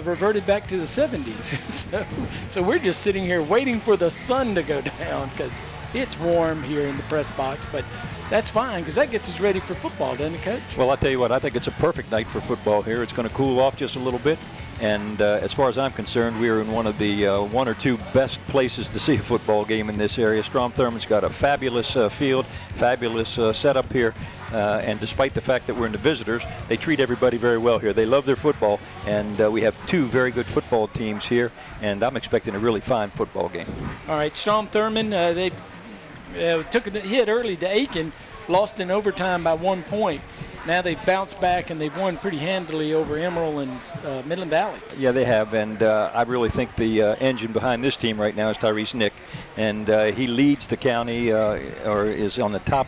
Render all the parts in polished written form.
reverted back to the 70s. so we're just sitting here waiting for the sun to go down because it's warm here in the press box. But that's fine because that gets us ready for football, doesn't it, Coach? Well, I'll tell you what, I think it's a perfect night for football here. It's going to cool off just a little bit. And as far as I'm concerned, we are in one of the one or two best places to see a football game in this area. Strom Thurmond's got a fabulous field, fabulous setup here. And despite the fact that we're in the visitors, they treat everybody very well here. They love their football, and we have two very good football teams here, and I'm expecting a really fine football game. All right, Strom Thurmond, they took a hit early to Aiken, lost in overtime by 1 point. Now they've bounced back and they've won pretty handily over Emerald and Midland Valley. Yeah, they have, and I really think the engine behind this team right now is Tyrese Nick, and he leads the county or is on the top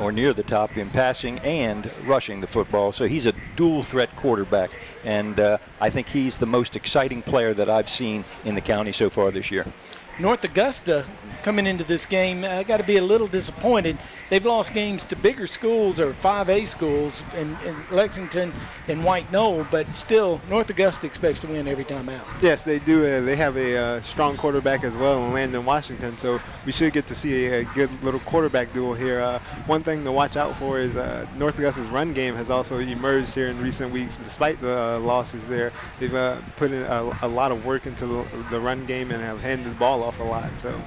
or near the top in passing and rushing the football. So he's a dual threat quarterback, and I think he's the most exciting player that I've seen in the county so far this year. North Augusta coming into this game got to be a little disappointed. They've lost games to bigger schools or 5A schools in Lexington and White Knoll, but still North Augusta expects to win every time out. Yes, they do. They have a strong quarterback as well in Landon Washington, so we should get to see a good little quarterback duel here. One thing to watch out for is North Augusta's run game has also emerged here in recent weeks. Despite the losses there, they've put in a lot of work into the run game and have handed the ball off a lot. So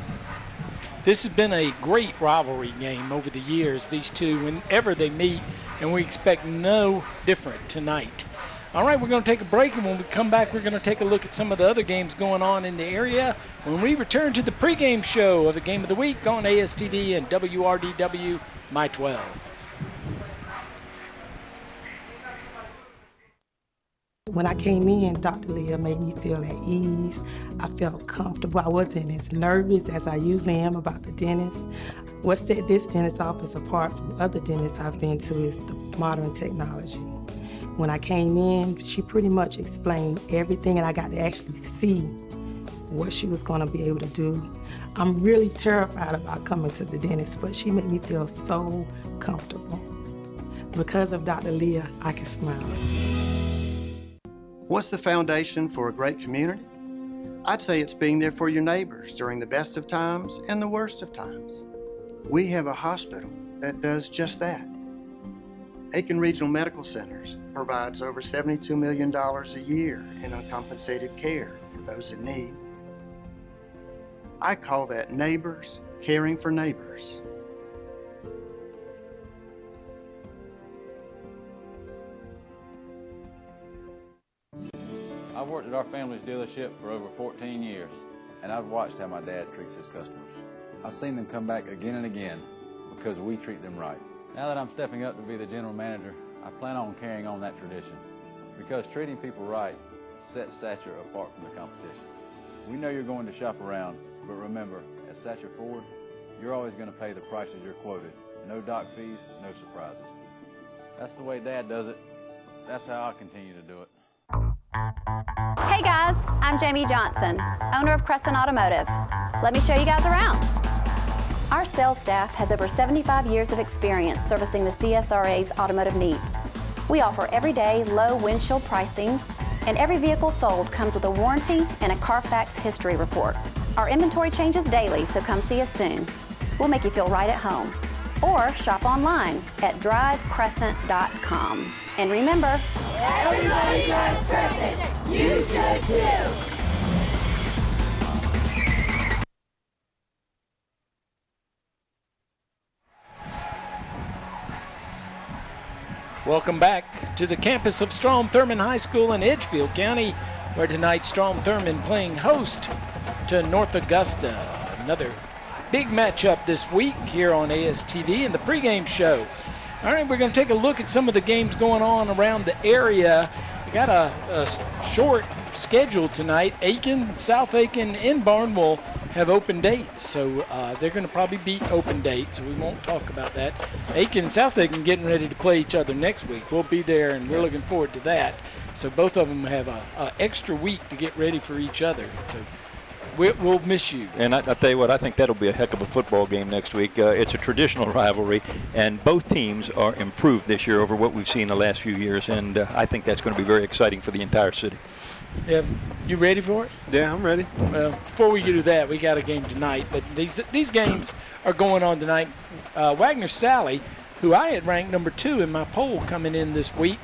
this has been a great rivalry game over the years, these two, whenever they meet, and we expect no different tonight. All right, we're going to take a break, and when we come back, we're going to take a look at some of the other games going on in the area when we return to the pregame show of the Game of the Week on ASTV and WRDW My 12. When I came in, Dr. Leah made me feel at ease. I felt comfortable. I wasn't as nervous as I usually am about the dentist. What set this dentist office apart from other dentists I've been to is the modern technology. When I came in, she pretty much explained everything, and I got to actually see what she was going to be able to do. I'm really terrified about coming to the dentist, but she made me feel so comfortable. Because of Dr. Leah, I can smile. What's the foundation for a great community? I'd say it's being there for your neighbors during the best of times and the worst of times. We have a hospital that does just that. Aiken Regional Medical Centers provides over $72 million a year in uncompensated care for those in need. I call that neighbors caring for neighbors. I've worked at our family's dealership for over 14 years, and I've watched how my dad treats his customers. I've seen them come back again and again because we treat them right. Now that I'm stepping up to be the general manager, I plan on carrying on that tradition because treating people right sets Satcher apart from the competition. We know you're going to shop around, but remember, at Satcher Ford, you're always going to pay the prices you're quoted. No dock fees, no surprises. That's the way Dad does it. That's how I'll continue to do it. Hey guys, I'm Jamie Johnston, owner of Crescent Automotive. Let me show you guys around. Our sales staff has over 75 years of experience servicing the CSRA's automotive needs. We offer everyday low windshield pricing, and every vehicle sold comes with a warranty and a Carfax history report. Our inventory changes daily, so come see us soon. We'll make you feel right at home. Or shop online at drivecrescent.com. And remember, everybody drives Crescent. You should too. Welcome back to the campus of Strom Thurmond High School in Edgefield County, where tonight Strom Thurmond playing host to North Augusta. Another big matchup this week here on ASTV in the pregame show. All right, we're going to take a look at some of the games going on around the area. We got a short schedule tonight. Aiken, South Aiken, and Barnwell have open dates, so they're going to probably beat open dates, so we won't talk about that. Aiken and South Aiken getting ready to play each other next week. We'll be there, and we're looking forward to that. So both of them have an extra week to get ready for each other. So we'll miss you. And I'll tell you what, I think that'll be a heck of a football game next week. It's a traditional rivalry, and both teams are improved this year over what we've seen the last few years, and I think that's going to be very exciting for the entire city. Yeah. You ready for it? Yeah, I'm ready. Well, before we do that, we got a game tonight. But these games are going on tonight. Wagner Sally, who I had ranked number 2 in my poll coming in this week,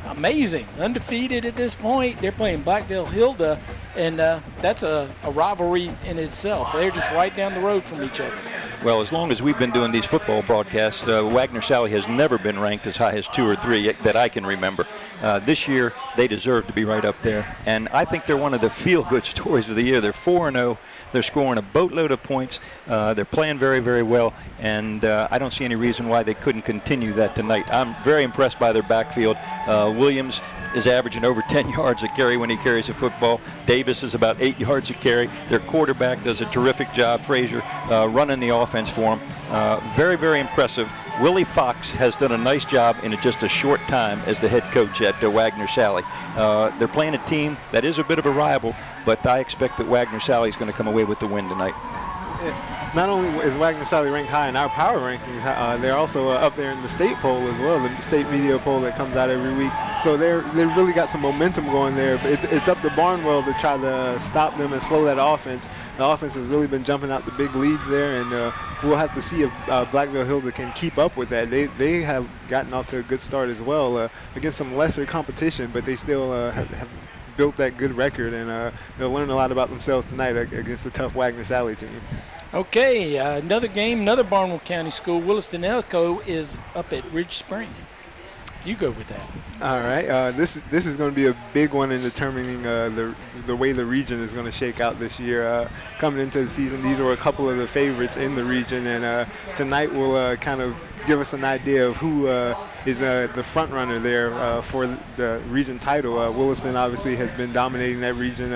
amazing, undefeated at this point. They're playing Blackville Hilda, and that's a rivalry in itself. They're just right down the road from each other. Well, as long as we've been doing these football broadcasts, Wagner Sally has never been ranked as high as 2 or 3 that I can remember. This year, they deserve to be right up there. And I think they're one of the feel-good stories of the year. They're 4-0. They're scoring a boatload of points. They're playing very, very well. And I don't see any reason why they couldn't continue that tonight. I'm very impressed by their backfield. Williams is averaging over 10 yards a carry when he carries a football. Davis is about 8 yards a carry. Their quarterback does a terrific job, Frazier, running the offense for them. Very, very impressive. Willie Fox has done a nice job in just a short time as the head coach at Wagner Sally. They're playing a team that is a bit of a rival, but I expect that Wagner Sally is going to come away with the win tonight. Not only is Wagner Sally ranked high in our power rankings, they're also up there in the state poll as well, the state media poll that comes out every week. So they've really got some momentum going there. But it's up to Barnwell to try to stop them and slow that offense. The offense has really been jumping out the big leads there, and we'll have to see if Blackville Hilda can keep up with that. They have gotten off to a good start as well against some lesser competition, but they still have built that good record, and they'll learn a lot about themselves tonight against the tough Wagner Sally team. Okay, another game, another Barnwell County school. Williston Elko is up at Ridge Spring. You go with that. All right. This is going to be a big one in determining the way the region is going to shake out this year. Coming into the season, these were a couple of the favorites in the region, and tonight will kind of give us an idea of who is the front runner there for the region title. Williston obviously has been dominating that region,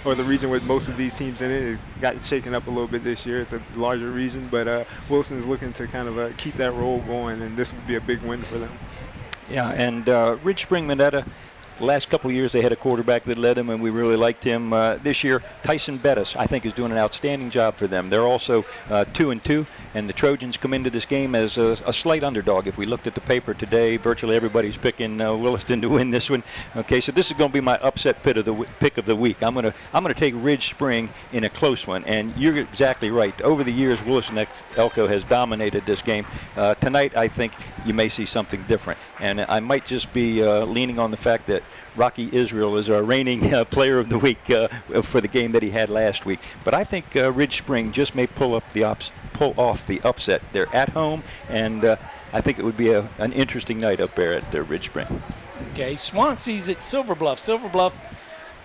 or the region with most of these teams in it. It's gotten shaken up a little bit this year. It's a larger region, but Williston is looking to kind of keep that roll going, and this would be a big win for them. Yeah, and Ridge Spring Minetta, the last couple of years they had a quarterback that led them, and we really liked him. This year, Tyson Bettis, I think, is doing an outstanding job for them. They're also 2-2, and the Trojans come into this game as a slight underdog. If we looked at the paper today, virtually everybody's picking Williston to win this one. Okay, so this is going to be my upset pick of the week. I'm going to take Ridge Spring in a close one, and you're exactly right. Over the years, Williston Elko has dominated this game. Tonight, I think you may see something different, and I might just be leaning on the fact that Rocky Israel is our reigning player of the week for the game that he had last week. But I think Ridge Spring just may pull off the upset. They're at home, and I think it would be an interesting night up there at Ridge Spring. Okay, Swansea's at Silver Bluff. Silver Bluff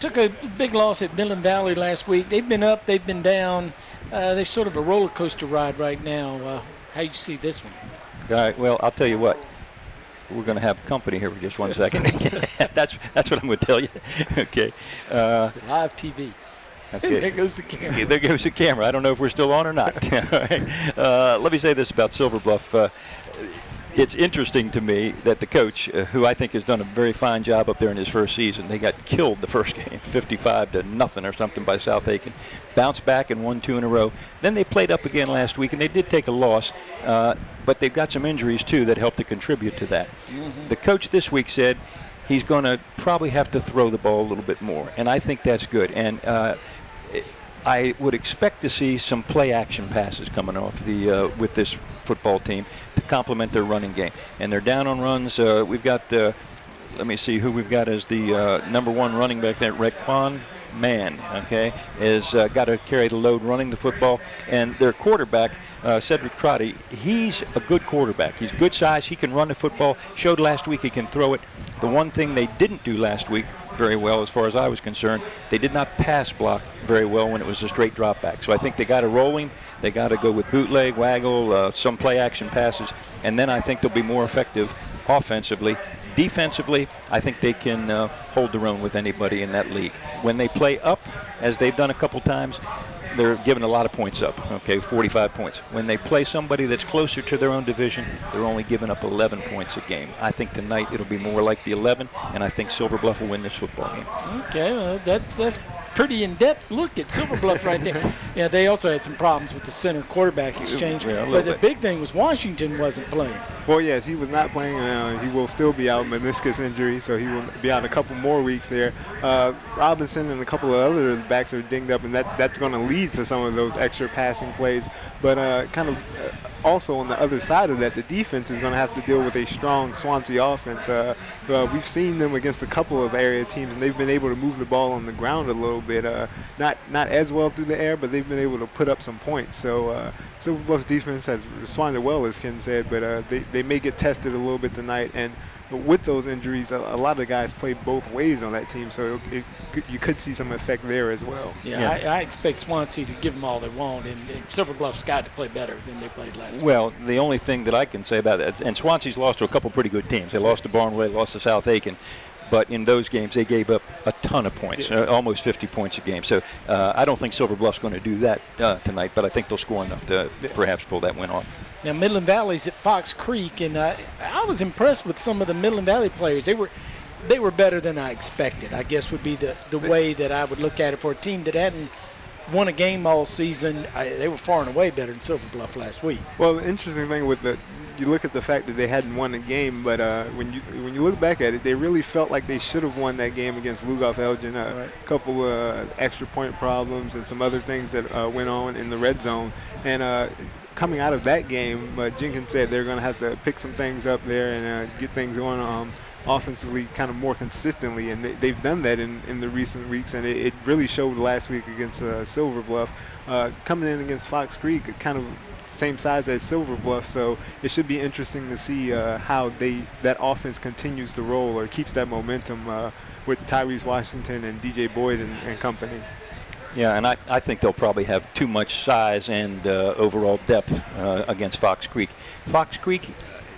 took a big loss at Midland Valley last week. They've been up, they've been down. They're sort of a roller coaster ride right now. How do you see this one? All right, well, I'll tell you what. We're going to have company here for just 1 second. That's what I'm going to tell you. Okay. Live TV. Okay. There goes the camera. There goes the camera. I don't know if we're still on or not. All right. Let me say this about Silver Bluff. It's interesting to me that the coach, who I think has done a very fine job up there in his first season, they got killed the first game, 55-0 or something by South Aiken, bounced back and won 2 in a row. Then they played up again last week, and they did take a loss, but they've got some injuries, too, that helped to contribute to that. Mm-hmm. The coach this week said he's going to probably have to throw the ball a little bit more, and I think that's good. And I would expect to see some play-action passes coming off with this football team to complement their running game. And they're down on runs. We've got let me see who we've got as the number 1 running back there, Raquan Mann, okay, has got to carry the load running the football. And their quarterback, Cedric Trotty, he's a good quarterback. He's good size. He can run the football. Showed last week he can throw it. The one thing they didn't do last week very well, as far as I was concerned, they did not pass block very well when it was a straight drop back. So I think they got to roll him. They got to go with bootleg, waggle, some play action passes, and then I think they'll be more effective offensively. Defensively, I think they can hold their own with anybody in that league. When they play up, as they've done a couple times, they're giving a lot of points up, okay, 45 points. When they play somebody that's closer to their own division, they're only giving up 11 points a game. I think tonight it'll be more like the 11, and I think Silver Bluff will win this football game. Okay, well, that's pretty in-depth look at Silver Bluff right there. Yeah, they also had some problems with the center quarterback exchange. Yeah, but the big thing was Washington wasn't playing. Well, yes, he was not playing. He will still be out, meniscus injury, so he will be out a couple more weeks there. Robinson and a couple of other backs are dinged up, and that's going to lead to some of those extra passing plays. But also on the other side of that, the defense is going to have to deal with a strong Swansea offense. We've seen them against a couple of area teams, and they've been able to move the ball on the ground a little bit. Not as well through the air, but they've been able to put up some points. So Silver Bluff's defense has responded well, as Ken said, but they may get tested a little bit tonight. And with those injuries, a lot of guys play both ways on that team, so you could see some effect there as well. Yeah. I expect Swansea to give them all they want, and Silver Bluff's got to play better than they played last week. Well, the only thing that I can say about it, and Swansea's lost to a couple pretty good teams. They lost to Barnwell, they lost to South Aiken. But in those games, they gave up a ton of points, almost 50 points a game. So I don't think Silver Bluff's going to do that tonight, but I think they'll score enough to perhaps pull that win off. Now, Midland Valley's at Fox Creek, and I was impressed with some of the Midland Valley players. They were better than I expected, I guess would be the way that I would look at it for a team that hadn't won a game all season. They were far and away better than Silver Bluff last week. Well, the interesting thing with you look at the fact that they hadn't won a game, but when you look back at it, they really felt like they should have won that game against Lugoff Elgin. A couple extra point problems and some other things that went on in the red zone. And coming out of that game, Jenkins said they're going to have to pick some things up there and get things going offensively kind of more consistently, and they've done that in the recent weeks, and it really showed last week against Silver Bluff. Coming in against Fox Creek, kind of same size as Silver Bluff, so it should be interesting to see how that offense continues to roll or keeps that momentum with Tyrese Washington and DJ Boyd and company. Yeah, and I think they'll probably have too much size and overall depth against Fox Creek. Fox Creek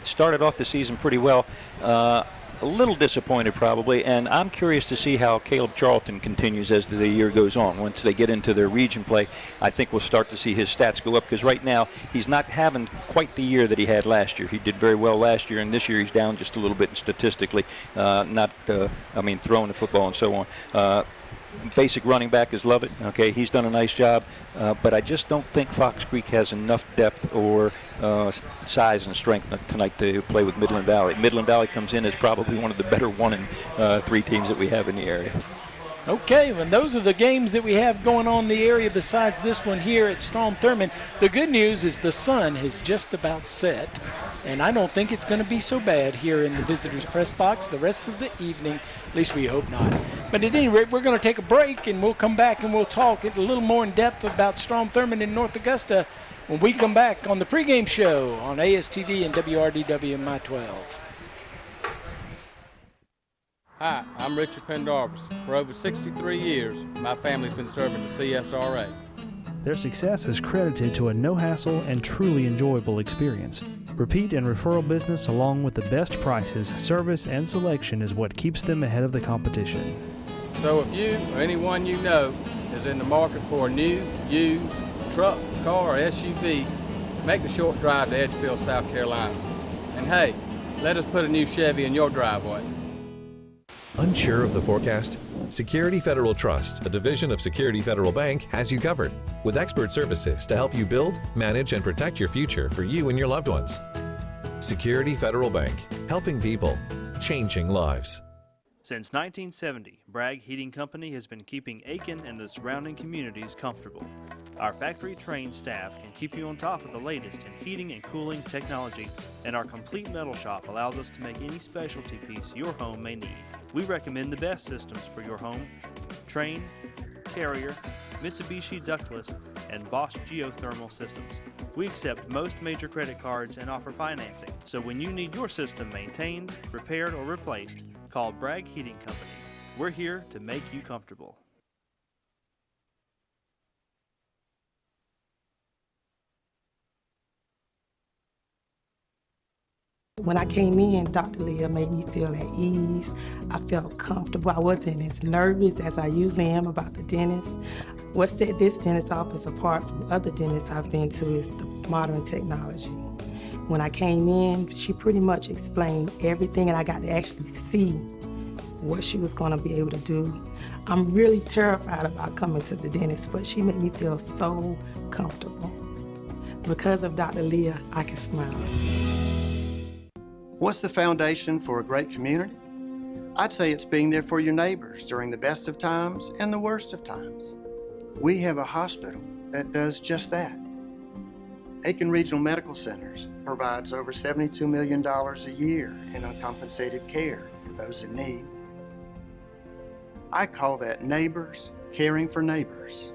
started off the season pretty well. A little disappointed probably, and I'm curious to see how Caleb Charlton continues as the year goes on. Once they get into their region play, I think we'll start to see his stats go up, because right now he's not having quite the year that he had last year. He did very well last year, and this year he's down just a little bit statistically, throwing the football and so on. Basic running back is Lovett. Okay, he's done a nice job, but I just don't think Fox Creek has enough depth or size and strength tonight to play with Midland Valley. Midland Valley comes in as probably one of the better 1-3 teams that we have in the area. Okay, and those are the games that we have going on in the area besides this one here at Strom Thurmond. The good news is the sun has just about set, and I don't think it's going to be so bad here in the visitors' press box the rest of the evening. At least we hope not. But at any rate, we're going to take a break, and we'll come back and we'll talk a little more in depth about Strom Thurmond in North Augusta when we come back on the pregame show on ASTV and WRDW My 12. Hi, I'm Richard Pendarvis. For over 63 years, my family's been serving the CSRA. Their success is credited to a no-hassle and truly enjoyable experience. Repeat and referral business along with the best prices, service, and selection is what keeps them ahead of the competition. So if you or anyone you know is in the market for a new, used truck, car, or SUV, make the short drive to Edgefield, South Carolina. And hey, let us put a new Chevy in your driveway. Unsure of the forecast? Security Federal Trust, a division of Security Federal Bank, has you covered with expert services to help you build, manage, and protect your future for you and your loved ones. Security Federal Bank, helping people, changing lives. Since 1970, Bragg Heating Company has been keeping Aiken and the surrounding communities comfortable. Our factory-trained staff can keep you on top of the latest in heating and cooling technology, and our complete metal shop allows us to make any specialty piece your home may need. We recommend the best systems for your home: Trane, Carrier, Mitsubishi ductless, and Bosch geothermal systems. We accept most major credit cards and offer financing, so when you need your system maintained, repaired, or replaced, call Bragg Heating Company. We're here to make you comfortable. When I came in, Dr. Leah made me feel at ease. I felt comfortable. I wasn't as nervous as I usually am about the dentist. What set this dentist office apart from other dentists I've been to is the modern technology. When I came in, she pretty much explained everything, and I got to actually see what she was going to be able to do. I'm really terrified about coming to the dentist, but she made me feel so comfortable. Because of Dr. Leah, I can smile. What's the foundation for a great community? I'd say it's being there for your neighbors during the best of times and the worst of times. We have a hospital that does just that. Aiken Regional Medical Centers provides over $72 million a year in uncompensated care for those in need. I call that neighbors caring for neighbors.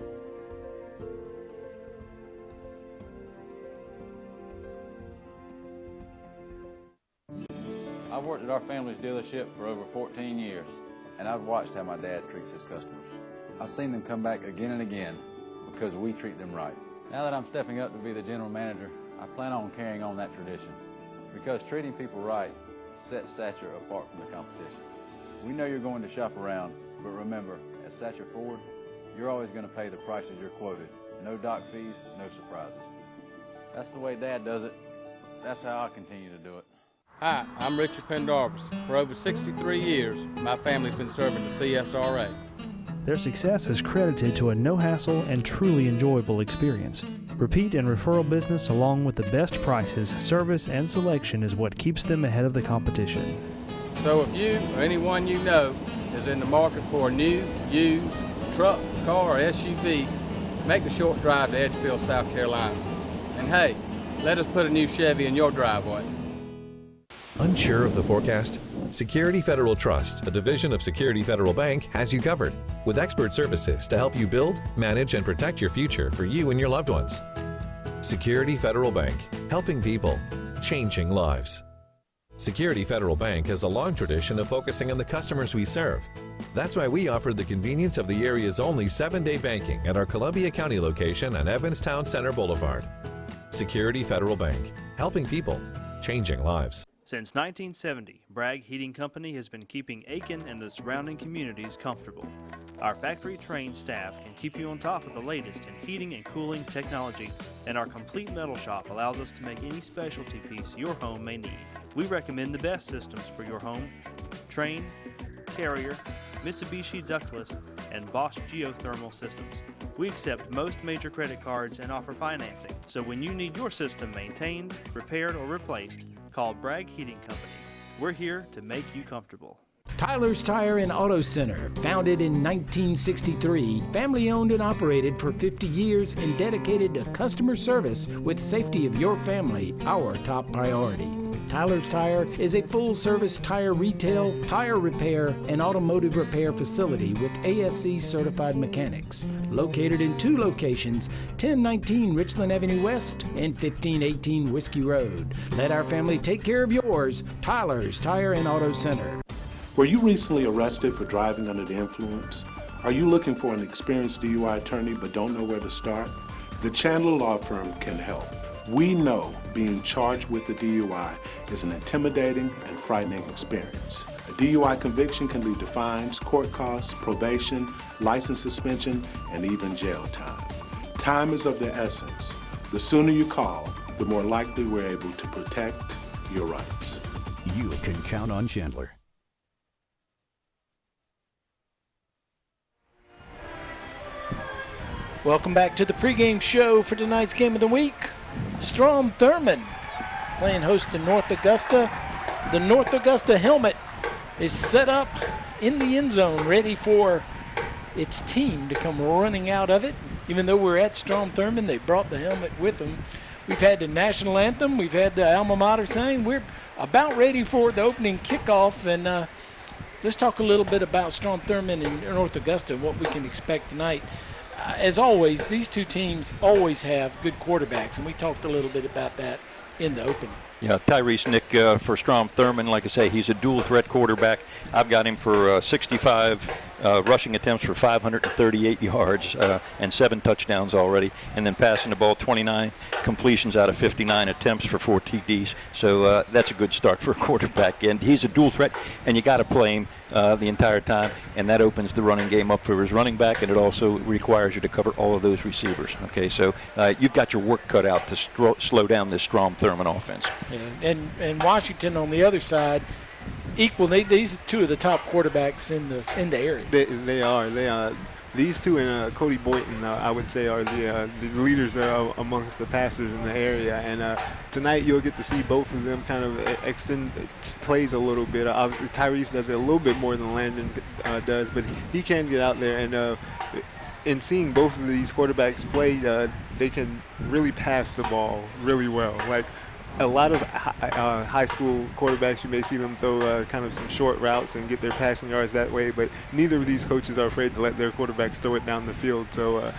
I've worked at our family's dealership for over 14 years, and I've watched how my dad treats his customers. I've seen them come back again and again because we treat them right. Now that I'm stepping up to be the general manager, I plan on carrying on that tradition because treating people right sets Satcher apart from the competition. We know you're going to shop around, but remember, at Satcher Ford, you're always going to pay the prices you're quoted. No dock fees, no surprises. That's the way Dad does it. That's how I'll continue to do it. Hi, I'm Richard Pendarvis. For over 63 years, my family's been serving the CSRA. Their success is credited to a no-hassle and truly enjoyable experience. Repeat and referral business along with the best prices, service, and selection is what keeps them ahead of the competition. So if you or anyone you know is in the market for a new, used truck, car, or SUV, make the short drive to Edgefield, South Carolina. And hey, let us put a new Chevy in your driveway. Unsure of the forecast? Security Federal Trust, a division of Security Federal Bank, has you covered with expert services to help you build, manage, and protect your future for you and your loved ones. Security Federal Bank, helping people, changing lives. Security Federal Bank has a long tradition of focusing on the customers we serve. That's why we offer the convenience of the area's only 7-day banking at our Columbia County location on Evanstown Center Boulevard. Security Federal Bank, helping people, changing lives. Since 1970, Bragg Heating Company has been keeping Aiken and the surrounding communities comfortable. Our factory-trained staff can keep you on top of the latest in heating and cooling technology, and our complete metal shop allows us to make any specialty piece your home may need. We recommend the best systems for your home: Trane, Carrier, Mitsubishi ductless, and Bosch geothermal systems. We accept most major credit cards and offer financing, so when you need your system maintained, repaired, or replaced, call Bragg Heating Company. We're here to make you comfortable. Tyler's Tire and Auto Center, founded in 1963, family-owned and operated for 50 years and dedicated to customer service with safety of your family, our top priority. Tyler's Tire is a full-service tire retail, tire repair, and automotive repair facility with ASC certified mechanics. Located in 2 locations, 1019 Richland Avenue West and 1518 Whiskey Road. Let our family take care of yours. Tyler's Tire and Auto Center. Were you recently arrested for driving under the influence? Are you looking for an experienced DUI attorney but don't know where to start? The Chandler Law Firm can help. We know being charged with a DUI is an intimidating and frightening experience. A DUI conviction can lead to fines, court costs, probation, license suspension, and even jail time. Time is of the essence. The sooner you call, the more likely we're able to protect your rights. You can count on Chandler. Welcome back to the pregame show for tonight's game of the week. Strom Thurmond playing host to North Augusta. The North Augusta helmet is set up in the end zone, ready for its team to come running out of it. Even though we're at Strom Thurmond, they brought the helmet with them. We've had the national anthem. We've had the alma mater saying we're about ready for the opening kickoff. And let's talk a little bit about Strom Thurmond and North Augusta and what we can expect tonight. As always, these two teams always have good quarterbacks, and we talked a little bit about that in the opening. Yeah, Tyrese Nick for Strom Thurmond, like I say, he's a dual-threat quarterback. I've got him for 65 rushing attempts for 538 yards and 7 touchdowns already, and then passing the ball 29 completions out of 59 attempts for 4 TDs. So that's a good start for a quarterback, and he's a dual threat, and you got to play him the entire time, and that opens the running game up for his running back, and it also requires you to cover all of those receivers. Okay, so you've got your work cut out to slow down this Strom Thurmond offense. Yeah, and Washington on the other side, equal. These are two of the top quarterbacks in the area. They are. These two and Cody Boynton, I would say, are the leaders amongst the passers in the area. And tonight you'll get to see both of them kind of extend plays a little bit. Obviously, Tyrese does it a little bit more than Landon does, but he can get out there. And in seeing both of these quarterbacks play, they can really pass the ball really well. Like a lot of high school quarterbacks, you may see them throw kind of some short routes and get their passing yards that way, but neither of these coaches are afraid to let their quarterbacks throw it down the field. So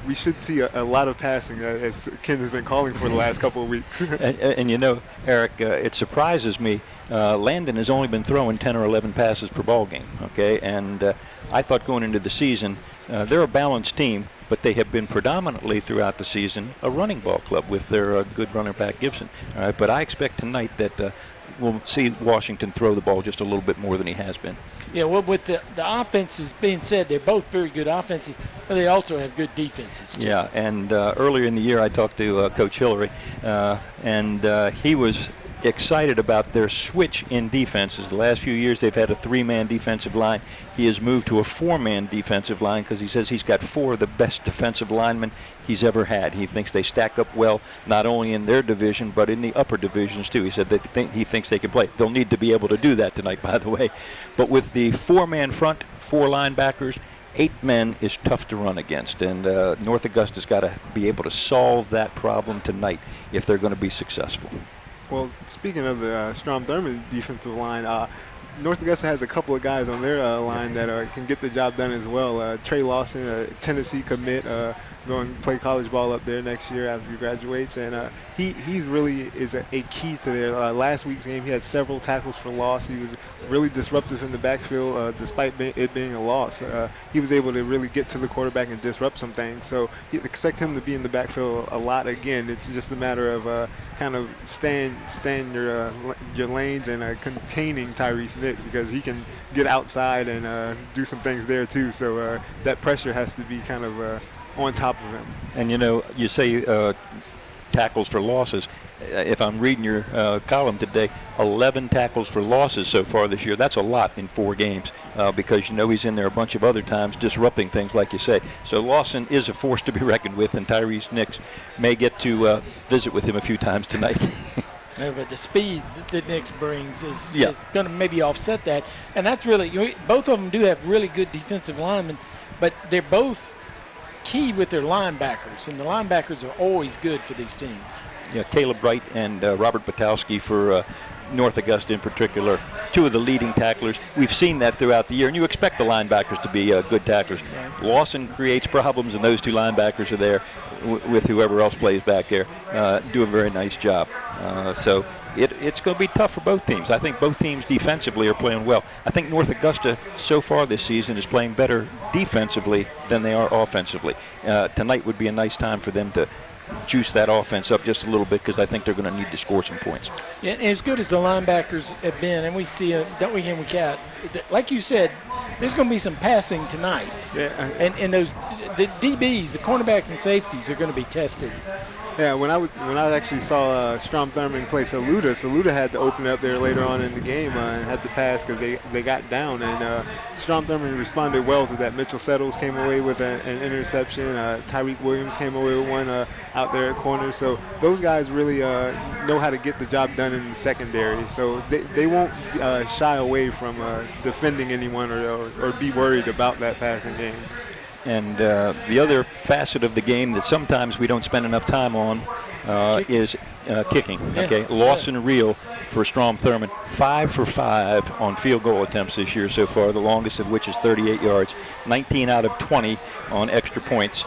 we should see a lot of passing, as Ken has been calling for the last couple of weeks. and you know, Eric, it surprises me. Landon has only been throwing 10 or 11 passes per ball game, okay? And I thought going into the season, they're a balanced team, but they have been predominantly throughout the season a running ball club with their good runner back Gibson. All right, but I expect tonight that we'll see Washington throw the ball just a little bit more than he has been. Yeah, well, with the offenses being said, they're both very good offenses, but they also have good defenses, too. Yeah, and earlier in the year I talked to Coach Hillary, and he was excited about their switch in defenses. The last few years they've had a 3-man defensive line. He has moved to a 4-man defensive line because he says he's got 4 of the best defensive linemen he's ever had. He thinks they stack up well, not only in their division, but in the upper divisions too. He said that he thinks they can play. They'll need to be able to do that tonight, by the way. But with the 4-man front, 4 linebackers, 8 men is tough to run against, and North Augusta's got to be able to solve that problem tonight if they're going to be successful. Well, speaking of the Strom Thurmond defensive line, North Augusta has a couple of guys on their line that can get the job done as well. Trey Lawson, a Tennessee commit, going to play college ball up there next year after he graduates, and he really is a key to their last week's game. He had several tackles for loss. He was really disruptive in the backfield despite it being a loss. He was able to really get to the quarterback and disrupt some things, so you expect him to be in the backfield a lot again. It's just a matter of kind of staying your lanes and containing Tyrese Nick, because he can get outside and do some things there too, so that pressure has to be kind of on top of him. And you know, you say tackles for losses. If I'm reading your column today, 11 tackles for losses so far this year. That's a lot in 4 games because you know he's in there a bunch of other times disrupting things, like you say. So Lawson is a force to be reckoned with, and Tyrese Nix may get to visit with him a few times tonight. Yeah, but the speed that Nix brings is going to maybe offset that. And that's really, both of them do have really good defensive linemen, but they're both key with their linebackers, and the linebackers are always good for these teams. Yeah, Caleb Wright and Robert Batowski for North Augusta in particular, 2 of the leading tacklers. We've seen that throughout the year, and you expect the linebackers to be good tacklers. Right. Lawson creates problems, and those 2 linebackers are there with whoever else plays back there. Do a very nice job. So it's going to be tough for both teams. I think both teams defensively are playing well. I think North Augusta so far this season is playing better defensively than they are offensively. Tonight would be a nice time for them to juice that offense up just a little bit, because I think they're going to need to score some points. Yeah, and as good as the linebackers have been, and we see it, don't we, week out, like you said, there's going to be some passing tonight. Yeah. And the DBs, the cornerbacks and safeties are going to be tested. Yeah, when I actually saw Strom Thurmond play Saluda had to open up there later on in the game and had to pass because they got down. And Strom Thurmond responded well to that. Mitchell Settles came away with an interception. Tyreek Williams came away with one out there at corner. So those guys really know how to get the job done in the secondary. So they won't shy away from defending anyone or be worried about that passing game. And the other facet of the game that sometimes we don't spend enough time on is kicking. Okay, Lawson Reel for Strom Thurmond, 5 for 5 on field goal attempts this year so far, the longest of which is 38 yards, 19 out of 20 on extra points.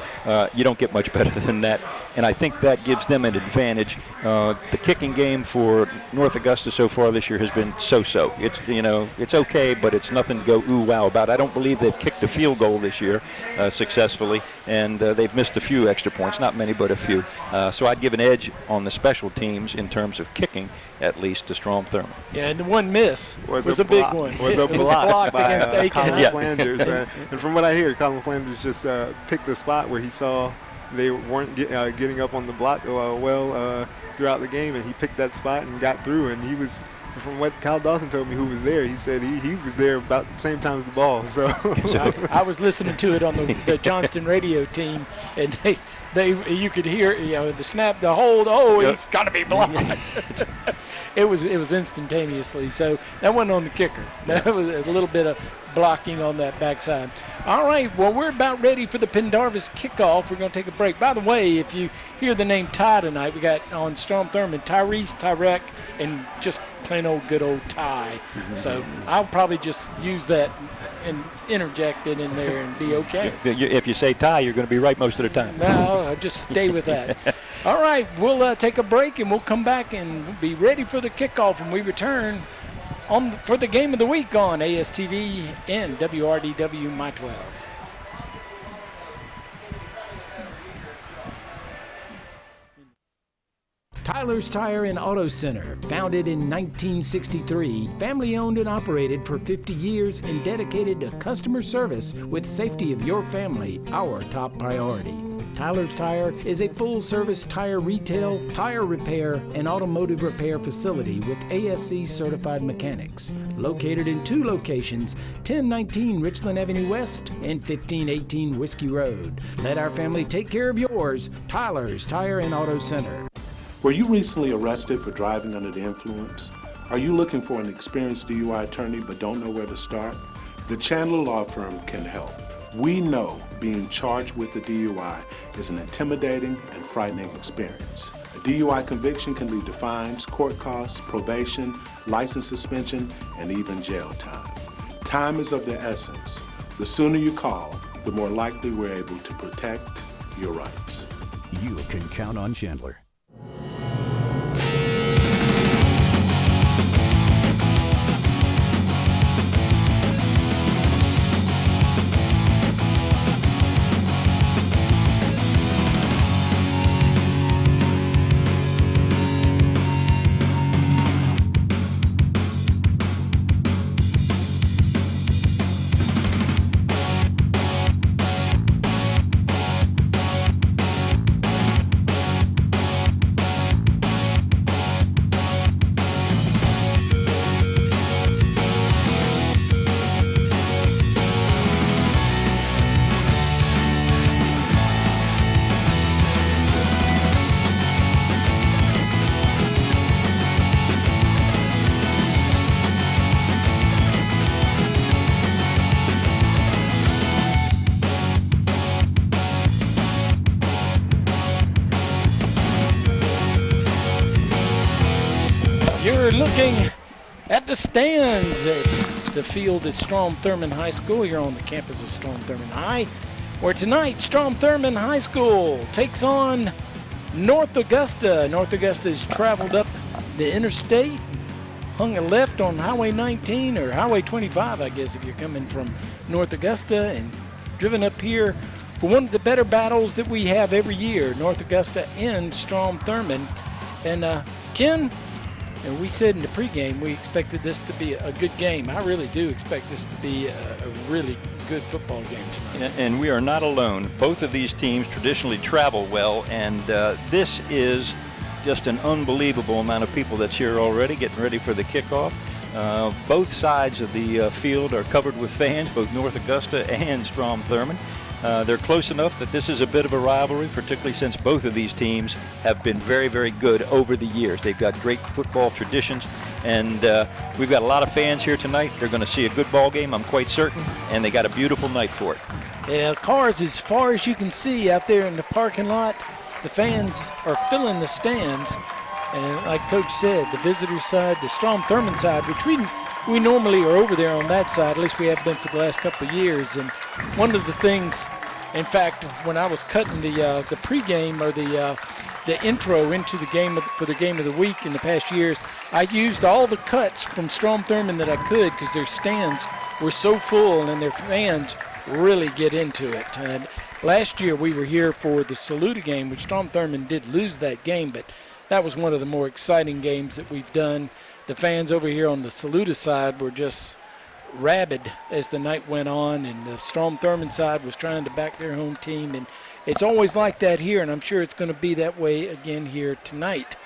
You don't get much better than that, and I think that gives them an advantage. The kicking game for North Augusta so far this year has been so-so. It's okay, but it's nothing to go ooh-wow about. I don't believe they've kicked a field goal this year successfully, and they've missed a few extra points, not many, but a few. So I'd give an edge on the special teams in terms of kicking, at least to Strom Thurmond. Yeah, and the one miss was a big one. Was a block by against Aiken. Colin Flanders. And from what I hear, Colin Flanders just picked the spot where he saw they weren't getting up on the block well throughout the game, and he picked that spot and got through. And he was from what Kyle Dawson told me, who was there, he said he was there about the same time as the ball. So I was listening to it on the Johnston radio team, and you could hear, the snap, the hold. Oh, he's got to be blocked. It was instantaneously. So that wasn't on the kicker. That was a little bit of blocking on that backside. All right, well, we're about ready for the Pendarvis kickoff. We're going to take a break. By the way, if you hear the name Ty tonight, we got on Strom Thurmond, Tyrese, Tyrek, and just plain old good old Ty. So I'll probably just use that and interject it in there and be okay. If you say Ty, you're going to be right most of the time. No, I'll just stay with that. All right, we'll take a break, and we'll come back and be ready for the kickoff when we return for the game of the week on ASTV and WRDW My 12. Tyler's Tire and Auto Center, founded in 1963, family owned and operated for 50 years and dedicated to customer service with safety of your family, our top priority. Tyler's Tire is a full-service tire retail, tire repair, and automotive repair facility with ASC certified mechanics. Located in 2 locations, 1019 Richland Avenue West and 1518 Whiskey Road. Let our family take care of yours. Tyler's Tire and Auto Center. Were you recently arrested for driving under the influence? Are you looking for an experienced DUI attorney but don't know where to start? The Chandler Law Firm can help. We know being charged with a DUI is an intimidating and frightening experience. A DUI conviction can lead to fines, court costs, probation, license suspension, and even jail time. Time is of the essence. The sooner you call, the more likely we're able to protect your rights. You can count on Chandler. You're looking at the stands at the field at Strom Thurmond High School here on the campus of Strom Thurmond High, where tonight Strom Thurmond High School takes on North Augusta. North Augusta has traveled up the interstate, hung a left on Highway 19 or Highway 25, I guess, if you're coming from North Augusta, and driven up here for one of the better battles that we have every year, North Augusta and Strom Thurmond. And Ken, and we said in the pregame we expected this to be a good game. I really do expect this to be a really good football game tonight. And we are not alone. Both of these teams traditionally travel well, and this is just an unbelievable amount of people that's here already getting ready for the kickoff. Both sides of the field are covered with fans, both North Augusta and Strom Thurmond. They're close enough that this is a bit of a rivalry, particularly since both of these teams have been very, very good over the years. They've got great football traditions, and we've got a lot of fans here tonight. They're going to see a good ball game, I'm quite certain, and they got a beautiful night for it. Yeah, cars as far as you can see out there in the parking lot. The fans are filling the stands, and like Coach said, the visitor side, the Strom Thurmond side, which we normally are over there on that side, at least we have been for the last couple of years. And one of the things, in fact, when I was cutting the pregame or the intro into the game for the game of the week in the past years, I used all the cuts from Strom Thurmond that I could because their stands were so full and their fans really get into it. And last year we were here for the Saluda game, which Strom Thurmond did lose that game, but that was one of the more exciting games that we've done. The fans over here on the Saluda side were just rabid as the night went on, and the Strom Thurmond side was trying to back their home team, and it's always like that here, and I'm sure it's going to be that way again here tonight.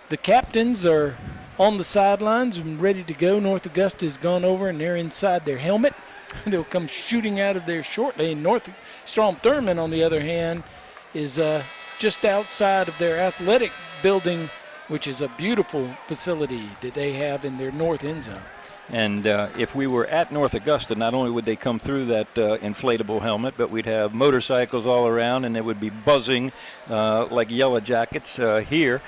The captains are on the sidelines and ready to go. North Augusta has gone over and they're inside their helmet. They'll come shooting out of there shortly. And Strom Thurmond, on the other hand, is just outside of their athletic building, which is a beautiful facility that they have in their north end zone. And if we were at North Augusta, not only would they come through that inflatable helmet, but we'd have motorcycles all around, and they would be buzzing like Yellow Jackets here.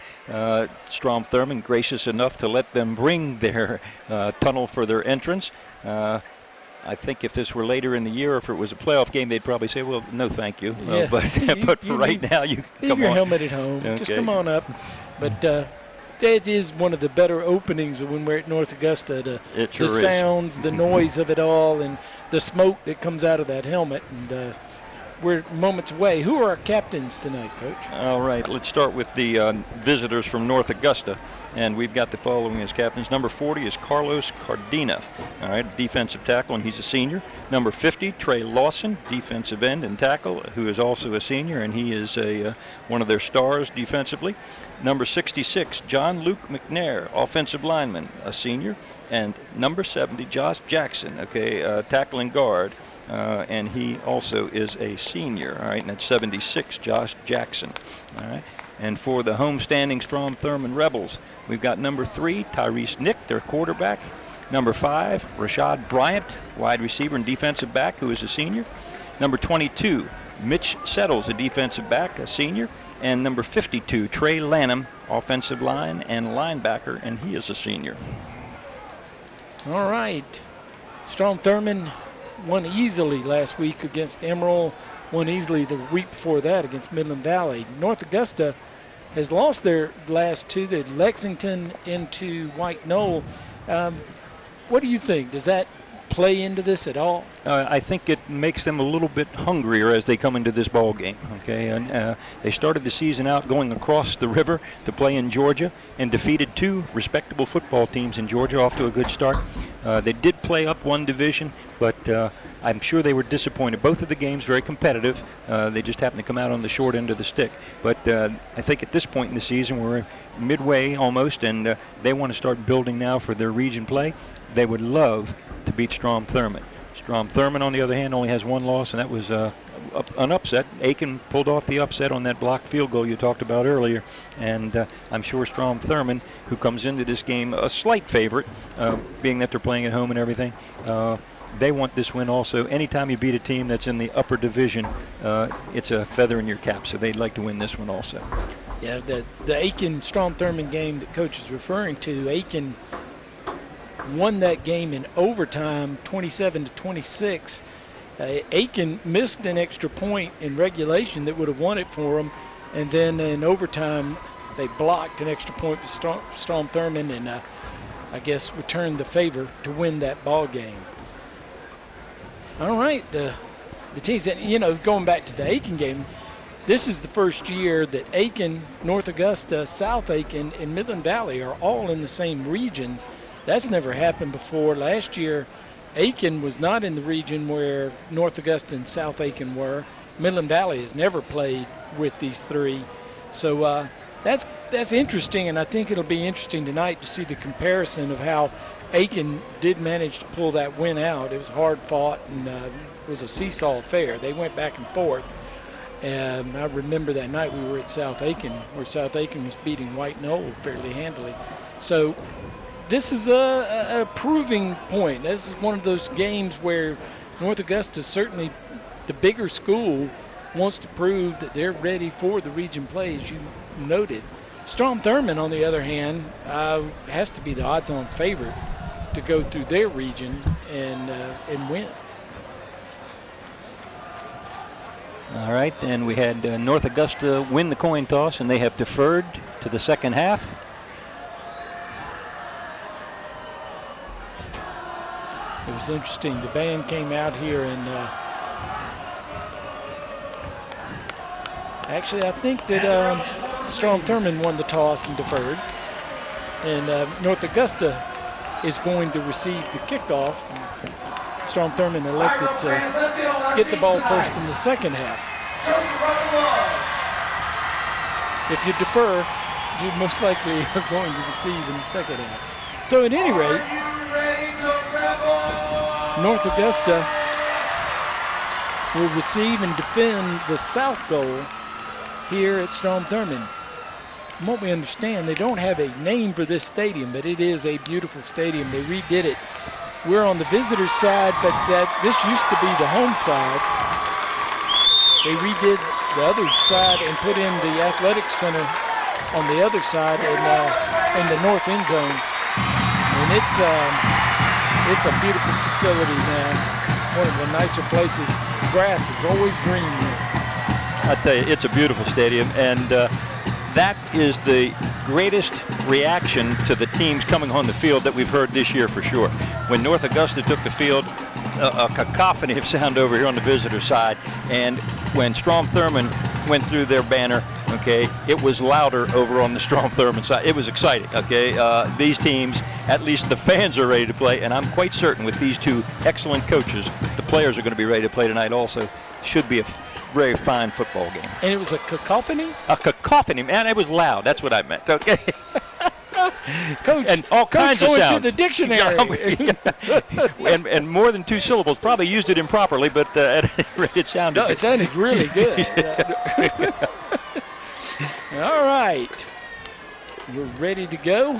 Strom Thurmond gracious enough to let them bring their tunnel for their entrance. I think if this were later in the year, or if it was a playoff game, they'd probably say, well, no thank you. Yeah. But for right now, you leave come your on. helmet at home. Okay. Just come on up. But that is one of the better openings when we're at North Augusta. It sure the is. sounds, the noise of it all, and the smoke that comes out of that helmet. And we're moments away. Who are our captains tonight, Coach? All right, let's start with the visitors from North Augusta. And we've got the following as captains. Number 40 is Carlos Cardina, all right, defensive tackle, and he's a senior. Number 50, Trey Lawson, defensive end and tackle, who is also a senior, and he is one of their stars defensively. Number 66, John Luke McNair, offensive lineman, a senior. And number 70, Josh Jackson, tackling guard, and he also is a senior, all right, and that's 76, Josh Jackson, all right. And for the homestanding Strom Thurmond Rebels, we've got number 3, Tyrese Nick, their quarterback. Number 5, Rashad Bryant, wide receiver and defensive back, who is a senior. Number 22, Mitch Settles, a defensive back, a senior. And number 52, Trey Lanham, offensive line and linebacker, and he is a senior. All right. Strom Thurmond won easily last week against Emerald, won easily the week before that against Midland Valley. North Augusta has lost their last two, the Lexington into White Knoll. What do you think? Does that play into this at all? I think it makes them a little bit hungrier as they come into this ball game. Okay, and they started the season out going across the river to play in Georgia and defeated 2 respectable football teams in Georgia, off to a good start. They did play up one division, but I'm sure they were disappointed. Both of the games very competitive. They just happened to come out on the short end of the stick. But I think at this point in the season, we're midway almost, and they want to start building now for their region play. They would love to beat Strom Thurmond. Strom Thurmond, on the other hand, only has 1 loss, and that was an upset. Aiken pulled off the upset on that blocked field goal you talked about earlier, and I'm sure Strom Thurmond, who comes into this game a slight favorite, being that they're playing at home and everything, they want this win also. Anytime you beat a team that's in the upper division, it's a feather in your cap, so they'd like to win this one also. Yeah, the Aiken-Strom Thurmond game that Coach is referring to, Aiken won that game in overtime, 27-26. Aiken missed an extra point in regulation that would have won it for them, and then in overtime they blocked an extra point with Strom Thurmond, and I guess returned the favor to win that ball game. All right, the teams, going back to the Aiken game, this is the first year that Aiken, North Augusta, South Aiken, and Midland Valley are all in the same region. That's never happened before. Last year, Aiken was not in the region where North Augusta and South Aiken were. Midland Valley has never played with these 3. So that's interesting, and I think it'll be interesting tonight to see the comparison of how Aiken did manage to pull that win out. It was hard fought, and it was a seesaw affair. They went back and forth. And I remember that night we were at South Aiken, where South Aiken was beating White Knoll fairly handily. So this is a proving point. This is one of those games where North Augusta, certainly the bigger school, wants to prove that they're ready for the region play, as you noted. Strom Thurmond, on the other hand, has to be the odds-on favorite to go through their region and win. All right, and we had North Augusta win the coin toss, and they have deferred to the second half. It was interesting. The band came out here, and actually I think that Strom Thurmond won the toss and deferred. And North Augusta is going to receive the kickoff. Strom Thurmond elected to get the ball first in the second half. If you defer, you most likely are going to receive in the second half. So at any rate, North Augusta will receive and defend the south goal here at Strom Thurmond. From what we understand, they don't have a name for this stadium, but it is a beautiful stadium. They redid it. We're on the visitor side, but this used to be the home side. They redid the other side and put in the athletic center on the other side in the north end zone. And it's a beautiful facility now. One of the nicer places. Grass is always green here. I tell you, it's a beautiful stadium, and that is the greatest reaction to the teams coming on the field that we've heard this year for sure. When North Augusta took the field, a cacophony of sound over here on the visitor side, and when Strom Thurmond went through their banner, okay, it was louder over on the Strom Thurmond side. It was exciting, okay. These teams, at least the fans are ready to play, and I'm quite certain with these two excellent coaches, the players are going to be ready to play tonight also. Should be a very fine football game. And it was a cacophony? A cacophony, man. It was loud. That's what I meant, okay. Coach, and all kinds of sounds. To the dictionary. and more than two syllables. Probably used it improperly, but at any rate, it sounded. No, it sounded really good. All right, we're ready to go.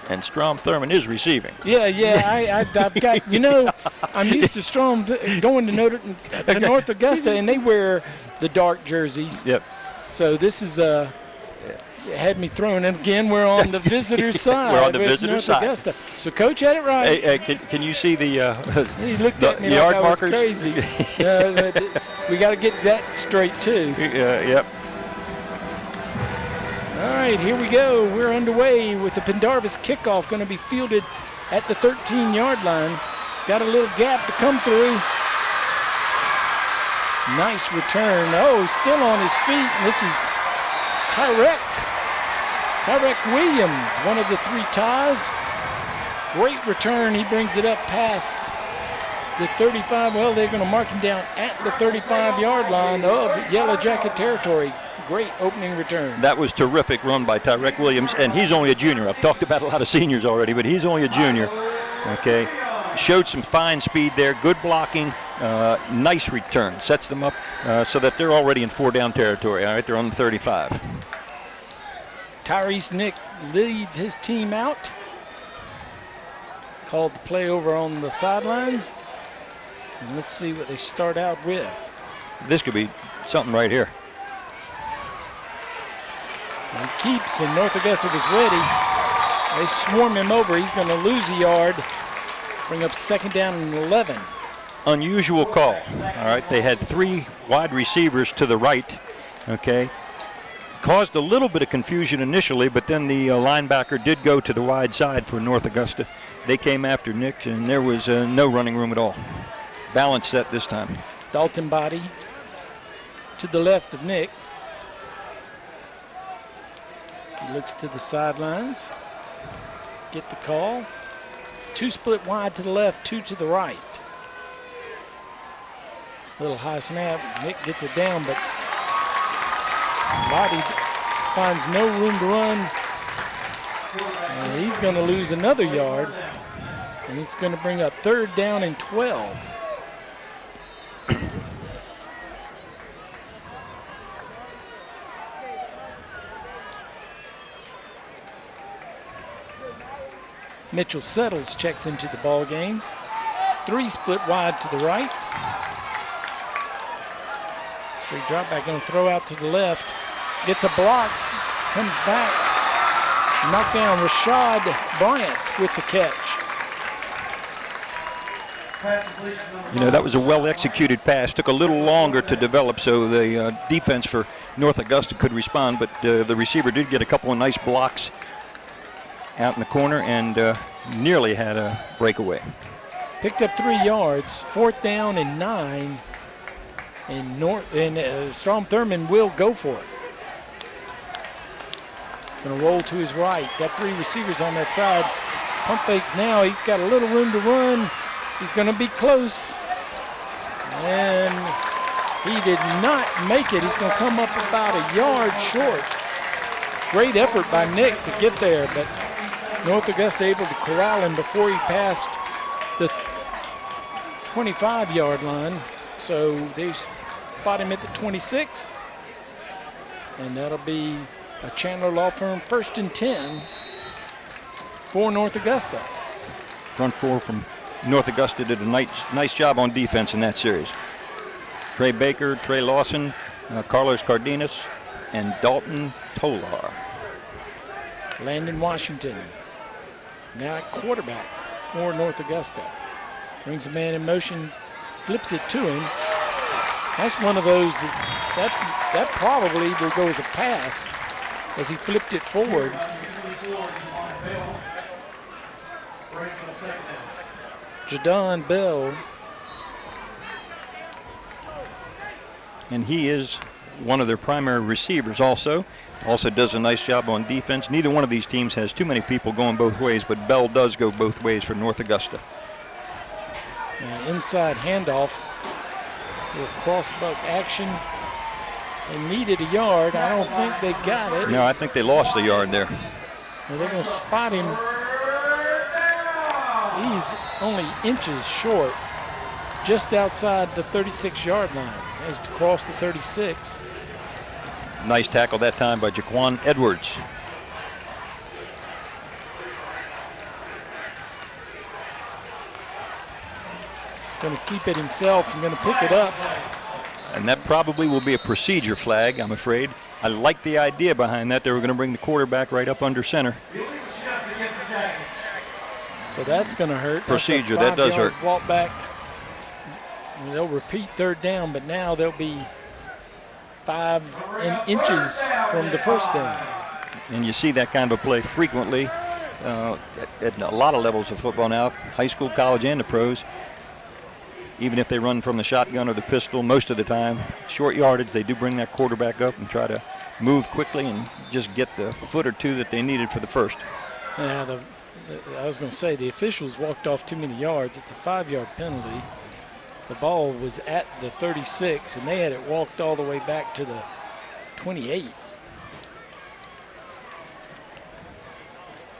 And Strom Thurmond is receiving. Yeah, I've got, you know, I'm used to Strom going to North Augusta, and they wear the dark jerseys. Yep. So this is had me thrown. And again, we're on the visitor side. We're on the visitor North side. Augusta. So Coach had it right. Hey, can you see the he looked at me the like yard I was markers? Crazy. We got to get that straight too. Yep. All right, here we go. We're underway with the Pendarvis kickoff, going to be fielded at the 13-yard line. Got a little gap to come through. Nice return. Oh, still on his feet. And this is Tyrek Williams, one of the three ties. Great return. He brings it up past the 35. Well, they're going to mark him down at the 35-yard line of Yellow Jacket territory. Great opening return. That was terrific run by Tyrek Williams, and he's only a junior. I've talked about a lot of seniors already, but he's only a junior. Okay, showed some fine speed there, good blocking, nice return. Sets them up so that they're already in 4-down territory. All right, they're on the 35. Tyrese Nick leads his team out. Called the play over on the sidelines. And let's see what they start out with. This could be something right here. And keeps, and North Augusta was ready. They swarm him over. He's going to lose a yard. Bring up 2nd down and 11. Unusual call. All right, they had 3 wide receivers to the right. Okay. Caused a little bit of confusion initially, but then the linebacker did go to the wide side for North Augusta. They came after Nick, and there was no running room at all. Balance set this time. Dalton Body to the left of Nick. He looks to the sidelines. Get the call. 2 split wide to the left, 2 to the right. Little high snap. Nick gets it down, but Body finds no room to run. And he's going to lose another yard. And it's going to bring up 3rd down and 12. Mitchell Settles checks into the ball game. 3 split wide to the right. Straight drop back, going to throw out to the left. Gets a block, comes back. Knocked down Rashad Bryant with the catch. You know, that was a well-executed pass. Took a little longer to develop, so the defense for North Augusta could respond, but the receiver did get a couple of nice blocks out in the corner and nearly had a breakaway. Picked up 3 yards, 4th down and 9, and Strom Thurmond will go for it. Going to roll to his right. Got 3 receivers on that side. Pump fakes now. He's got a little room to run. He's going to be close. And He did not make it. He's going to come up about a yard short. Great effort by Nick to get there, but North Augusta able to corral him before he passed the 25-yard line. So they spot him at the 26. And that'll be a Chandler Law Firm 1st and 10 for North Augusta. Front four from North Augusta did a nice job on defense in that series. Trey Baker, Trey Lawson, Carlos Cardenas, and Dalton Tolar. Landon Washington now at quarterback for North Augusta. Brings a man in motion, flips it to him. That's one of those that probably will go as a pass as he flipped it forward. Jadon Bell. And he is one of their primary receivers also. Also does a nice job on defense. Neither one of these teams has too many people going both ways, but Bell does go both ways for North Augusta. Inside handoff. Little crossbuck action. They needed a yard. I don't think they got it. No, I think they lost the yard there. Well, they're going to spot him. He's only inches short, just outside the 36-yard line. He's to cross the 36. Nice tackle that time by Jaquan Edwards. Going to keep it himself and going to pick it up. And that probably will be a procedure flag, I'm afraid. I like the idea behind that. They were going to bring the quarterback right up under center. So that's going to hurt. Procedure, that does hurt. Walk back. They'll repeat 3rd down, but now they'll be 5 inches from the first down. And you see that kind of a play frequently at a lot of levels of football now, high school, college, and the pros. Even if they run from the shotgun or the pistol, most of the time, short yardage, they do bring that quarterback up and try to move quickly and just get the foot or two that they needed for the first. Yeah, I was going to say the officials walked off too many yards. It's a 5-yard penalty. The ball was at the 36, and they had it walked all the way back to the 28.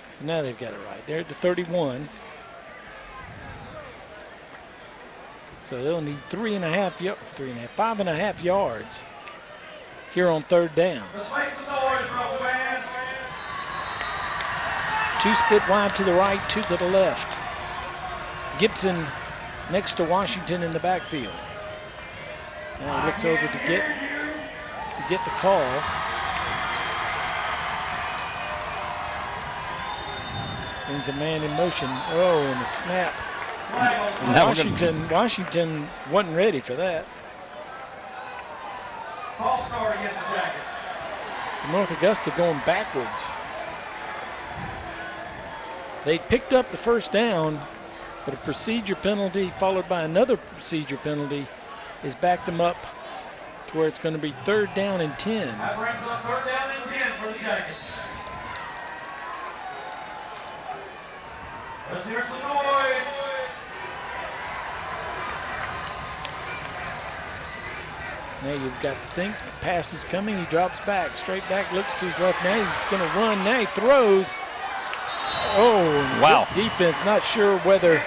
So now they've got it right. They're at the 31. So they'll need 5.5 yards here on 3rd down. Let's make some noise, Rebel fans. 2 split wide to the right, 2 to the left. Gibson next to Washington in the backfield. Now he looks over to get the call. Brings a man in motion. Oh, and the snap. Washington wasn't ready for that. False start against the Jackets. So North Augusta going backwards. They picked up the 1st down, but a procedure penalty followed by another procedure penalty has backed them up to where it's going to be 3rd down and 10. That brings up 3rd down and 10 for the Jackets. Let's hear some noise. Now you've got to think, the pass is coming, he drops back, straight back, looks to his left, now he's going to run, now he throws. Oh, wow. Good defense, not sure whether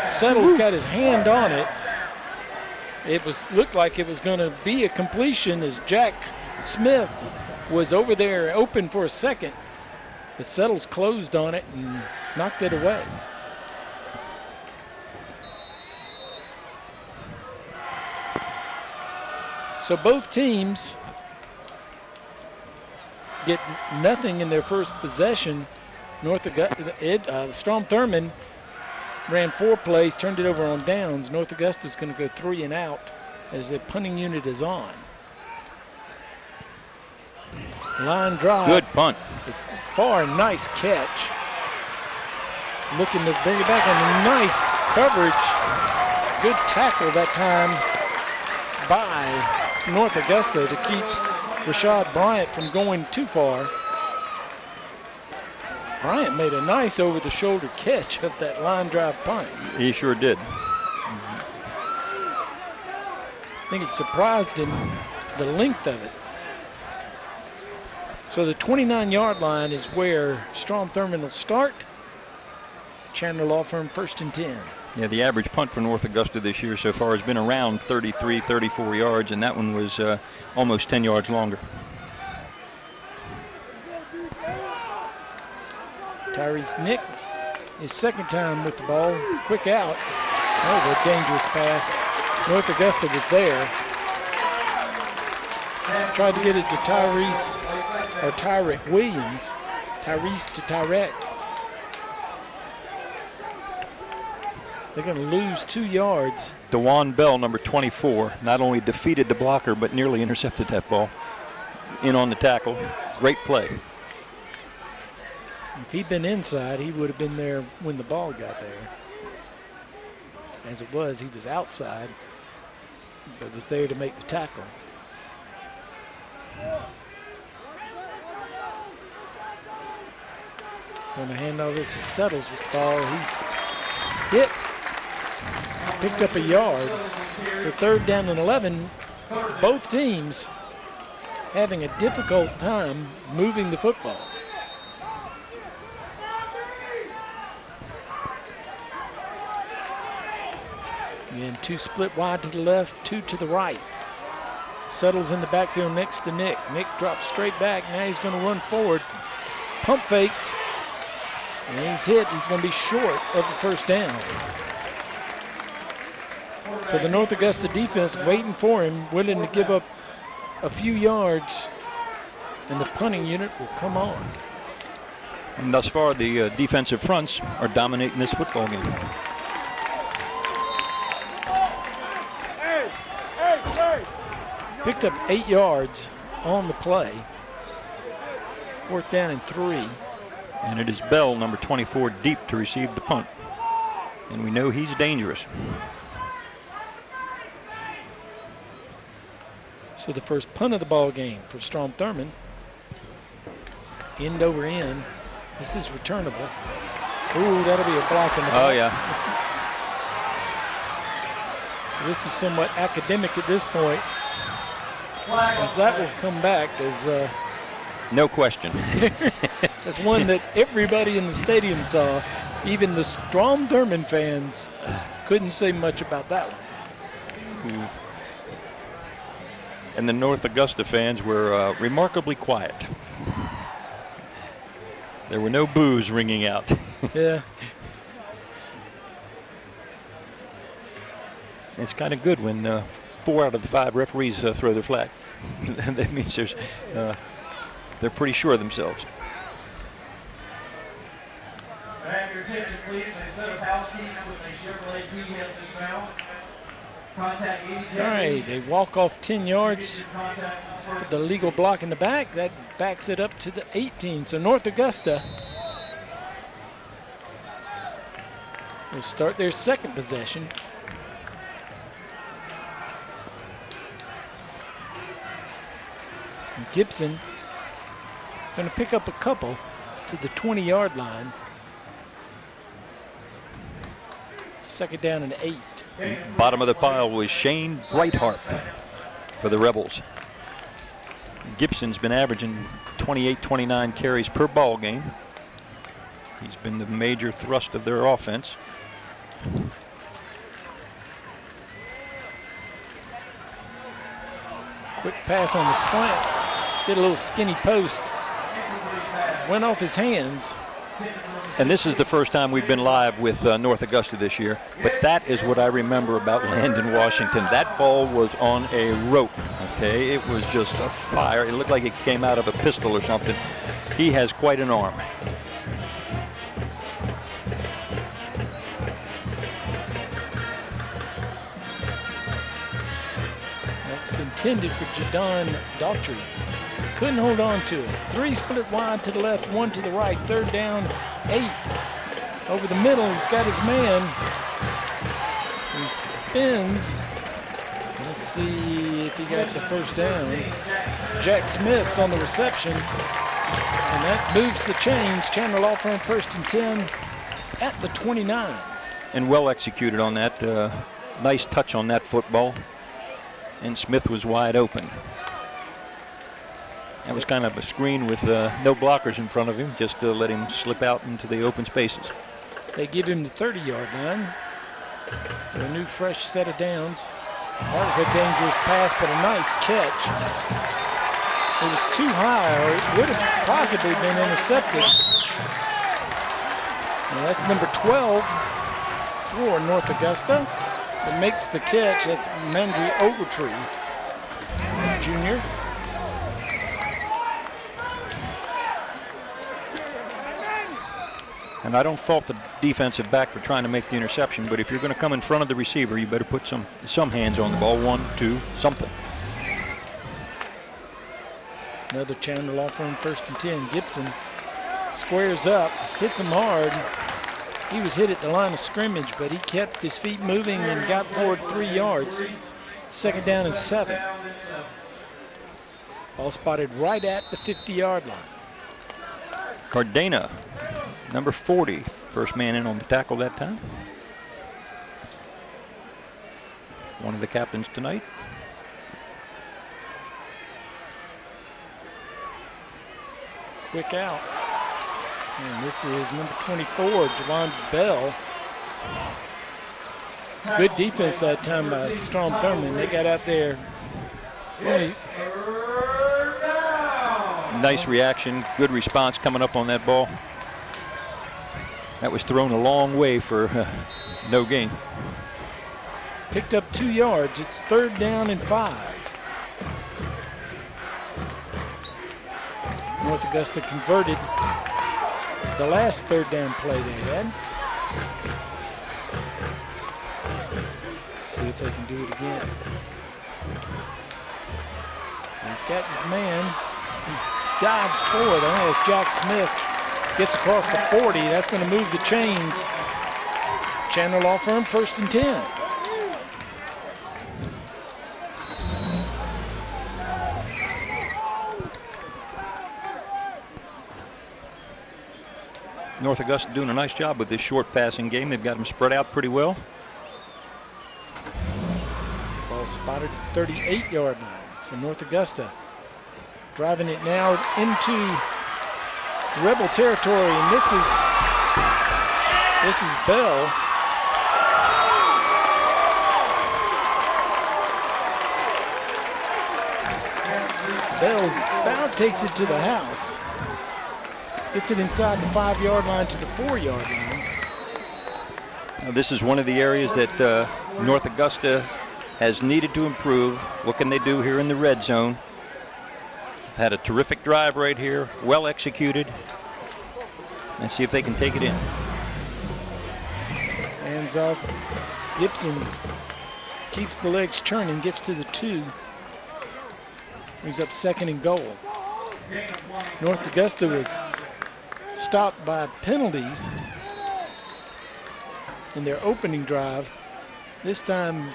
Settle's got his hand on it. It looked like it was going to be a completion as Jack Smith was over there open for a second, but Settle's closed on it and knocked it away. So both teams get nothing in their first possession. Strom Thurmond ran 4 plays, turned it over on downs. North Augusta's going to go 3 and out as the punting unit is on. Line drive. Good punt. It's far, nice catch. Looking to bring it back, and nice coverage. Good tackle that time by North Augusta to keep Rashad Bryant from going too far. Bryant made a nice over-the-shoulder catch of that line drive punt. He sure did. think it surprised him, the length of it. So the 29-yard line is where Strom Thurmond will start. Chandler Law Firm 1st and 10. Yeah, the average punt for North Augusta this year so far has been around 33, 34 yards, and that one was almost 10 yards longer. Tyrese Nick, his second time with the ball. Quick out. That was a dangerous pass. North Augusta was there. Tried to get it to Tyrese, or Tyrek Williams. Tyrese to Tyrek. They're going to lose 2 yards. DeJuan Bell, number 24, not only defeated the blocker, but nearly intercepted that ball. In on the tackle. Great play. If he'd been inside, he would have been there when the ball got there. As it was, he was outside, but was there to make the tackle. Going to hand all this to Settles with the ball. He's hit. Picked up a yard. So 3rd down and 11. Both teams having a difficult time moving the football. Again, 2 split wide to the left, 2 to the right. Settles in the backfield next to Nick. Nick drops straight back. Now he's going to run forward. Pump fakes. And he's hit. He's going to be short of the 1st down. So the North Augusta defense waiting for him, willing to give up a few yards, and the punting unit will come on. And thus far, the defensive fronts are dominating this football game. Picked up 8 yards on the play. 4th down and 3. And it is Bell, number 24, deep to receive the punt. And we know he's dangerous. So the first punt of the ball game for Strom Thurmond. End over end. This is returnable. Ooh, that'll be a block in the back. Oh, yeah. So this is somewhat academic at this point, as that will come back as no question. as one that everybody in the stadium saw. Even the Strom Thurmond fans couldn't say much about that one. And the North Augusta fans were remarkably quiet. There were no boos ringing out. Yeah. It's kind of good when 4 out of the 5 referees throw their flag. That means they're pretty sure of themselves. Grab your attention, please. A set of house keys with a Chevrolet key has been found. Contact All right, a walk-off 10 yards. Put the legal block in the back. That backs it up to the 18. So North Augusta will start their second possession. And Gibson going to pick up a couple to the 20-yard line. 2nd down and 8. Bottom of the pile was Shane Brightheart for the Rebels. Gibson's been averaging 28, 29 carries per ball game. He's been the major thrust of their offense. Quick pass on the slant. Did a little skinny post. Went off his hands. And this is the first time we've been live with North Augusta this year. But that is what I remember about Landon Washington. That ball was on a rope, okay? It was just a fire. It looked like it came out of a pistol or something. He has quite an arm. That was intended for Jadon Daughtry. Couldn't hold on to it. 3 split wide to the left, 1 to the right. 3rd down, 8. Over the middle, he's got his man. He spins. Let's see if he got the 1st down. Jack Smith on the reception. And that moves the chains. Chandler Law Firm 1st and 10 at the 29. And well executed on that. Nice touch on that football. and Smith was wide open. That was kind of a screen with no blockers in front of him, just to let him slip out into the open spaces. They give him the 30-yard line. So a new fresh set of downs. That was a dangerous pass, but a nice catch. It was too high, or it would have possibly been intercepted. And that's number 12 for North Augusta. That makes the catch. That's Mandry Ogletree, junior. And I don't fault the defensive back for trying to make the interception, but if you're going to come in front of the receiver, you better put some hands on the ball. 1, 2, something. Another Chandler Law Firm 1st and 10. Gibson squares up, hits him hard. He was hit at the line of scrimmage, but he kept his feet moving and got forward 3 yards. 2nd down and 7. Ball spotted right at the 50-yard line. Cardena, number 40, first man in on the tackle that time. One of the captains tonight. Quick out. And this is number 24, Javon Bell. Good defense that time by Strom Thurmond. They got out there. Nice reaction, good response coming up on that ball. That was thrown a long way for no gain. Picked up 2 yards. It's 3rd down and 5. North Augusta converted the last 3rd down play they had. See if they can do it again. He's got his man. He dives forward. I think it's Jack Smith. Gets across the 40. That's going to move the chains. Chandler Law Firm 1st and 10. North Augusta doing a nice job with this short passing game. They've got them spread out pretty well. Ball spotted at the 38-yard line. So North Augusta driving it now into Rebel territory, and this is Bell. Bell now takes it to the house. Gets it inside the 5-yard line to the 4-yard line. Now, this is one of the areas that North Augusta has needed to improve. What can they do here in the red zone? Had a terrific drive right here, well executed. Let's see if they can take it in. Hands off. Gibson keeps the legs churning, gets to the 2. Brings up 2nd and goal. North Augusta was stopped by penalties in their opening drive. This time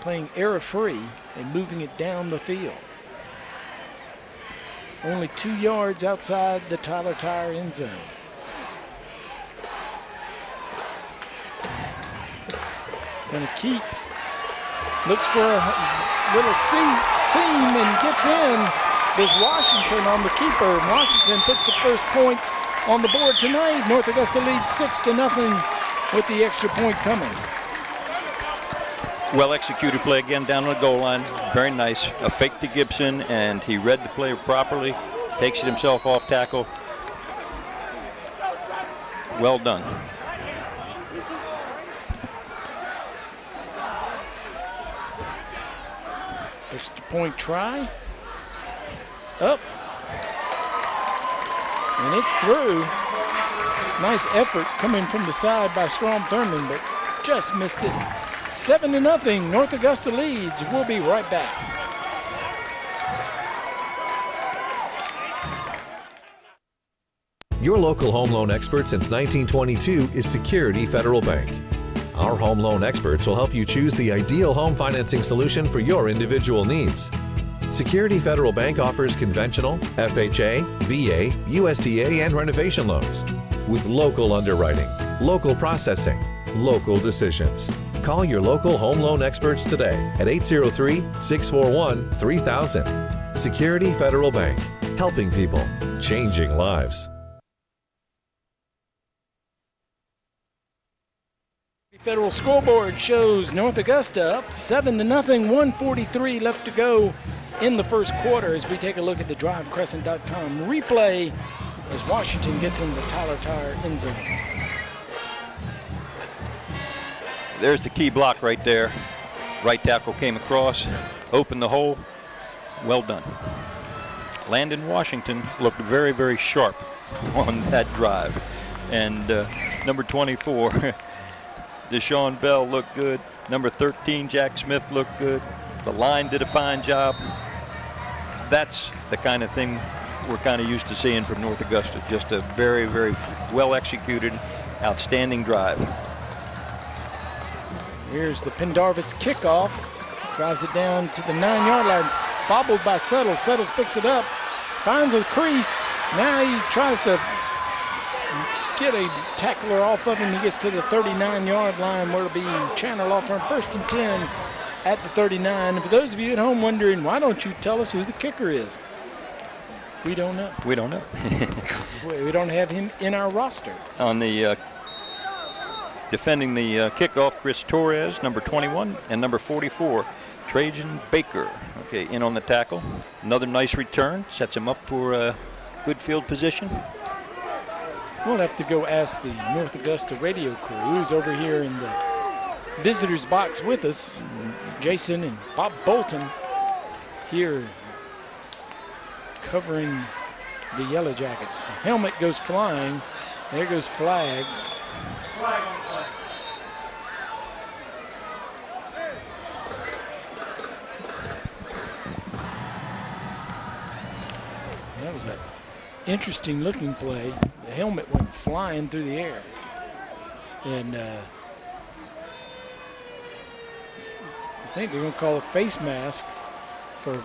playing error-free and moving it down the field. Only 2 yards outside the Tyler Tire end zone. Gonna keep. Looks for a little seam and gets in. There's Washington on the keeper. Washington puts the first points on the board tonight. North Augusta leads 6-0 with the extra point coming. Well executed play again down on the goal line. Very nice. A fake to Gibson, and he read the play properly. Takes it himself off tackle. Well done. Extra point try. It's up. And it's through. Nice effort coming from the side by Strom Thurmond, but just missed it. 7-0, North Augusta leads. We'll be right back. Your local home loan expert since 1922 is Security Federal Bank. Our home loan experts will help you choose the ideal home financing solution for your individual needs. Security Federal Bank offers conventional, FHA, VA, USDA, and renovation loans with local underwriting, local processing, local decisions. Call your local home loan experts today at 803-641-3000. Security Federal Bank, helping people, changing lives. Federal scoreboard shows North Augusta up 7-0, 1:43 left to go in the first quarter as we take a look at the DriveCrescent.com replay as Washington gets into the Tyler Tire end zone. There's the key block right there. Right tackle came across, opened the hole. Well done. Landon Washington looked very, very sharp on that drive. And number 24, Deshaun Bell looked good. Number 13, Jack Smith looked good. The line did a fine job. That's the kind of thing we're kind of used to seeing from North Augusta. Just a very, very well executed, outstanding drive. Here's the Pendarvis kickoff. Drives it down to the 9-yard line. Bobbled by Settles. Settles picks it up. Finds a crease. Now he tries to get a tackler off of him. He gets to the 39-yard line where it'll be Chandler Law Firm 1st and 10 at the 39. And for those of you at home wondering, why don't you tell us who the kicker is? We don't know. We don't know. We don't have him in our roster. On the defending the kickoff, Chris Torres, number 21, and number 44, Trajan Baker. Okay, in on the tackle. Another nice return. Sets him up for a good field position. We'll have to go ask the North Augusta radio crew who's over here in the visitors box with us. Jason and Bob Bolton here covering the Yellow Jackets. Helmet goes flying. There goes flags. Flag on the play. That was an interesting looking play. The helmet went flying through the air. And I think they're going to call a face mask for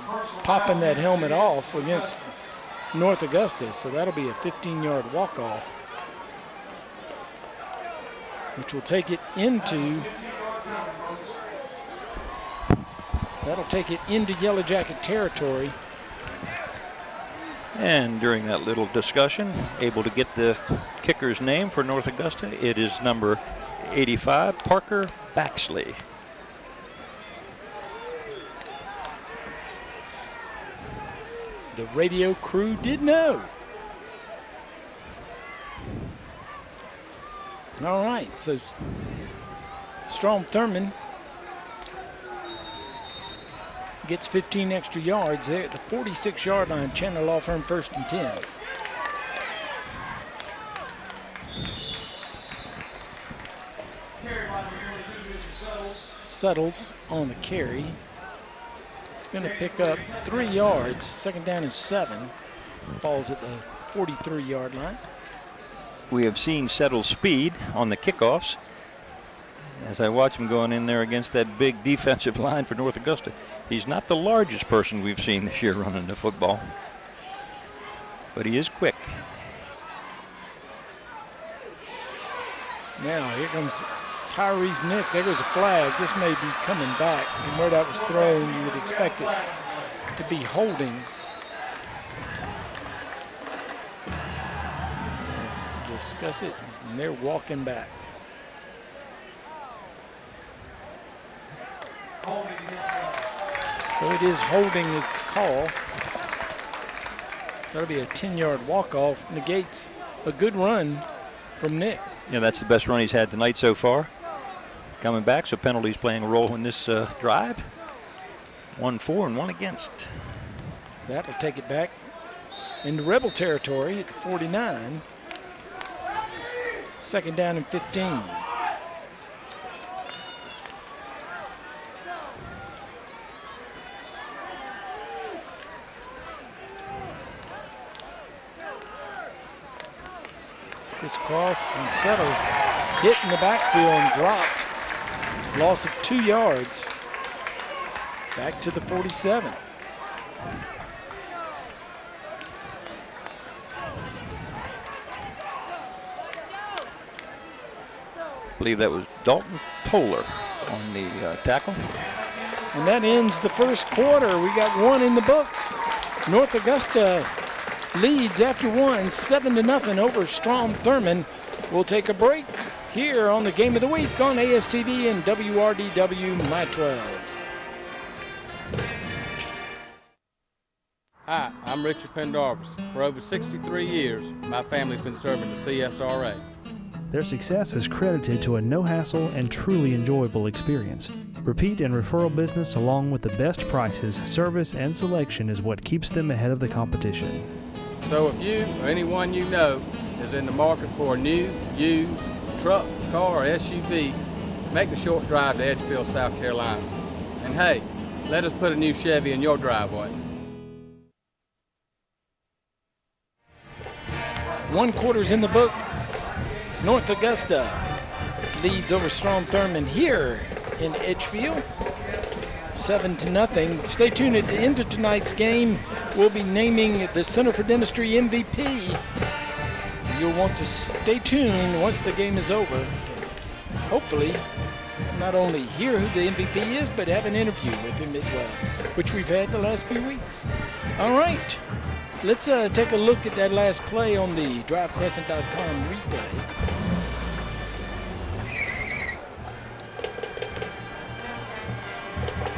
popping that helmet off against North Augusta. So that'll be a 15-yard walk-off, which will take it into Yellow Jacket territory. And during that little discussion, able to get the kicker's name for North Augusta. It is number 85, Parker Baxley. The radio crew did know. All right, so Strom Thurmond gets 15 extra yards there at the 46-yard line. Chandler Law Firm 1st and 10. Settles on the carry. It's going to pick up 3 yards. 2nd down and 7. Ball's at the 43-yard line. We have seen Settle's speed on the kickoffs. As I watch him going in there against that big defensive line for North Augusta, he's not the largest person we've seen this year running the football, but he is quick. Now here comes Tyrese Nick. There goes a flag. This may be coming back from where that was thrown. You would expect it to be holding. Let's discuss it, and they're walking back. So it is holding is the call. So that'll be a 10-yard walk-off. Negates a good run from Nick. Yeah, that's the best run he's had tonight so far. Coming back, so penalties playing a role in this drive. 1 for and 1 against. That'll take it back into Rebel territory at the 49. 2nd down and 15. Crisscross and Settle hit in the backfield and dropped. Loss of 2 yards. Back to the 47. I believe that was Dalton Polar on the tackle. And that ends the first quarter. We got one in the books. North Augusta leads after one, 7-0 over Strom Thurmond. We'll take a break here on the Game of the Week on ASTV and WRDW My 12. Hi, I'm Richard Pendarvis. For over 63 years, my family's been serving the CSRA. Their success is credited to a no-hassle and truly enjoyable experience. Repeat and referral business along with the best prices, service, and selection is what keeps them ahead of the competition. So if you or anyone you know is in the market for a new, used truck, car, or SUV, make the short drive to Edgefield, South Carolina. And hey, let us put a new Chevy in your driveway. One quarter's in the book. North Augusta leads over Strom Thurmond here in Edgefield, 7-0. Stay tuned at the end of tonight's game. We'll be naming the Center for Dentistry MVP. You'll want to stay tuned once the game is over. Hopefully, not only hear who the MVP is, but have an interview with him as well, which we've had the last few weeks. All right, let's take a look at that last play on the DriveCrescent.com replay.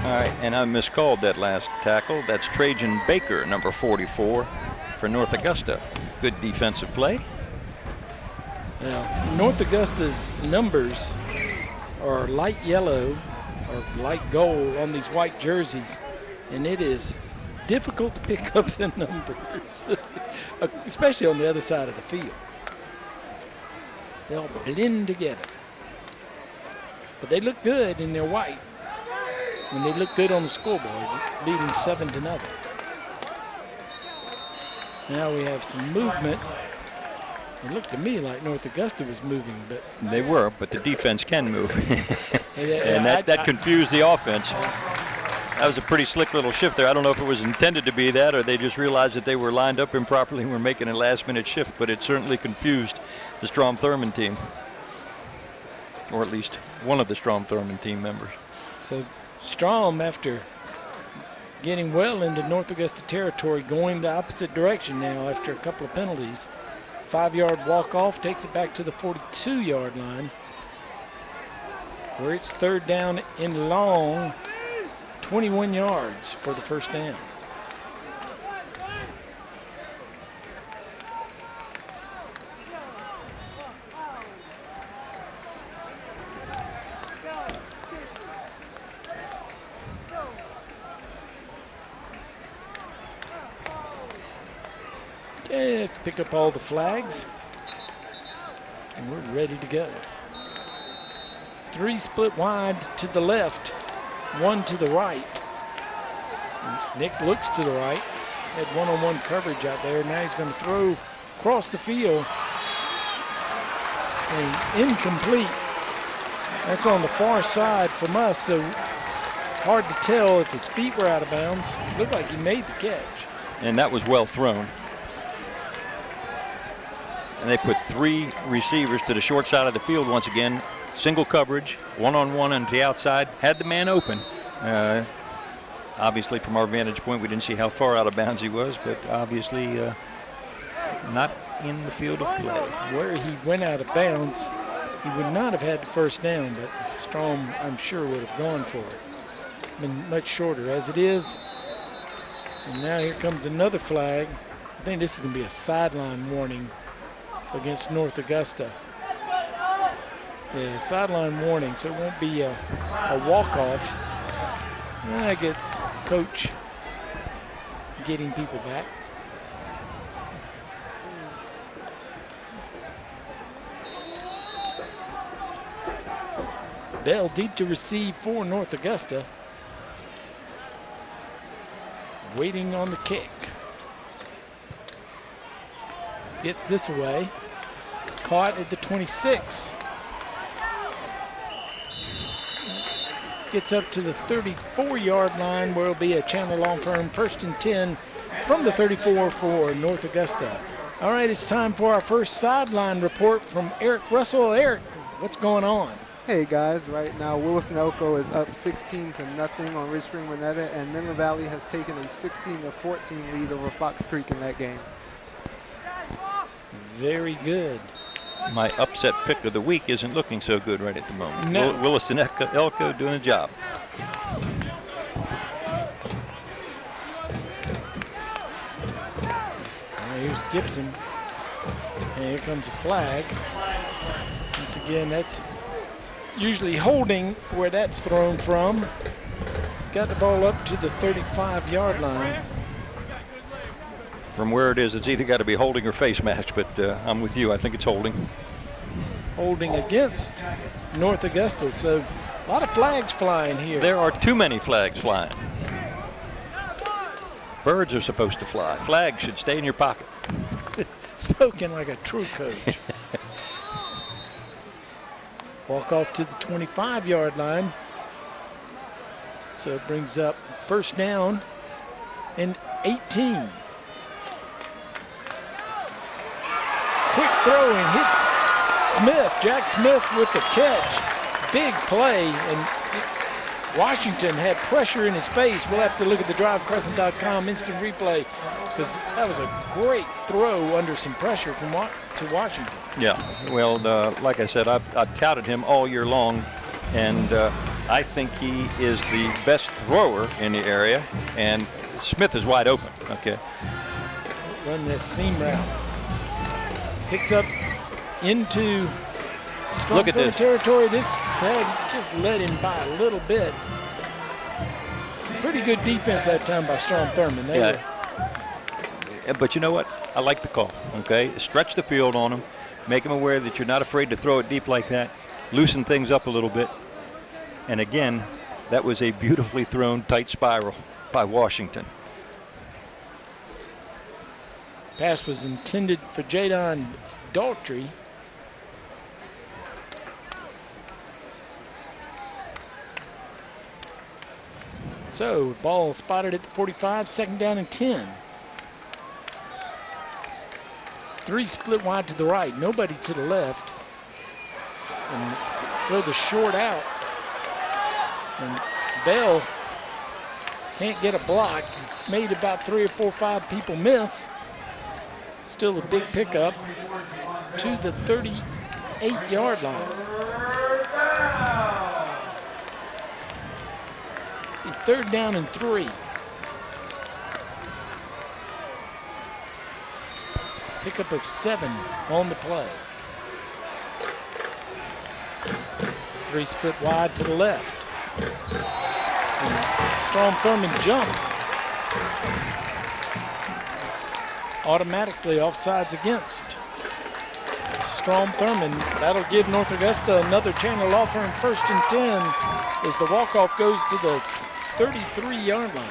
All right, and I miscalled that last tackle. That's Trajan Baker, number 44, for North Augusta. Good defensive play. Now, North Augusta's numbers are light yellow or light gold on these white jerseys, and it is difficult to pick up the numbers, especially on the other side of the field. They'll blend together. But they look good in their white. When they look good on the scoreboard, leading 7-0. Now we have some movement. It looked to me like North Augusta was moving, but they were, but the defense can move. And that confused the offense. That was a pretty slick little shift there. I don't know if it was intended to be that or they just realized that they were lined up improperly and were making a last-minute shift, but it certainly confused the Strom Thurmond team, or at least one of the Strom Thurmond team members. So Strom, after getting well into North Augusta territory, going the opposite direction now after a couple of penalties. 5-yard walk-off takes it back to the 42-yard line, where it's third down and long, 21 yards for the first down. Okay, pick up all the flags, and we're ready to go. 3 split wide to the left, 1 to the right. Nick looks to the right, had one-on-one coverage out there. Now he's going to throw across the field, and incomplete. That's on the far side from us, so hard to tell if his feet were out of bounds. Looked like he made the catch. And that was well thrown. And they put 3 receivers to the short side of the field once again. Single coverage, one-on-one on the outside. Had the man open. Obviously, from our vantage point, we didn't see how far out of bounds he was, but obviously not in the field of play. Where he went out of bounds, he would not have had the first down, but Strom, I'm sure, would have gone for it. Been much shorter as it is. And now here comes another flag. I think this is going to be a sideline warning against North Augusta. Yeah, sideline warning, so it won't be a walk-off. That gets coach getting people back. Bell deep to receive for North Augusta. Waiting on the kick. Gets this away. Caught at the 26. Gets up to the 34-yard line where it'll be a Chandler Long Firm 1st and 10 from the 34 for North Augusta. All right, it's time for our first sideline report from Eric Russell. Eric, what's going on? Hey guys, right now Willis-Nelco is up 16-0 on Rich Spring Monetta, and Midland Valley has taken a 16-14 lead over Fox Creek in that game. Very good. My upset pick of the week isn't looking so good right at the moment. No. Willis-Nelco doing a job. Here's Gibson. And here comes a flag. Once again, that's usually holding where that's thrown from. Got the ball up to the 35-yard line. From where it is, it's either got to be holding or face match, but I'm with you. I think it's holding. Holding against North Augusta, so a lot of flags flying here. There are too many flags flying. Birds are supposed to fly. Flags should stay in your pocket. Spoken like a true coach. Walk off to the 25-yard line. So it brings up first down and 18. Quick throw and hits Smith. Jack Smith with the catch. Big play, and Washington had pressure in his face. We'll have to look at the DriveCrescent.com instant replay, because that was a great throw under some pressure from to Washington. Yeah, well, like I said, I've touted him all year long, and I think he is the best thrower in the area, and Smith is wide open. Okay. Run that seam route. Picks up into Strom Thurmond territory. This had just led him by a little bit. Pretty good defense that time by Strom Thurmond. Yeah. But you know what? I like the call. Okay, stretch the field on him, make him aware that you're not afraid to throw it deep like that, loosen things up a little bit. And again, that was a beautifully thrown tight spiral by Washington. Pass was intended for Jadon Daltrey. So, ball spotted at the 45, second down and 10. 3 split wide to the right, nobody to the left. And throw the short out. And Bell can't get a block. Made about 3 or 4 or 5 people miss. Still a big pickup to the 38-yard line. Third down and 3. Pickup of 7 on the play. 3 split wide to the left. Strom Thurmond jumps. It's automatically offsides against Strom Thurmond. That'll give North Augusta another Chandler Law Firm first and 10 as the walk-off goes to the 33-yard line.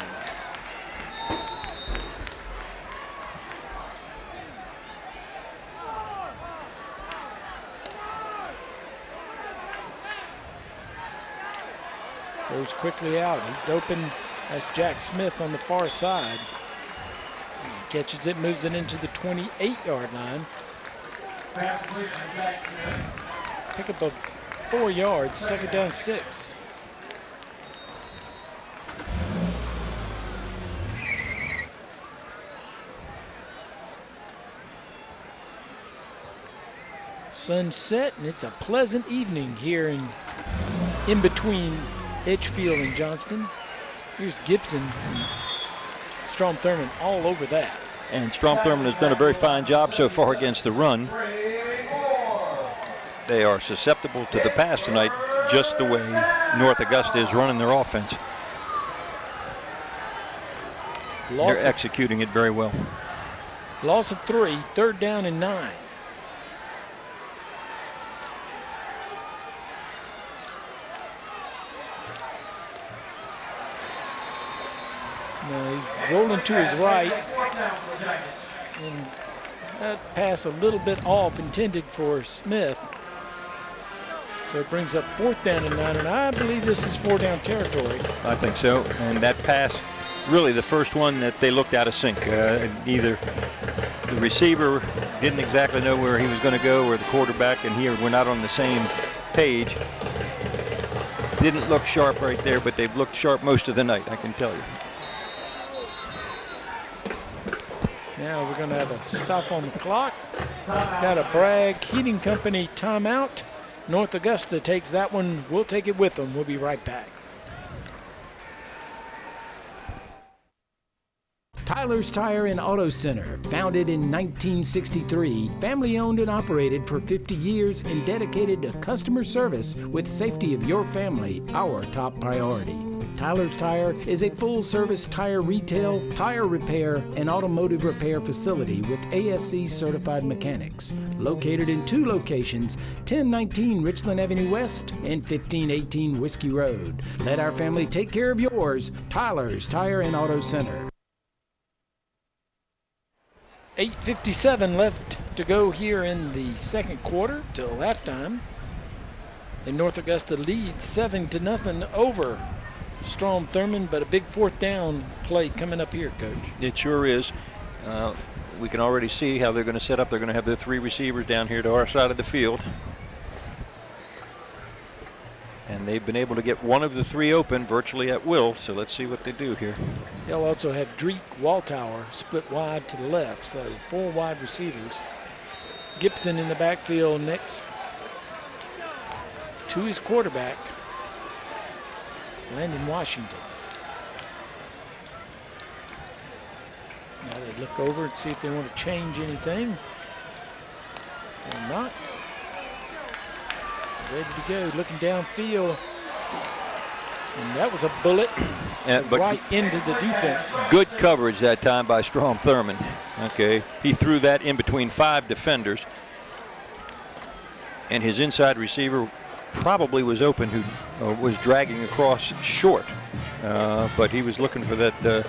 Goes quickly out. He's open. That's Jack Smith on the far side. He catches it, moves it into the 28-yard line. Pick up of 4 yards, second down 6. Sunset, and it's a pleasant evening here in between Edgefield and Johnston. Here's Gibson and Strom Thurmond all over that. And Strom Thurmond has done a very fine job so far against the run. They are susceptible to the pass tonight, just the way North Augusta is running their offense. They're executing it very well. Loss of 3, third down and 9. Now he's rolling to his right. And that pass a little bit off, intended for Smith. So it brings up 4th down and 9, and I believe this is 4-down territory. I think so, and that pass, really the first one that they looked out of sync. Either the receiver didn't exactly know where he was going to go, or the quarterback and he were not on the same page. didn't look sharp right there, but they've looked sharp most of the night, I can tell you. Now we're going to have a stop on the clock. Got a Bragg Heating Company timeout. North Augusta takes that one. We'll take it with them. We'll be right back. Tyler's Tire and Auto Center, founded in 1963, family owned and operated for 50 years and dedicated to customer service with safety of your family, our top priority. Tyler's Tire is a full-service tire retail, tire repair, and automotive repair facility with ASC certified mechanics. Located in 2 locations, 1019 Richland Avenue West and 1518 Whiskey Road. Let our family take care of yours. Tyler's Tire and Auto Center. 8:57 left to go here in the second quarter till halftime. And North Augusta leads 7-0 over Strom Thurmond, but a big 4th down play coming up here, Coach. It sure is. We can already see how they're going to set up. They're going to have their 3 receivers down here to our side of the field. And they've been able to get one of the 3 open virtually at will, so let's see what they do here. They'll also have Dreek Waltower split wide to the left, so 4 wide receivers. Gibson in the backfield next to his quarterback, Landon Washington. Now they look over and see if they want to change anything or not. Ready to go, looking downfield. And that was a bullet right into the defense. Good coverage that time by Strom Thurmond. Okay, he threw that in between 5 defenders. And his inside receiver probably was open, who was dragging across short. But he was looking for that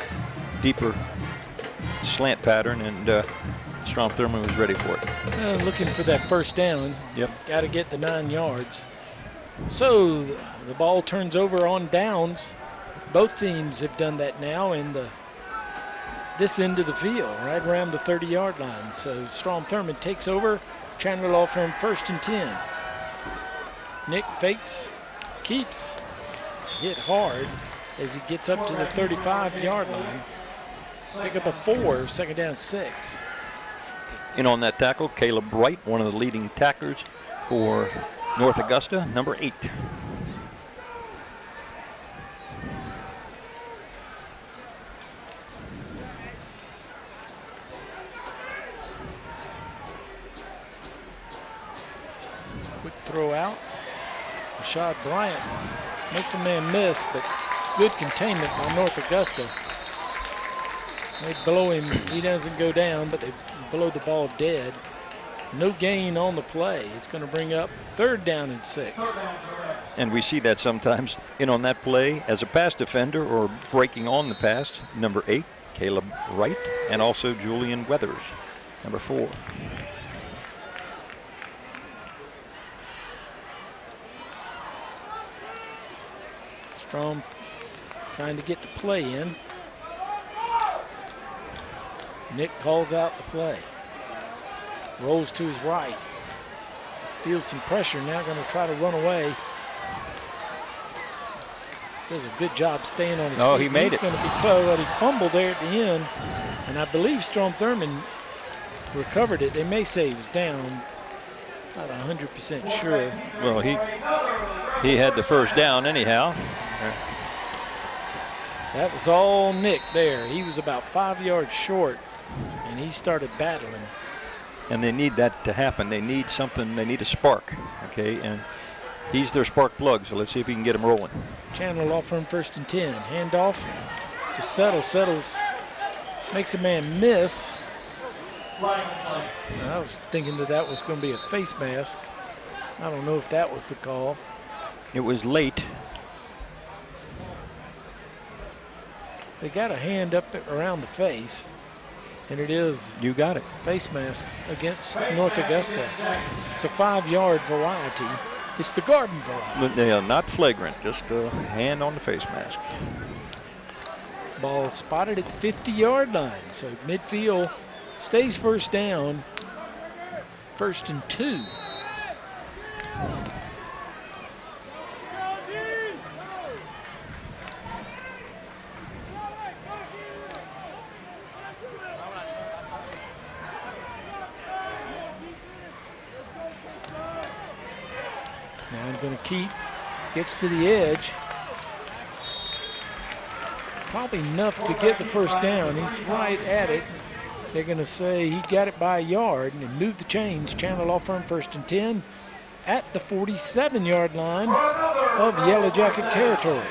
deeper slant pattern, and Strom Thurmond was ready for it. Looking for that first down. Yep. Got to get the 9 yards. So the ball turns over on downs. Both teams have done that now in this end of the field, right around the 30-yard line. So Strom Thurmond takes over. Chandler Law Firm 1st and 10. Nick fakes, keeps, hit hard as he gets up to the 35-yard line. Pick up a 4, 2nd down 6. In on that tackle, Caleb Wright, one of the leading tacklers for North Augusta, number 8. Quick throw out. Rashad Bryant makes a man miss, but good containment by North Augusta. They blow him, he doesn't go down, but they blow the ball dead. No gain on the play. It's going to bring up 3rd down and 6. And we see that sometimes in on that play as a pass defender or breaking on the pass, number 8, Caleb Wright, and also Julian Weathers, number 4. Strom trying to get the play in. Nick calls out the play. Rolls to his right. Feels some pressure, now going to try to run away. Does a good job staying on his feet. Oh, he made it. He's going to be close, but he fumbled there at the end. And I believe Strom Thurmond recovered it. They may say he was down. Not 100% sure. Well, he had the first down anyhow. That was all Nick there. He was about 5 yards short, and he started battling. And they need that to happen. They need something. They need a spark, okay? And he's their spark plug, so let's see if he can get him rolling. Chandler Law Firm 1st and 10. Handoff to Settle. Settles makes a man miss. I was thinking that was going to be a face mask. I don't know if that was the call. It was late. They got a hand up around the face, and it is. You got it. Face mask against North Augusta. It's a 5-yard variety. It's the garden variety. Yeah, not flagrant, just a hand on the face mask. Ball spotted at the 50-yard line, so midfield stays 1st down. 1st and 2. They're going to keep, gets to the edge. Probably enough to get the first down. He's right at it. They're going to say he got it by a yard and move the chains. Chandler Law Firm 1st and 10 at the 47-yard line of Yellow Jacket territory.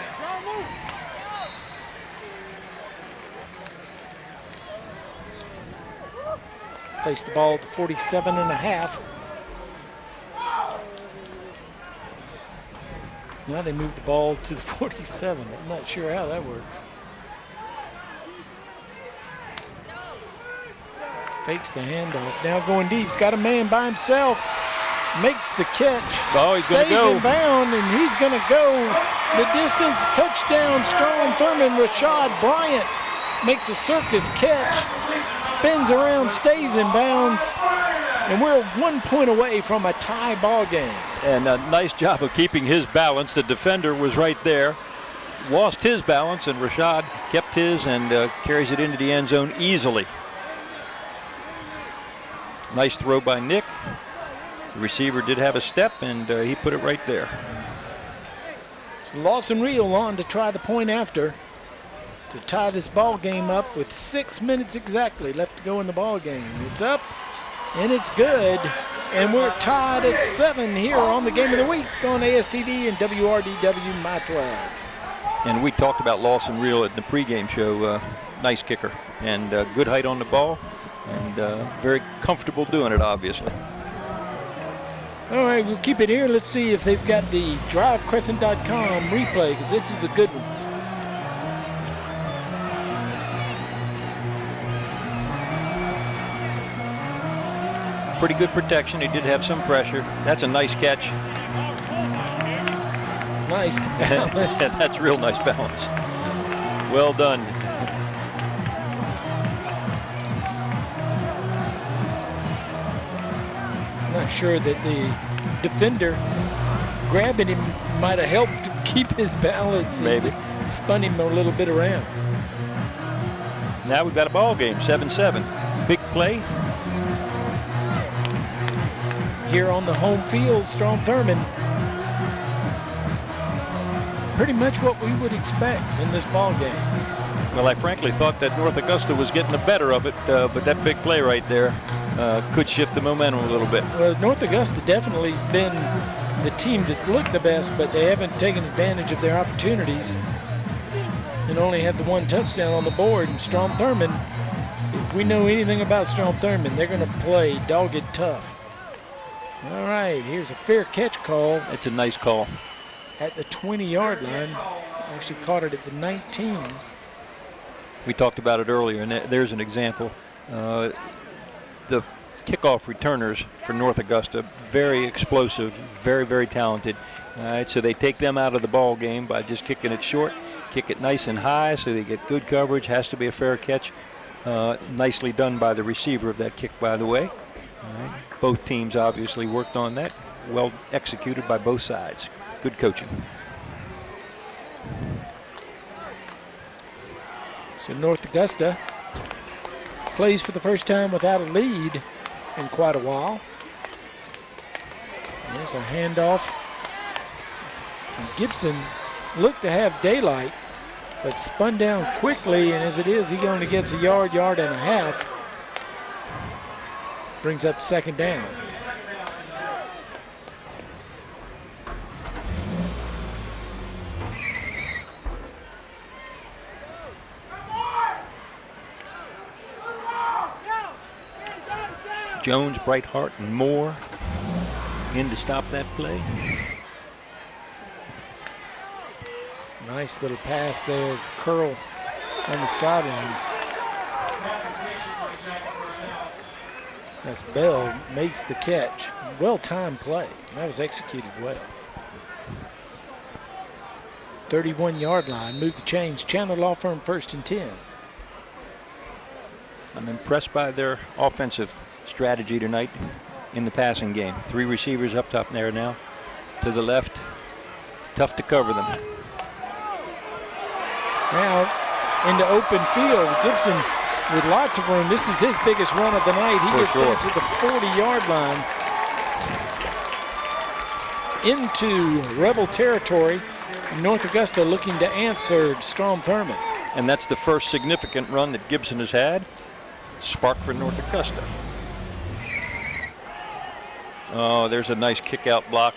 Place the ball at the 47.5. Now they move the ball to the 47. I'm not sure how that works. Fakes the handoff. Now going deep. He's got a man by himself. Makes the catch. Oh, he's going to go. Stays in bound, and he's going to go the distance. Touchdown, Strom Thurmond. Rashad Bryant makes a circus catch. Spins around, stays in bounds. And we're 1 point away from a tie ball game. And a nice job of keeping his balance. The defender was right there. Lost his balance, and Rashad kept his and carries it into the end zone easily. Nice throw by Nick. The receiver did have a step, and he put it right there. So Lawson Reel on to try the point after to tie this ball game up with 6 minutes exactly left to go in the ball game. It's up, and it's good. And we're tied at 7 here on the Game of the Week on ASTV and WRDW My 12. And we talked about Lawson Reel at the pregame show. Nice kicker and good height on the ball, and very comfortable doing it, obviously. All right, we'll keep it here. Let's see if they've got the DriveCrescent.com replay, because this is a good one. Pretty good protection. He did have some pressure. That's a nice catch. Nice balance. That's real nice balance. Well done. I'm not sure that the defender grabbing him might have helped to keep his balance. Maybe. Spun him a little bit around. Now we've got a ball game, 7-7. Big play. Here on the home field, Strom Thurmond. Pretty much what we would expect in this ball game. Well, I frankly thought that North Augusta was getting the better of it, but that big play right there could shift the momentum a little bit. Well, North Augusta definitely has been the team that's looked the best, but they haven't taken advantage of their opportunities and only had the one touchdown on the board. And Strom Thurmond, if we know anything about Strom Thurmond, they're going to play dogged tough. All right, here's a fair catch call. It's a nice call. At the 20-yard line. Actually caught it at the 19. We talked about it earlier, and there's an example. The kickoff returners for North Augusta, very explosive, very, very talented. All right, so they take them out of the ball game by just kicking it short, kick it nice and high so they get good coverage. Has to be a fair catch. Nicely done by the receiver of that kick, by the way. All right. Both teams obviously worked on that. Well executed by both sides. Good coaching. So North Augusta plays for the first time without a lead in quite a while. There's a handoff. And Gibson looked to have daylight, but spun down quickly, and as it is, he only gets a yard and a half. Brings up second down. Jones, Brightheart, and Moore in to stop that play. Nice little pass there, curl on the sidelines. That's Bell, makes the catch. Well-timed play. That was executed well. 31-yard line, move the chains. Chandler Law Firm 1st and 10. I'm impressed by their offensive strategy tonight in the passing game. 3 receivers up top there now. To the left, tough to cover them. Now into open field. Gibson with lots of room. This is his biggest run of the night. He gets down to the 40-yard line. into Rebel territory. North Augusta looking to answer Strom Thurmond. And that's the first significant run that Gibson has had. Spark for North Augusta. Oh, there's a nice kick-out block.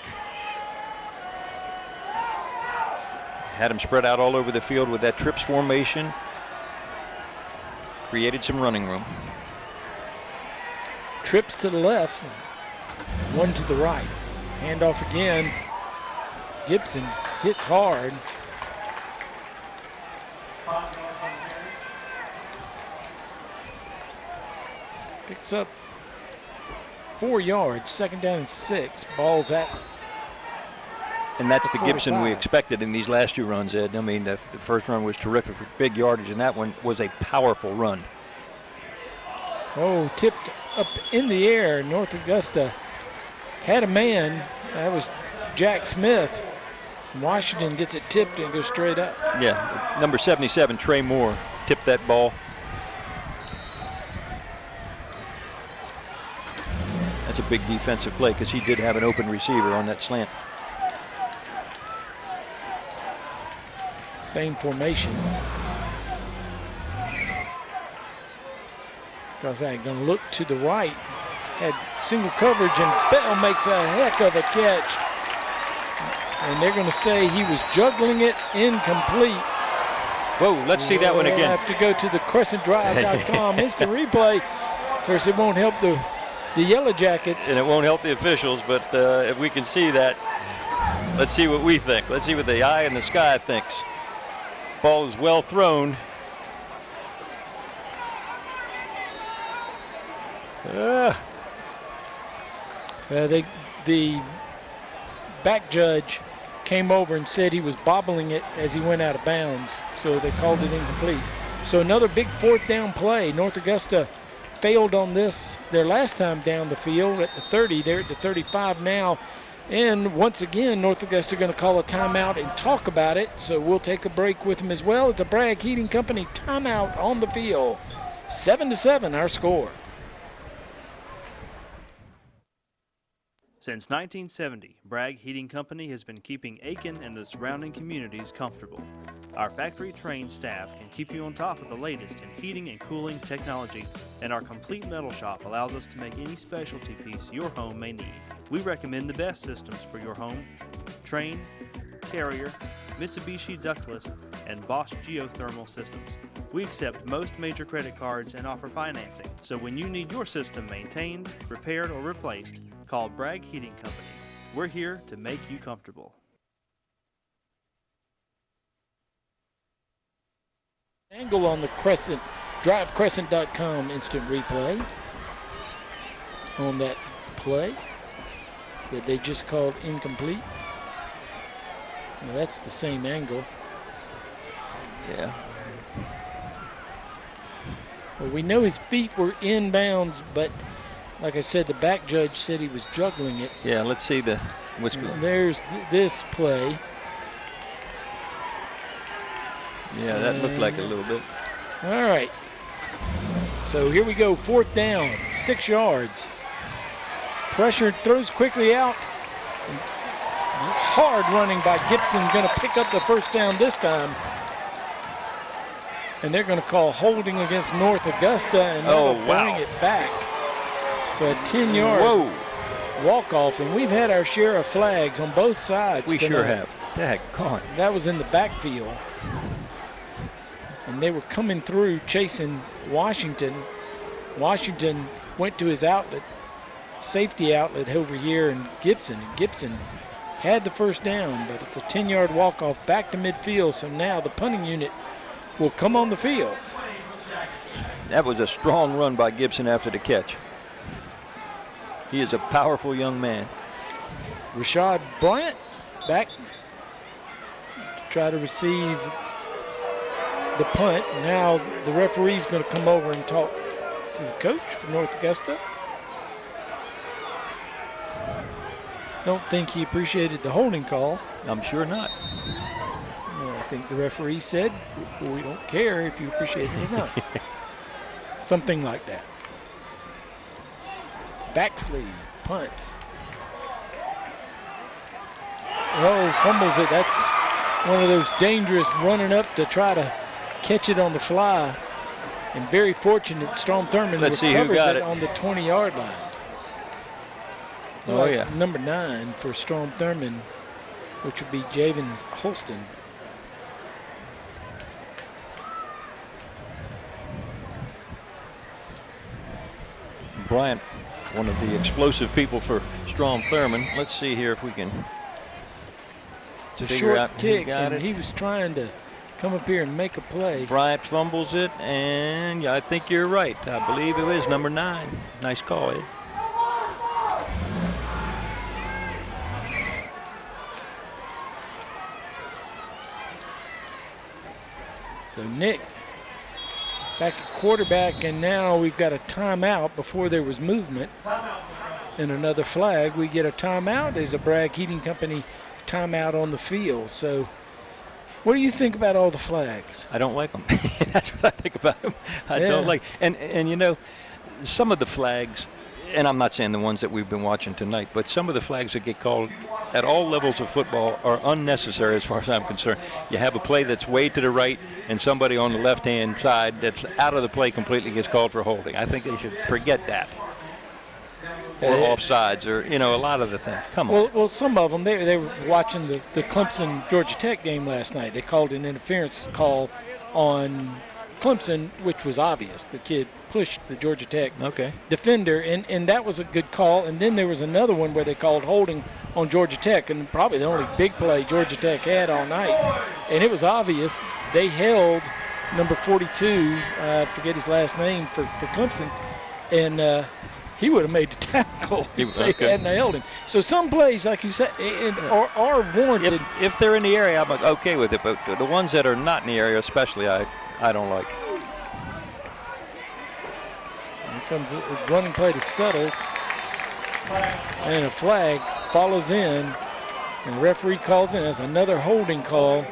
Had him spread out all over the field with that trips formation. Created some running room. Trips to the left, one to the right. Handoff again. Gibson hits hard. Picks up 4 yards, 2nd down and 6. Ball's at. And that's the Gibson we expected in these last 2 runs, Ed. I mean, the first run was terrific for big yardage, and that one was a powerful run. Oh, tipped up in the air. North Augusta had a man. That was Jack Smith. Washington gets it tipped and goes straight up. Yeah, number 77, Trey Moore, tipped that ball. That's a big defensive play because he did have an open receiver on that slant. Same formation. Goes back, gonna look to the right. Had single coverage, and Bell makes a heck of a catch. And they're gonna say he was juggling it, incomplete. Whoa, let's see that one again. We'll have to go to the crescentdrive.com instant replay. Of course, it won't help the Yellow Jackets. And it won't help the officials, but if we can see that, let's see what we think. Let's see what the eye in the sky thinks. Ball is well thrown. The back judge came over and said he was bobbling it as he went out of bounds, so they called it incomplete. So another big 4th down play. North Augusta failed on this their last time down the field at the 30. They're at the 35 now. And once again, North Augusta going to call a timeout and talk about it. So we'll take a break with them as well. It's a Bragg Heating Company timeout on the field. 7-7 our score. Since 1970, Bragg Heating Company has been keeping Aiken and the surrounding communities comfortable. Our factory-trained staff can keep you on top of the latest in heating and cooling technology, and our complete metal shop allows us to make any specialty piece your home may need. We recommend the best systems for your home: Trane, Carrier, Mitsubishi ductless, and Bosch geothermal systems. We accept most major credit cards and offer financing, so when you need your system maintained, repaired, or replaced, call Bragg Heating Company. We're here to make you comfortable. Angle on the Crescent, drivecrescent.com instant replay on that play that they just called incomplete. Well, that's the same angle. Yeah. Well, we know his feet were inbounds, but like I said, the back judge said he was juggling it. Yeah, let's see what's going. There's this play. Yeah, that looked like a little bit. All right. So here we go, 4th down, 6 yards. Pressure, throws quickly out. Hard running by Gibson, going to pick up the 1st down this time. And they're going to call holding against North Augusta, and they'll bring it back. So a 10-yard walk-off, and we've had our share of flags on both sides. We tonight. sure have. Daggone. That was in the backfield. And they were coming through chasing Washington. Washington went to his outlet, safety outlet over here, and Gibson. And Gibson had the 1st down, but it's a 10-yard walk-off back to midfield. So now the punting unit will come on the field. That was a strong run by Gibson after the catch. He is a powerful young man. Rashad Bryant back to try to receive the punt. Now the referee's going to come over and talk to the coach for North Augusta. Don't think he appreciated the holding call. I'm sure not. I think the referee said, we don't care if you appreciate it or not. Something like that. Back sleeve, punts. Fumbles it. That's one of those dangerous running up to try to catch it on the fly. And very fortunate, Strom Thurmond recovers it on the 20-yard line. Oh, yeah. Number 9 for Strom Thurmond, which would be Javen Holston. Bryant, one of the explosive people for Strom Thurmond. Let's see here if we can It's a figure short out kick, who got and it. he was trying to come up here and make a play. Bryant fumbles it, and I think you're right. I believe it was number 9. Nice call, Ed. So Nick back at quarterback, and now we've got a timeout. Before there was movement and another flag, we get a timeout. There's a Bragg Heating Company timeout on the field. So what do you think about all the flags? I don't like them. That's what I think about them. I don't like. And you know, some of the flags, and I'm not saying the ones that we've been watching tonight, but some of the flags that get called at all levels of football are unnecessary as far as I'm concerned. You have a play that's way to the right, and somebody on the left-hand side that's out of the play completely gets called for holding. I think they should forget that. Or offsides, or, you know, a lot of the things. Come on. Well, some of them, they were watching the Clemson-Georgia Tech game last night. They called an interference call on Clemson, which was obvious. The kid pushed the Georgia Tech defender, and that was a good call. And then there was another one where they called holding on Georgia Tech, and probably the only big play Georgia Tech had all night. And it was obvious they held number 42, I forget his last name, for Clemson, and he would have made the tackle if they hadn't held him. So some plays, like you said, are warranted. If they're in the area, I'm okay with it, but the ones that are not in the area especially, I don't like. Here comes a running play to Settles, and a flag follows in, and the referee calls in as another holding call.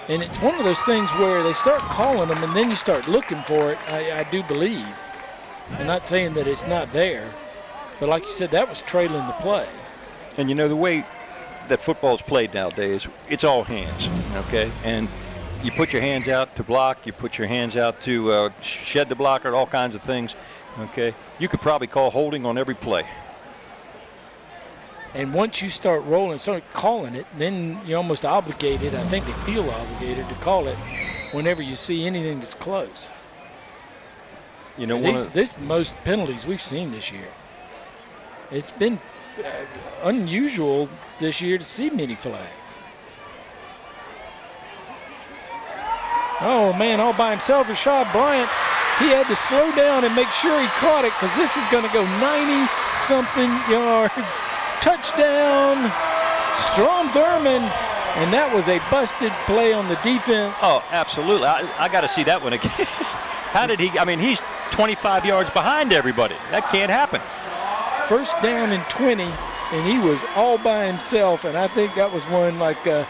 And it's one of those things where they start calling them, and then you start looking for it, I do believe. I'm not saying that it's not there, but like you said, that was trailing the play. And you know, the way that football's played nowadays, it's all hands, okay? And you put your hands out to block, you put your hands out to shed the blocker, all kinds of things, okay? You could probably call holding on every play. And once you start rolling, start calling it, then you're almost obligated, I think they feel obligated to call it whenever you see anything that's close. You know, this is the most penalties we've seen this year. It's been unusual this year to see many flags. Oh, man, all by himself, Rashad Bryant. He had to slow down and make sure he caught it, because this is going to go 90-something yards. Touchdown, Strom Thurmond. And that was a busted play on the defense. Oh, absolutely. I got to see that one again. How did he? I mean, he's 25 yards behind everybody. That can't happen. First down and 20, and he was all by himself. And I think that was one like that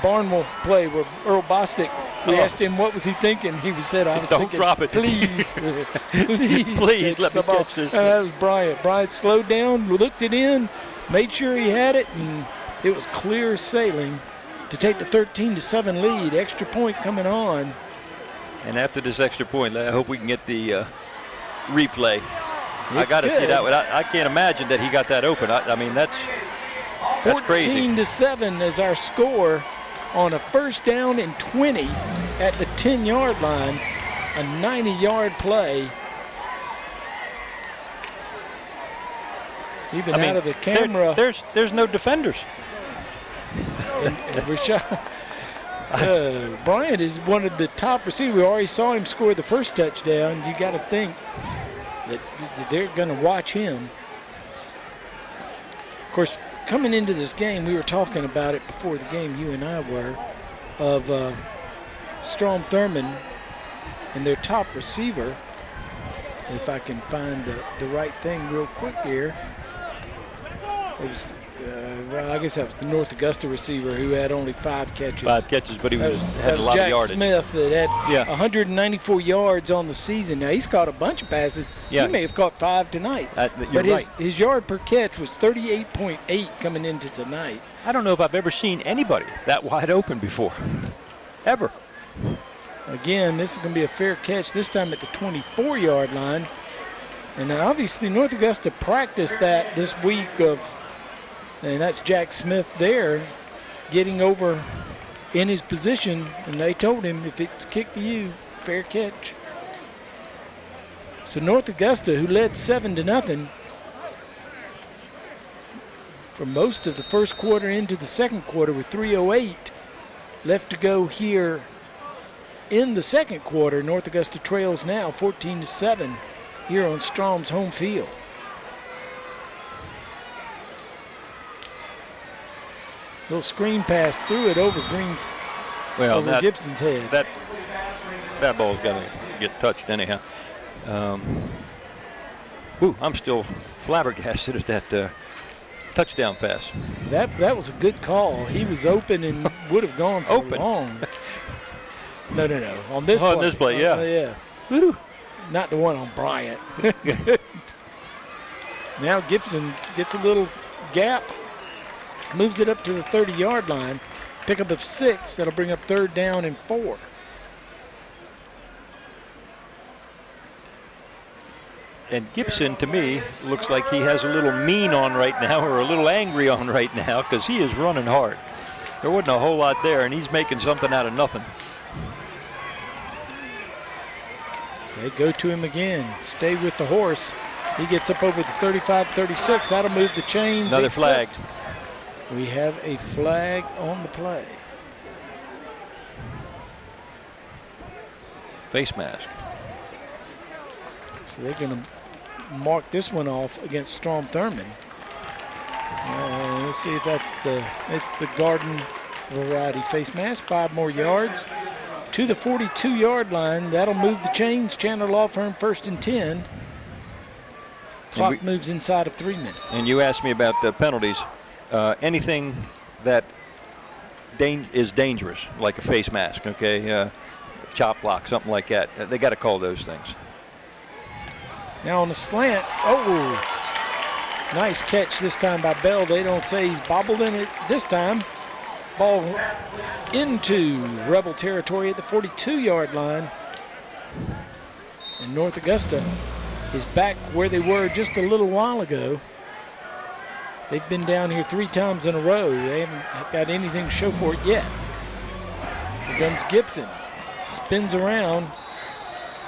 Barnwell play where Earl Bostic, we asked him what was he thinking. He said, I was thinking, drop it. Please, please let me catch this. And that was Bryant. Bryant slowed down, looked it in, made sure he had it, and it was clear sailing to take the 13-7 lead. Extra point coming on. And after this extra point, I hope we can get the replay. I got to see that one. I can't imagine that he got that open. I mean, that's crazy. 14-7 is our score on a first down and 20 at the 10-yard line. A 90-yard play. Even out of the camera. There's no defenders. and Rashad. Bryant is one of the top receivers. We already saw him score the first touchdown. You got to think that they're going to watch him. Of course, coming into this game, we were talking about it before the game, you and I were, of Strom Thurmond and their top receiver. If I can find the right thing real quick here. It was I guess that was the North Augusta receiver who had only 5 catches. 5 catches, but he had a lot Jack of yardage. Smith that had 194 yards on the season. Now, he's caught a bunch of passes. Yeah. He may have caught 5 tonight. You're right. His yard per catch was 38.8 coming into tonight. I don't know if I've ever seen anybody that wide open before, ever. Again, this is going to be a fair catch, this time at the 24-yard line. And obviously North Augusta practiced that this week and that's Jack Smith there getting over in his position, and they told him if it's kicked to you, fair catch. So North Augusta, who led 7-0 for most of the first quarter into the second quarter with 3:08 left to go here in the second quarter. North Augusta trails now 14-7 here on Strom's home field. Little screen pass through it over over Gibson's head. That ball's got to get touched anyhow. I'm still flabbergasted at that touchdown pass. That was a good call. He was open and would have gone for long. No. On this play. On this play, yeah. Yeah. Woo. Not the one on Bryant. Now Gibson gets a little gap, moves it up to the 30-yard line. Pickup of 6. That'll bring up 3rd down and 4. And Gibson, to me, looks like he has a little mean on right now, or a little angry on right now, because he is running hard. There wasn't a whole lot there, and he's making something out of nothing. They go to him again. Stay with the horse. He gets up over the 35-36. That'll move the chains. Another flag. We have a flag on the play. Face mask. So they're going to mark this one off against Strom Thurmond. Let's see if it's the Garden variety face mask. 5 more yards to the 42-yard line. That'll move the chains. Chandler Law Firm 1st and 10. Clock moves inside of 3 minutes. And you asked me about the penalties. Anything that is dangerous, like a face mask, okay, chop block, something like that, they got to call those things. Now on the slant, nice catch this time by Bell. They don't say he's bobbled in it this time. Ball into Rebel territory at the 42-yard line. And North Augusta is back where they were just a little while ago. They've been down here 3 times in a row. They haven't got anything to show for it yet. Here comes Gibson. Spins around.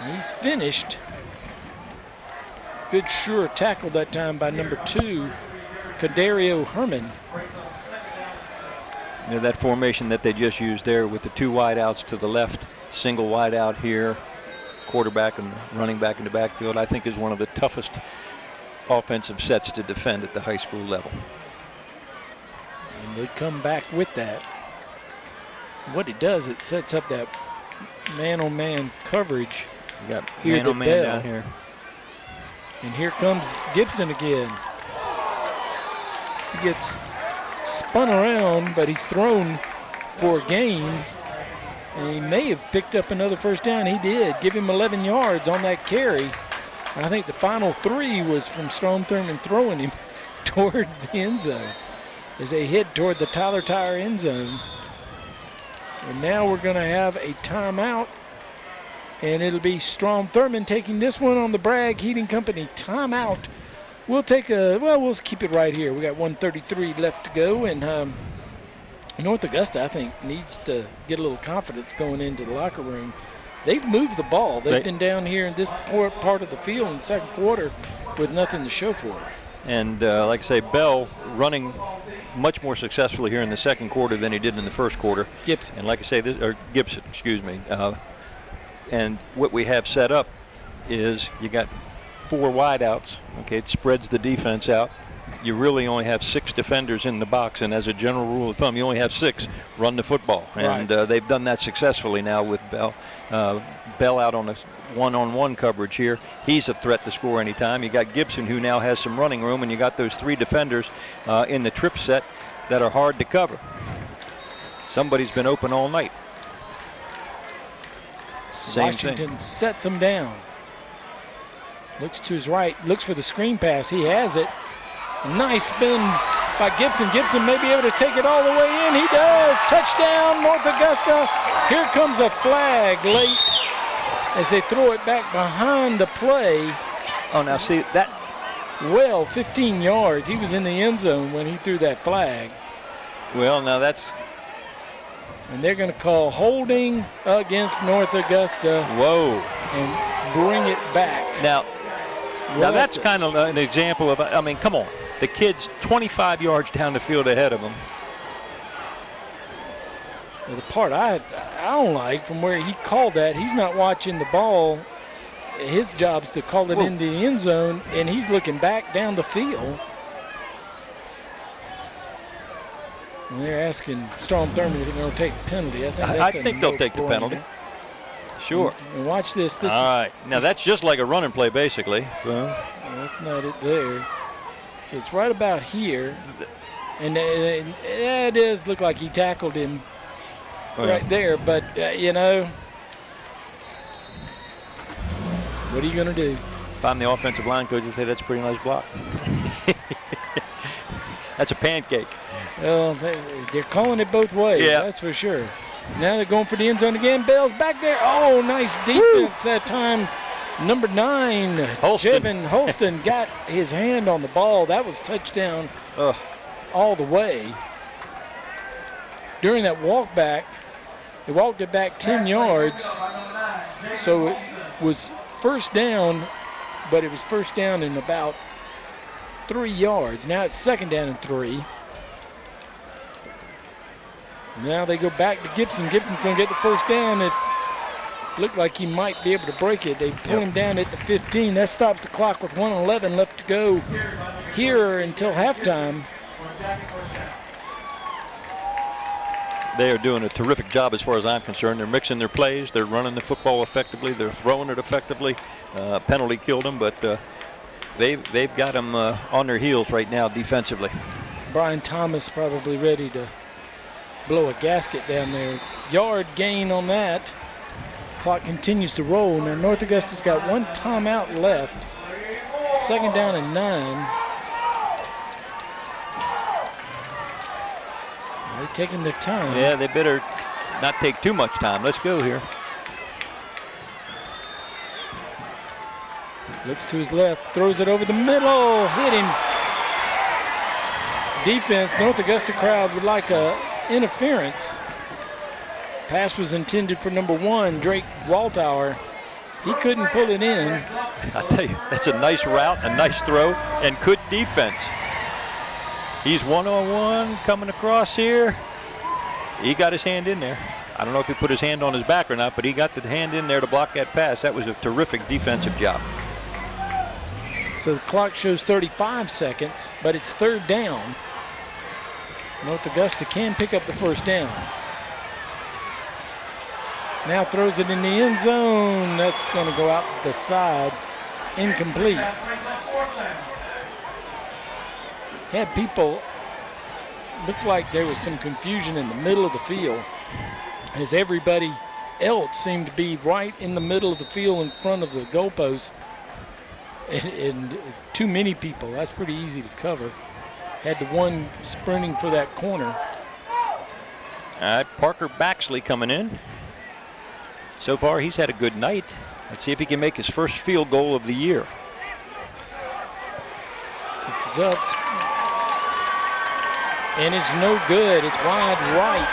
He's finished. Good sure tackle that time by number 2, Cadario Herman. You know, that formation that they just used there with the 2 wideouts to the left, single wideout here, quarterback and running back in the backfield, I think is one of the toughest offensive sets to defend at the high school level. And they come back with that. What it does, it sets up that man-on-man coverage. You got man-on-man down here. And here comes Gibson again. He gets spun around, but he's thrown for a gain. And he may have picked up another first down. He did. Give him 11 yards on that carry. And I think the final 3 was from Strom Thurmond throwing him toward the end zone as they head toward the Tyler Tire end zone. And now we're going to have a timeout. And it'll be Strom Thurmond taking this one on the Bragg Heating Company timeout. We'll keep it right here. We got 1:33 left to go, and North Augusta, I think, needs to get a little confidence going into the locker room. They've moved the ball. They've been down here in this part of the field in the second quarter with nothing to show for it. And like I say, Bell running much more successfully here in the second quarter than he did in the first quarter. Gibson. And like I say, Gibson, excuse me. And what we have set up is you got 4 wideouts. Okay, it spreads the defense out. You really only have 6 defenders in the box, and as a general rule of thumb, you only have 6 run the football. And they've done that successfully now with Bell. Bell out on a one-on-one coverage here. He's a threat to score anytime. You got Gibson, who now has some running room, and you got those 3 defenders in the trip set that are hard to cover. Somebody's been open all night. Washington sets him down. Looks to his right, looks for the screen pass. He has it. Nice spin by Gibson. Gibson may be able to take it all the way in. He does. Touchdown, North Augusta. Here comes a flag late as they throw it back behind the play. Oh, now see that. Well, 15 yards. He was in the end zone when he threw that flag. Well, now that's. And they're going to call holding against North Augusta. Whoa. And bring it back. Now that's kind of an example of, I mean, come on. The kid's 25 yards down the field ahead of him. Well, the part I don't like from where he called that, he's not watching the ball. His job's to call it into the end zone, and he's looking back down the field. And they're asking Strom Thurmond if they're going to take the penalty. I think they'll take the penalty. Sure. And watch this. All right. Now that's just like a running play, basically. Well, that's not it there. So it's right about here. And it does look like he tackled him right there. But, you know, what are you going to do? If I'm the offensive line coach, I'd say that's a pretty nice block. That's a pancake. Well, they're calling it both ways, that's for sure. Now they're going for the end zone again. Bell's back there. Oh, nice defense that time. Number 9, Jevin Holston got his hand on the ball. That was touchdown all the way. During that walk back, they walked it back 10 yards. So it was first down, but it was first down in about 3 yards. Now it's second down and 3. Now they go back to Gibson. Gibson's going to get the first down. It looked like he might be able to break it. They pull him down at the 15. That stops the clock with 1:11 left to go here until halftime. They are doing a terrific job as far as I'm concerned. They're mixing their plays. They're running the football effectively. They're throwing it effectively. Penalty killed them, but they've got them on their heels right now defensively. Brian Thomas probably ready to blow a gasket down there. Yard gain on that. Clock continues to roll. Now North Augusta's got one timeout left. Second down and 9. They're taking their time. Yeah, they better not take too much time. Let's go here. Looks to his left, throws it over the middle, hit him. Defense, North Augusta crowd would like a interference. Pass was intended for number 1, Drake Waltauer. He couldn't pull it in. I tell you, that's a nice route, a nice throw, and good defense. He's one-on-one coming across here. He got his hand in there. I don't know if he put his hand on his back or not, but he got the hand in there to block that pass. That was a terrific defensive job. So the clock shows 35 seconds, but it's third down. North Augusta can pick up the first down. Now throws it in the end zone. That's going to go out the side. Incomplete. Had people, looked like there was some confusion in the middle of the field as everybody else seemed to be right in the middle of the field in front of the goalpost. And too many people, that's pretty easy to cover. Had the one sprinting for that corner. All right, Parker Baxley coming in. So far, he's had a good night. Let's see if he can make his first field goal of the year. Kick is up. And it's no good. It's wide right.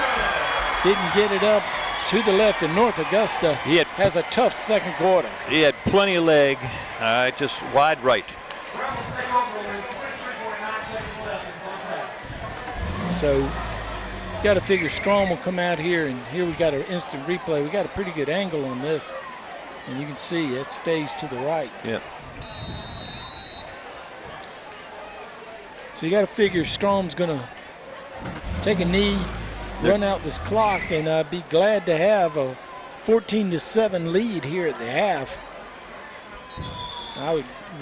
Didn't get it up to the left, and North Augusta has a tough second quarter. He had plenty of leg. All right, just wide right. So you got to figure Strom will come out here, and here we got an instant replay. We got a pretty good angle on this, and you can see it stays to the right. Yep. So you got to figure Strom's going to take a knee, run out this clock, and be glad to have a 14-7 lead here at the half.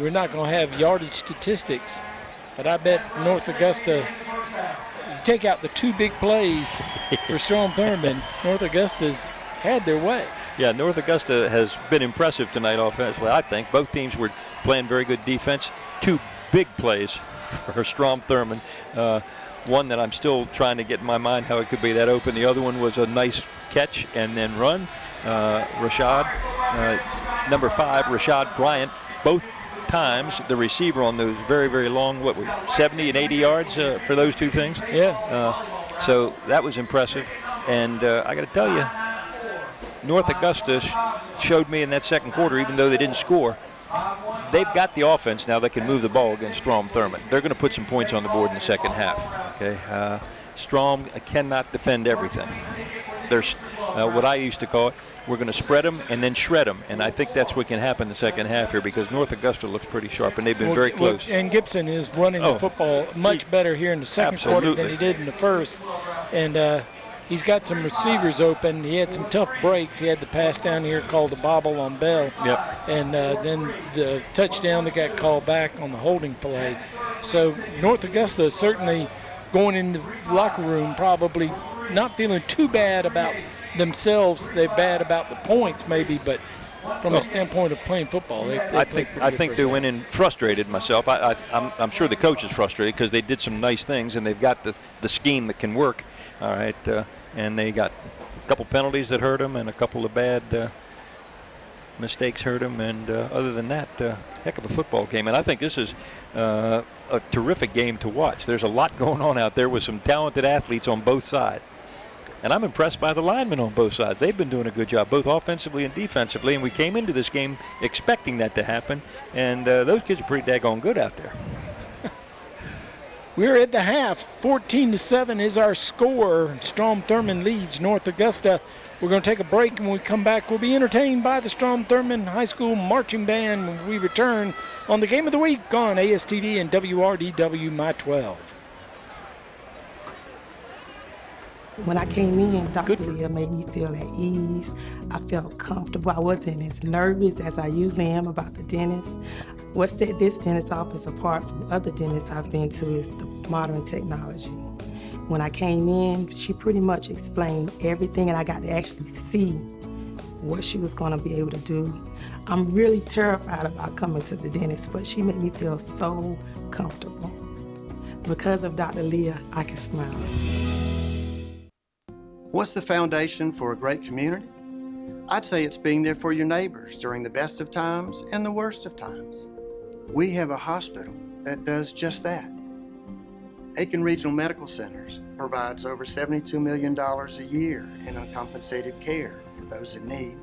We're not going to have yardage statistics, but I bet North Augusta, you take out the 2 big plays for Strom Thurmond, North Augusta's had their way. Yeah, North Augusta has been impressive tonight offensively, I think. Both teams were playing very good defense. 2 big plays for Strom Thurmond. One that I'm still trying to get in my mind how it could be that open. The other one was a nice catch and then run. Rashad, number 5, Rashad Bryant, both times the receiver on those very, very long, 70 and 80 yards for those two things. Yeah. So that was impressive. And I got to tell you, North Augusta showed me in that second quarter, even though they didn't score, they've got the offense now that can move the ball against Strom Thurmond. They're going to put some points on the board in the second half. Okay, Strom cannot defend everything. There's what I used to call it, we're going to spread them and then shred them. And I think that's what can happen in the second half here because North Augusta looks pretty sharp, and they've been very close. And Gibson is running the football much better here in the second quarter than he did in the first. And he's got some receivers open. He had some tough breaks. He had the pass down here called the bobble on Bell. Yep. And then the touchdown that got called back on the holding play. So North Augusta is certainly going into the locker room probably not feeling too bad about themselves. They're bad about the points maybe, but from a standpoint of playing football, I think they went in frustrated myself. I'm sure the coach is frustrated because they did some nice things and they've got the scheme that can work. All right, and they got a couple penalties that hurt them and a couple of bad mistakes hurt them. And other than that, heck of a football game. And I think this is a terrific game to watch. There's a lot going on out there with some talented athletes on both sides. And I'm impressed by the linemen on both sides. They've been doing a good job, both offensively and defensively. And we came into this game expecting that to happen. And those kids are pretty daggone good out there. We're at the half. 14-7 is our score. Strom Thurmond leads North Augusta. We're going to take a break, and when we come back, we'll be entertained by the Strom Thurmond High School Marching Band when we return on the Game of the Week on ASTV and WRDW My 12. When I came in, Dr. Leah made me feel at ease. I felt comfortable. I wasn't as nervous as I usually am about the dentist. What set this dentist office apart from other dentists I've been to is the modern technology. When I came in, she pretty much explained everything, and I got to actually see what she was going to be able to do. I'm really terrified about coming to the dentist, but she made me feel so comfortable. Because of Dr. Leah, I can smile. What's the foundation for a great community? I'd say it's being there for your neighbors during the best of times and the worst of times. We have a hospital that does just that. Aiken Regional Medical Centers provides over $72 million a year in uncompensated care for those in need.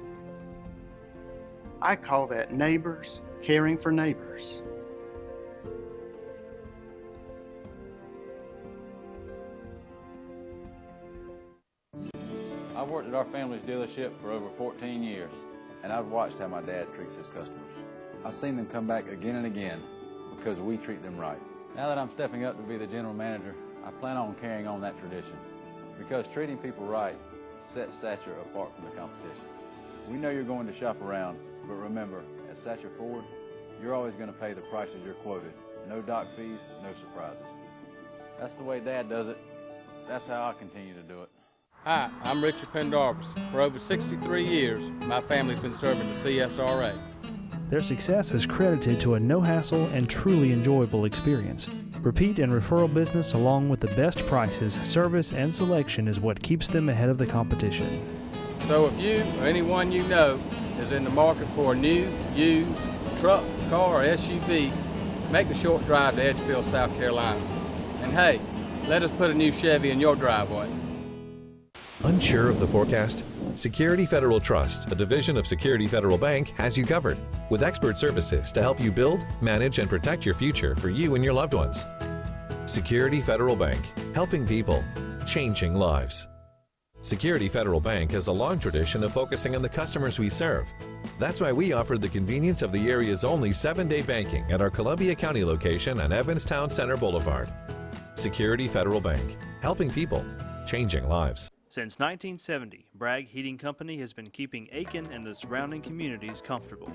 I call that neighbors caring for neighbors. I've worked at our family's dealership for over 14 years, and I've watched how my dad treats his customers. I've seen them come back again and again because we treat them right. Now that I'm stepping up to be the general manager, I plan on carrying on that tradition because treating people right sets Satcher apart from the competition. We know you're going to shop around, but remember, at Satcher Ford, you're always going to pay the prices you're quoted. No dock fees, no surprises. That's the way Dad does it. That's how I continue to do it. Hi, I'm Richard Pendarvis. For over 63 years, my family's been serving the CSRA. Their success is credited to a no-hassle and truly enjoyable experience. Repeat and referral business along with the best prices, service, and selection is what keeps them ahead of the competition. So if you or anyone you know is in the market for a new, used truck, car, or SUV, make the short drive to Edgefield, South Carolina. And hey, let us put a new Chevy in your driveway. Unsure of the forecast? Security Federal Trust, a division of Security Federal Bank, has you covered with expert services to help you build, manage, and protect your future for you and your loved ones. Security Federal Bank, helping people, changing lives. Security Federal Bank has a long tradition of focusing on the customers we serve. That's why we offered the convenience of the area's only 7-day banking at our Columbia County location on Evanstown Center Boulevard. Security Federal Bank, helping people, changing lives. Since 1970, Bragg Heating Company has been keeping Aiken and the surrounding communities comfortable.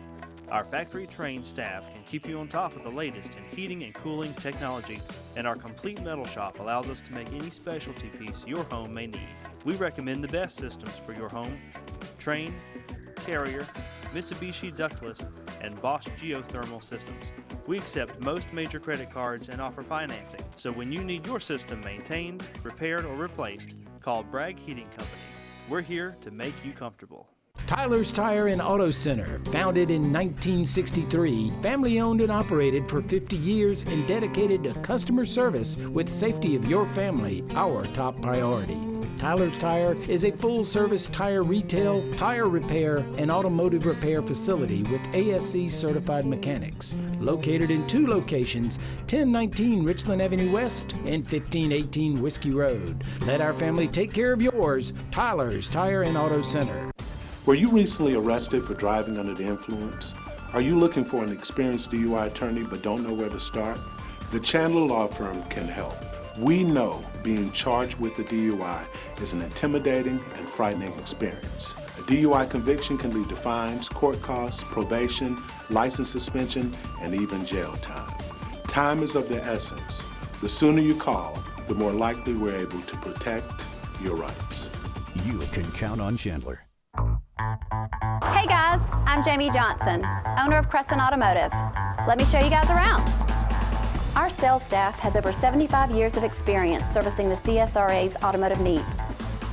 Our factory-trained staff can keep you on top of the latest in heating and cooling technology, and our complete metal shop allows us to make any specialty piece your home may need. We recommend the best systems for your home: Train, Carrier, Mitsubishi ductless, and Bosch geothermal systems. We accept most major credit cards and offer financing, so when you need your system maintained, repaired, or replaced, call Bragg Heating Company. We're here to make you comfortable. Tyler's Tire and Auto Center, founded in 1963, family owned and operated for 50 years and dedicated to customer service with safety of your family, our top priority. Tyler's Tire is a full-service tire retail, tire repair, and automotive repair facility with ASC certified mechanics. Located in 2 locations, 1019 Richland Avenue West and 1518 Whiskey Road. Let our family take care of yours. Tyler's Tire and Auto Center. Were you recently arrested for driving under the influence? Are you looking for an experienced DUI attorney but don't know where to start? The Chandler Law Firm can help. We know being charged with a DUI is an intimidating and frightening experience. A DUI conviction can lead to fines, court costs, probation, license suspension, and even jail time. Time is of the essence. The sooner you call, the more likely we're able to protect your rights. You can count on Chandler. Hey guys, I'm Jamie Johnston, owner of Crescent Automotive. Let me show you guys around. Our sales staff has over 75 years of experience servicing the CSRA's automotive needs.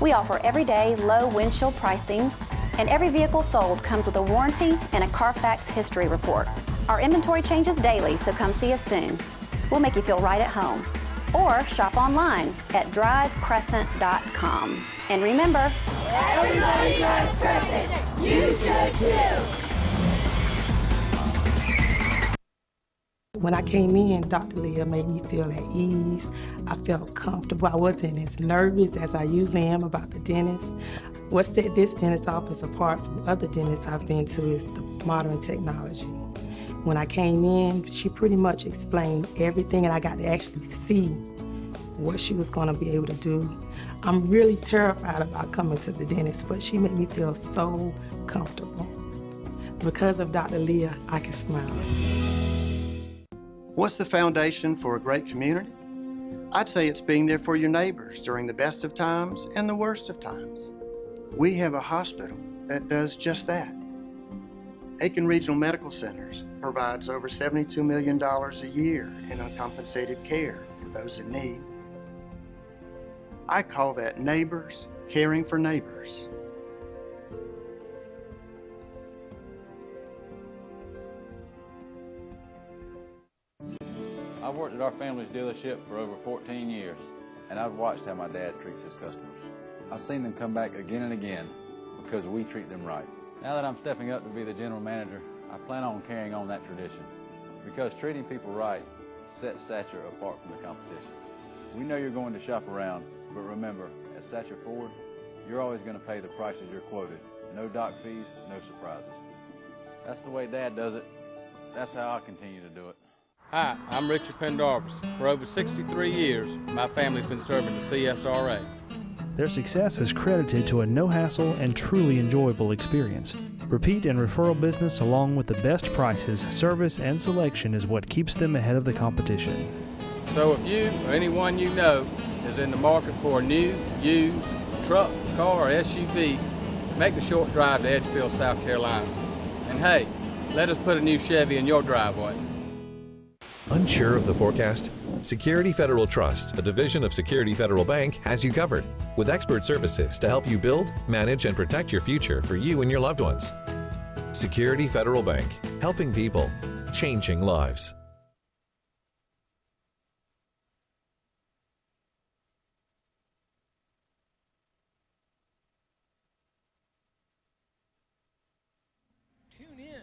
We offer everyday low windshield pricing, and every vehicle sold comes with a warranty and a Carfax history report. Our inventory changes daily, so come see us soon. We'll make you feel right at home. Or shop online at drivecrescent.com. And remember, everybody drives Crescent. You should too. When I came in, Dr. Leah made me feel at ease. I felt comfortable. I wasn't as nervous as I usually am about the dentist. What set this dentist office apart from other dentists I've been to is the modern technology. When I came in, she pretty much explained everything, and I got to actually see what she was going to be able to do. I'm really terrified about coming to the dentist, but she made me feel so comfortable. Because of Dr. Leah, I can smile. What's the foundation for a great community? I'd say it's being there for your neighbors during the best of times and the worst of times. We have a hospital that does just that. Aiken Regional Medical Centers provides over $72 million a year in uncompensated care for those in need. I call that neighbors caring for neighbors. I've worked at our family's dealership for over 14 years, and I've watched how my dad treats his customers. I've seen them come back again and again because we treat them right. Now that I'm stepping up to be the general manager, I plan on carrying on that tradition, because treating people right sets Satcher apart from the competition. We know you're going to shop around, but remember, at Satcher Ford, you're always going to pay the prices you're quoted. No dock fees, no surprises. That's the way Dad does it. That's how I continue to do it. Hi, I'm Richard Pendarvis. For over 63 years, my family's been serving the CSRA. Their success is credited to a no-hassle and truly enjoyable experience. Repeat and referral business along with the best prices, service, and selection is what keeps them ahead of the competition. So if you or anyone you know is in the market for a new, used truck, car, or SUV, make the short drive to Edgefield, South Carolina. And hey, let us put a new Chevy in your driveway. Unsure of the forecast? Security Federal Trust, a division of Security Federal Bank, has you covered with expert services to help you build, manage, and protect your future for you and your loved ones. Security Federal Bank, helping people, changing lives. Tune in.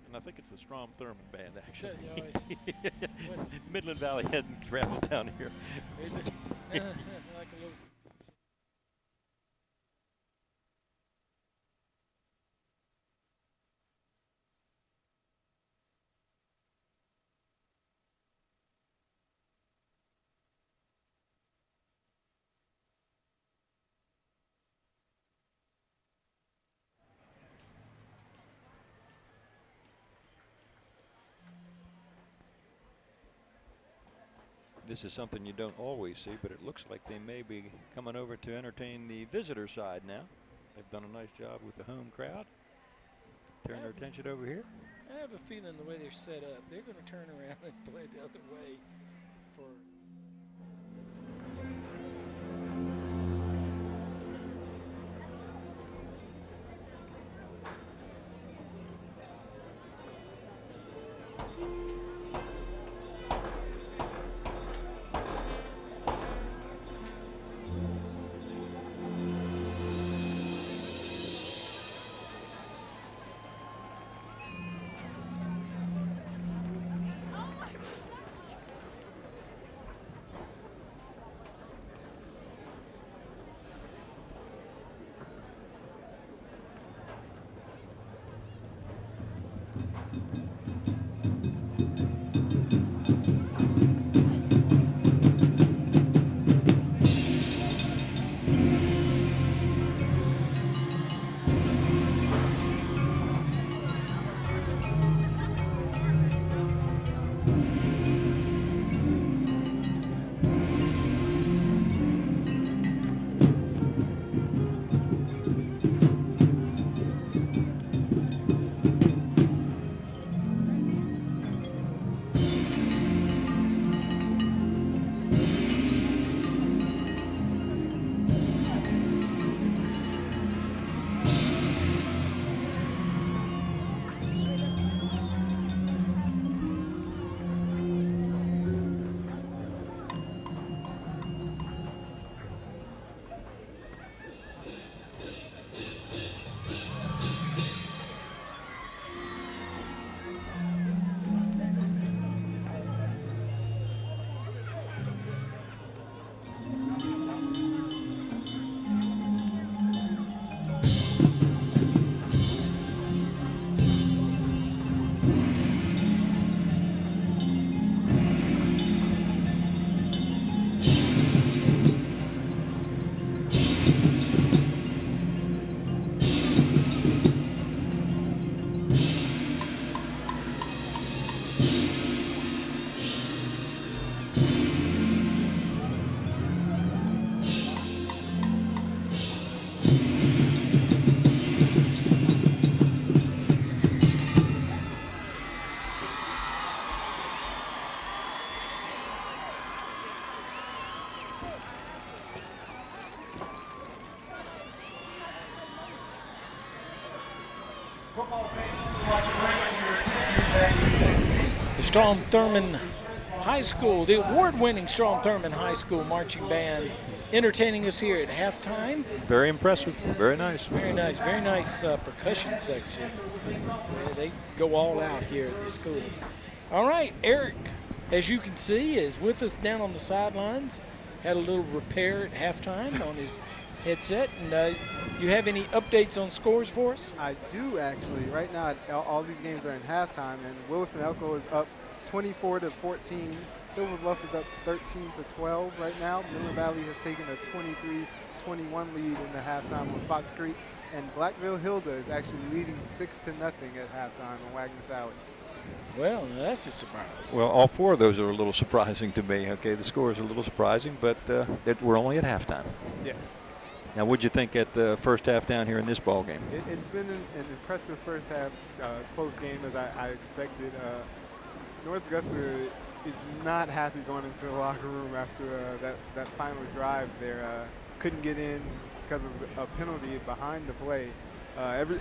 And I think it's the Strom Thurmond Band, actually. Midland Valley hadn't traveled down here. Like a little This is something you don't always see, but it looks like they may be coming over to entertain the visitor side now. They've done a nice job with the home crowd. Turn their attention over here. I have a feeling the way they're set up, they're going to turn around and play the other way for. Football fans, we would like to bring it to your attention that the seats. The Strom Thurmond High School, the award-winning Strom Thurmond High School marching band, entertaining us here at halftime. Very impressive. Very nice. Very nice. Very nice percussion section. They go all out here at the school. All right, Eric, as you can see, is with us down on the sidelines. Had a little repair at halftime on his headset. And you have any updates on scores for us? I do, actually. Right now, all these games are in halftime, and Willis and Elko is up 24-14. Silver Bluff is up 13-12 right now. Midland Valley has taken a 23-21 lead in the halftime on Fox Creek, and Blackville Hilda is actually leading 6-0 at halftime on Wagner Alley. Well, that's a surprise. Well, all four of those are a little surprising to me. Okay, the score is a little surprising, but we're only at halftime. Yes. Now, what'd you think at the first half down here in this ball game? It's been an impressive first half, close game as I expected. North Augusta is not happy going into the locker room after that final drive there. Couldn't get in because of a penalty behind the play.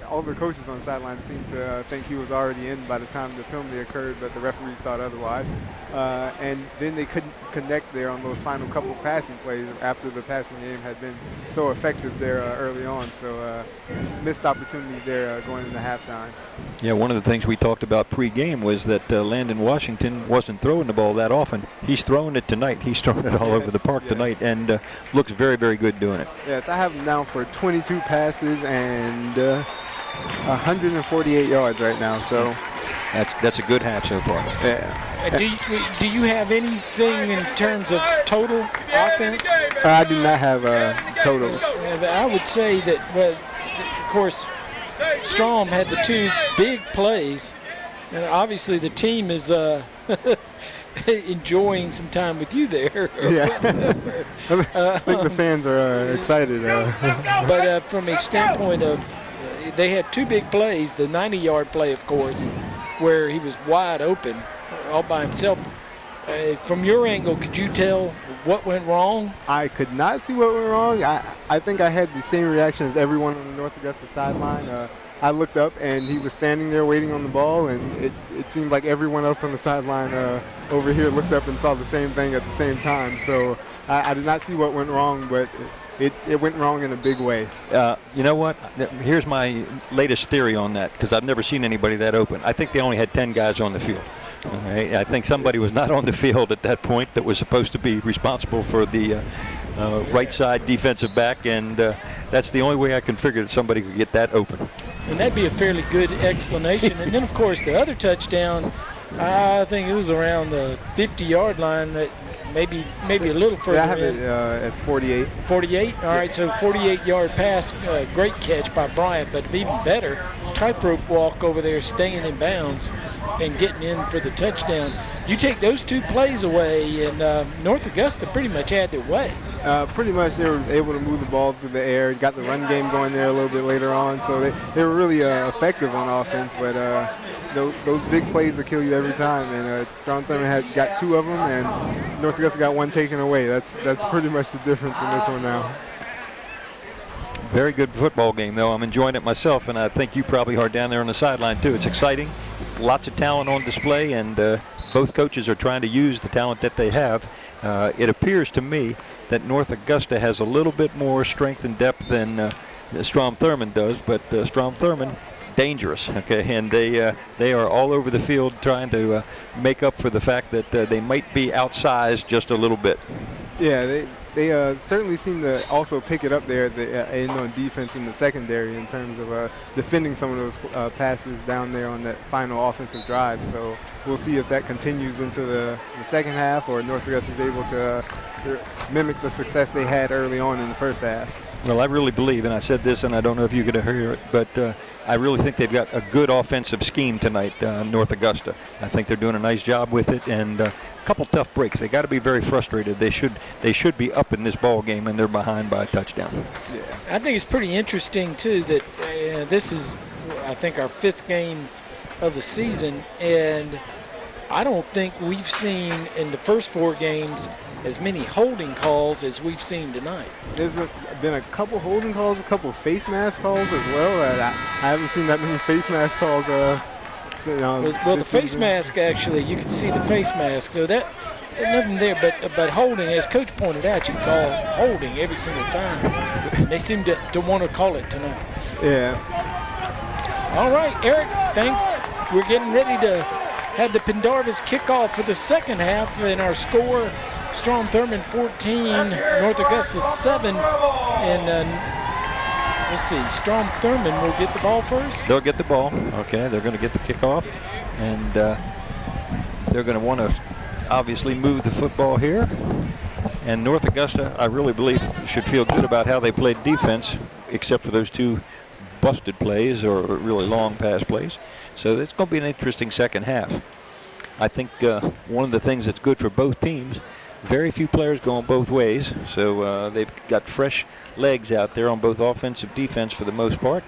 All the coaches on the sideline seemed to think he was already in by the time the penalty occurred, but the referees thought otherwise. And then they couldn't connect there on those final couple passing plays after the passing game had been so effective there early on. So missed opportunities there going into halftime. Yeah, one of the things we talked about pre-game was that Landon Washington wasn't throwing the ball that often. He's throwing it tonight. He's throwing it all over the park tonight, and looks very, very good doing it. Yes, I have him down for 22 passes and 148 yards right now. So that's a good half so far. Yeah. Do you have anything in terms of total offense? I do not have totals. I would say that, well, of course, Strom had the two big plays. And obviously, the team is enjoying some time with you there. Yeah. I think the fans are excited. But from a standpoint of they had two big plays, the 90-yard play, of course, where he was wide open all by himself. From your angle, could you tell what went wrong? I could not see what went wrong. I think I had the same reaction as everyone on the North Augusta sideline. I looked up, and he was standing there waiting on the ball, and it seemed like everyone else on the sideline over here looked up and saw the same thing at the same time. So I did not see what went wrong, but it went wrong in a big way. You know what? Here's my latest theory on that, because I've never seen anybody that open. I think they only had 10 guys on the field. Okay? I think somebody was not on the field at that point that was supposed to be responsible for the right side defensive back, and that's the only way I can figure that somebody could get that open. And that'd be a fairly good explanation. And then, of course, the other touchdown, I think it was around the 50-yard line, that maybe a little further I have in. it as 48. 48? All right, so 48-yard pass, great catch by Bryant, but even better, tightrope walk over there, staying in bounds and getting in for the touchdown. You take those two plays away, and North Augusta pretty much had their way. Pretty much they were able to move the ball through the air, got the run game going there a little bit later on, so they were really effective on offense, but those big plays will kill you every time, and Strom Thurmond got two of them, and North Augusta got one taken away. That's pretty much the difference in this one now. Very good football game, though. I'm enjoying it myself, and I think you probably are down there on the sideline, too. It's exciting. Lots of talent on display, and both coaches are trying to use the talent that they have. It appears to me that North Augusta has a little bit more strength and depth than Strom Thurmond does, but Strom Thurmond, dangerous, okay, and they are all over the field trying to make up for the fact that they might be outsized just a little bit. Yeah, they certainly seem to also pick it up there on defense in the secondary in terms of defending some of those passes down there on that final offensive drive. So we'll see if that continues into the second half, or North Augusta is able to mimic the success they had early on in the first half. Well, I really believe, and I said this, and I don't know if you could hear it, but I really think they've got a good offensive scheme tonight, North Augusta. I think they're doing a nice job with it, and a couple tough breaks. They got to be very frustrated. They should be up in this ball game, and they're behind by a touchdown. Yeah. I think it's pretty interesting too that this is, I think, our fifth game of the season, and I don't think we've seen in the first four games as many holding calls as we've seen tonight. There's been a couple holding calls, a couple face mask calls as well. I haven't seen that many face mask calls. Well, the face mask, actually, you can see the face mask. So that, nothing there, but holding, as Coach pointed out, you call holding every single time. And they seem to want to call it tonight. Yeah. All right, Eric, thanks. We're getting ready to have the Pendarvis kickoff for the second half, and our score, Strom Thurmond 14, North Augusta 7, and let's see, Strom Thurmond will get the ball first. They'll get the ball. Okay, they're going to get the kickoff, and they're going to want to obviously move the football here. And North Augusta, I really believe, should feel good about how they played defense, except for those two busted plays or really long pass plays. So it's going to be an interesting second half. I think one of the things that's good for both teams, very few players going both ways, so they've got fresh legs out there on both offensive, defense for the most part.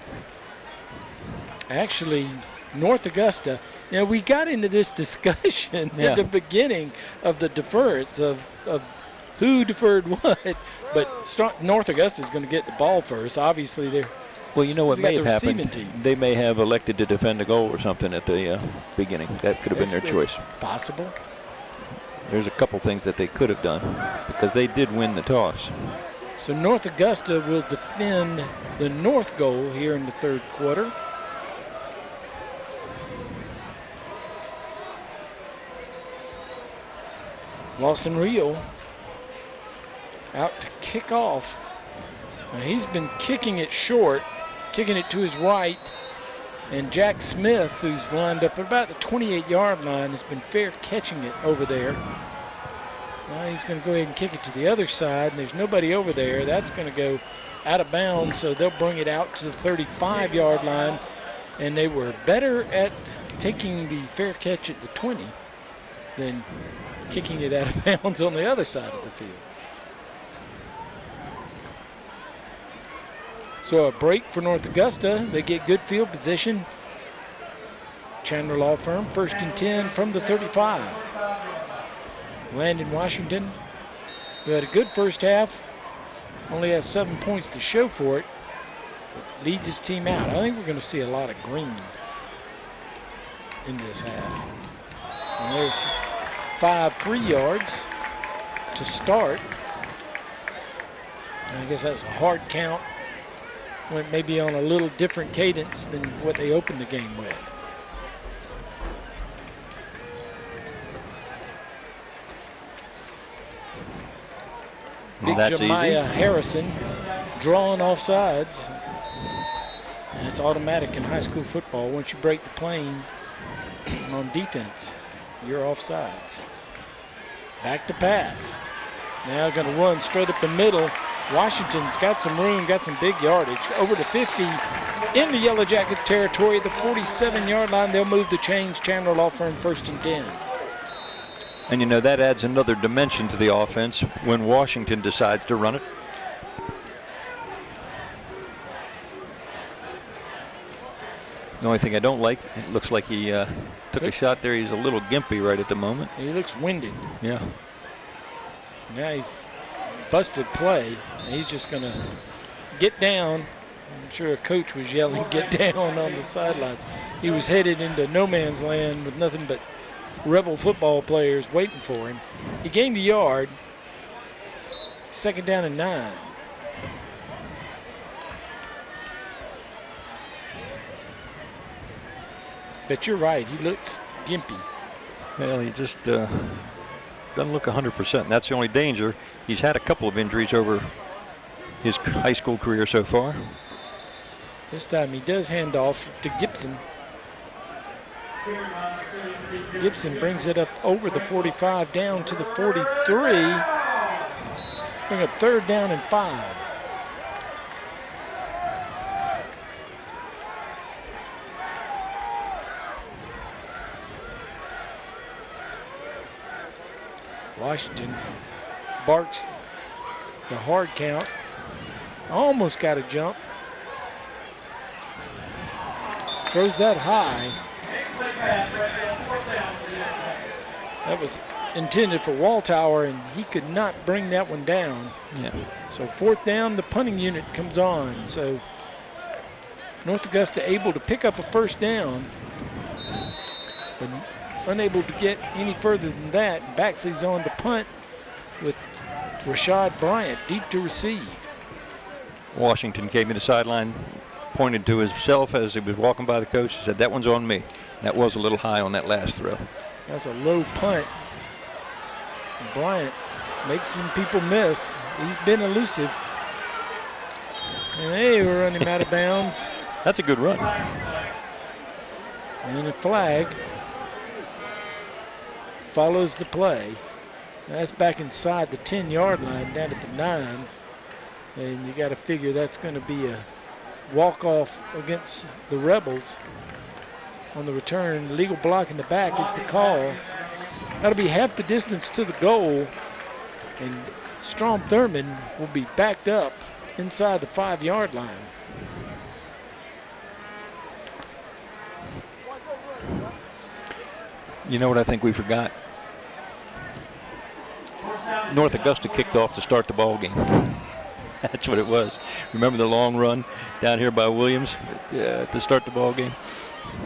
Actually, North Augusta, we got into this discussion at the beginning of the deference of who deferred what, but North Augusta is going to get the ball first. Obviously, they're well, you know what may have happened? Team. They may have elected to defend a goal or something at the beginning. That could have been their choice. Possible. There's a couple things that they could have done because they did win the toss. So North Augusta will defend the north goal here in the third quarter. Lawson Rio out to kick off. Now he's been kicking it short, kicking it to his right, and Jack Smith, who's lined up at about the 28-yard line, has been fair catching it over there. Now he's going to go ahead and kick it to the other side, and there's nobody over there. That's going to go out of bounds, so they'll bring it out to the 35-yard line, and they were better at taking the fair catch at the 20 than kicking it out of bounds on the other side of the field. So a break for North Augusta. They get good field position. Chandler Law Firm, 1st and 10 from the 35. Landon Washington, who had a good first half, only has 7 points to show for it, leads his team out. I think we're going to see a lot of green in this half. And there's 5 free yards to start. And I guess that was a hard count. Went maybe on a little different cadence than what they opened the game with. Big Jemiah Harrison drawing off sides. And it's automatic in high school football. Once you break the plane on defense, you're off sides. Back to pass. Now going to run straight up the middle. Washington's got some room, got some big yardage. Over to 50 in the Yellow Jacket territory, the 47-yard line. They'll move the chains. Chandler Law Firm, 1st and 10. And you know, that adds another dimension to the offense when Washington decides to run it. The only thing I don't like, it looks like he took a shot there. He's a little gimpy right at the moment. He looks winded. Yeah. Now he's busted play. He's just going to get down. I'm sure a coach was yelling, "Get down," on the sidelines. He was headed into no man's land with nothing but Rebel football players waiting for him. He gained a yard. 2nd down and 9. But you're right, he looks gimpy. Well, he just doesn't look 100%. And that's the only danger. He's had a couple of injuries over his high school career so far. This time he does hand off to Gibson. Gibson brings it up over the 45 down to the 43. Bring up 3rd down and 5. Washington barks the hard count. Almost got a jump. Throws that high. That was intended for Walltower, and he could not bring that one down. Yeah. So 4th down, the punting unit comes on. So North Augusta able to pick up a 1st down, but unable to get any further than that. Baxley's on to punt with Rashad Bryant deep to receive. Washington came to the sideline, pointed to himself as he was walking by the coach. He said, "That one's on me." That was a little high on that last throw. That's a low punt. Bryant makes some people miss. He's been elusive. And they were running out of bounds. That's a good run. And a flag follows the play. That's back inside the 10-yard line down at the 9. And you got to figure that's going to be a walk-off against the Rebels on the return. Legal block in the back is the call. That'll be half the distance to the goal. And Strom Thurmond will be backed up inside the 5-yard line. You know what I think we forgot? North Augusta kicked off to start the ball game. That's what it was. Remember the long run down here by Williams to start the ball game?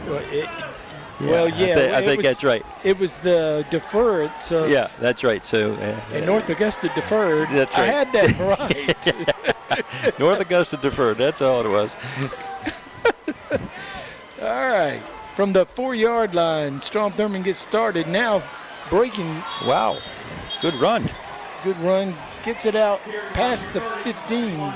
Well, yeah. I think that's right. It was the deferred. So yeah, that's right. So and North Augusta deferred. That's right. I had that right. North Augusta deferred. That's all it was. All right. From the 4-yard line, Strom Thurmond gets started. Now breaking. Wow. Good run. Good run. Gets it out past the 15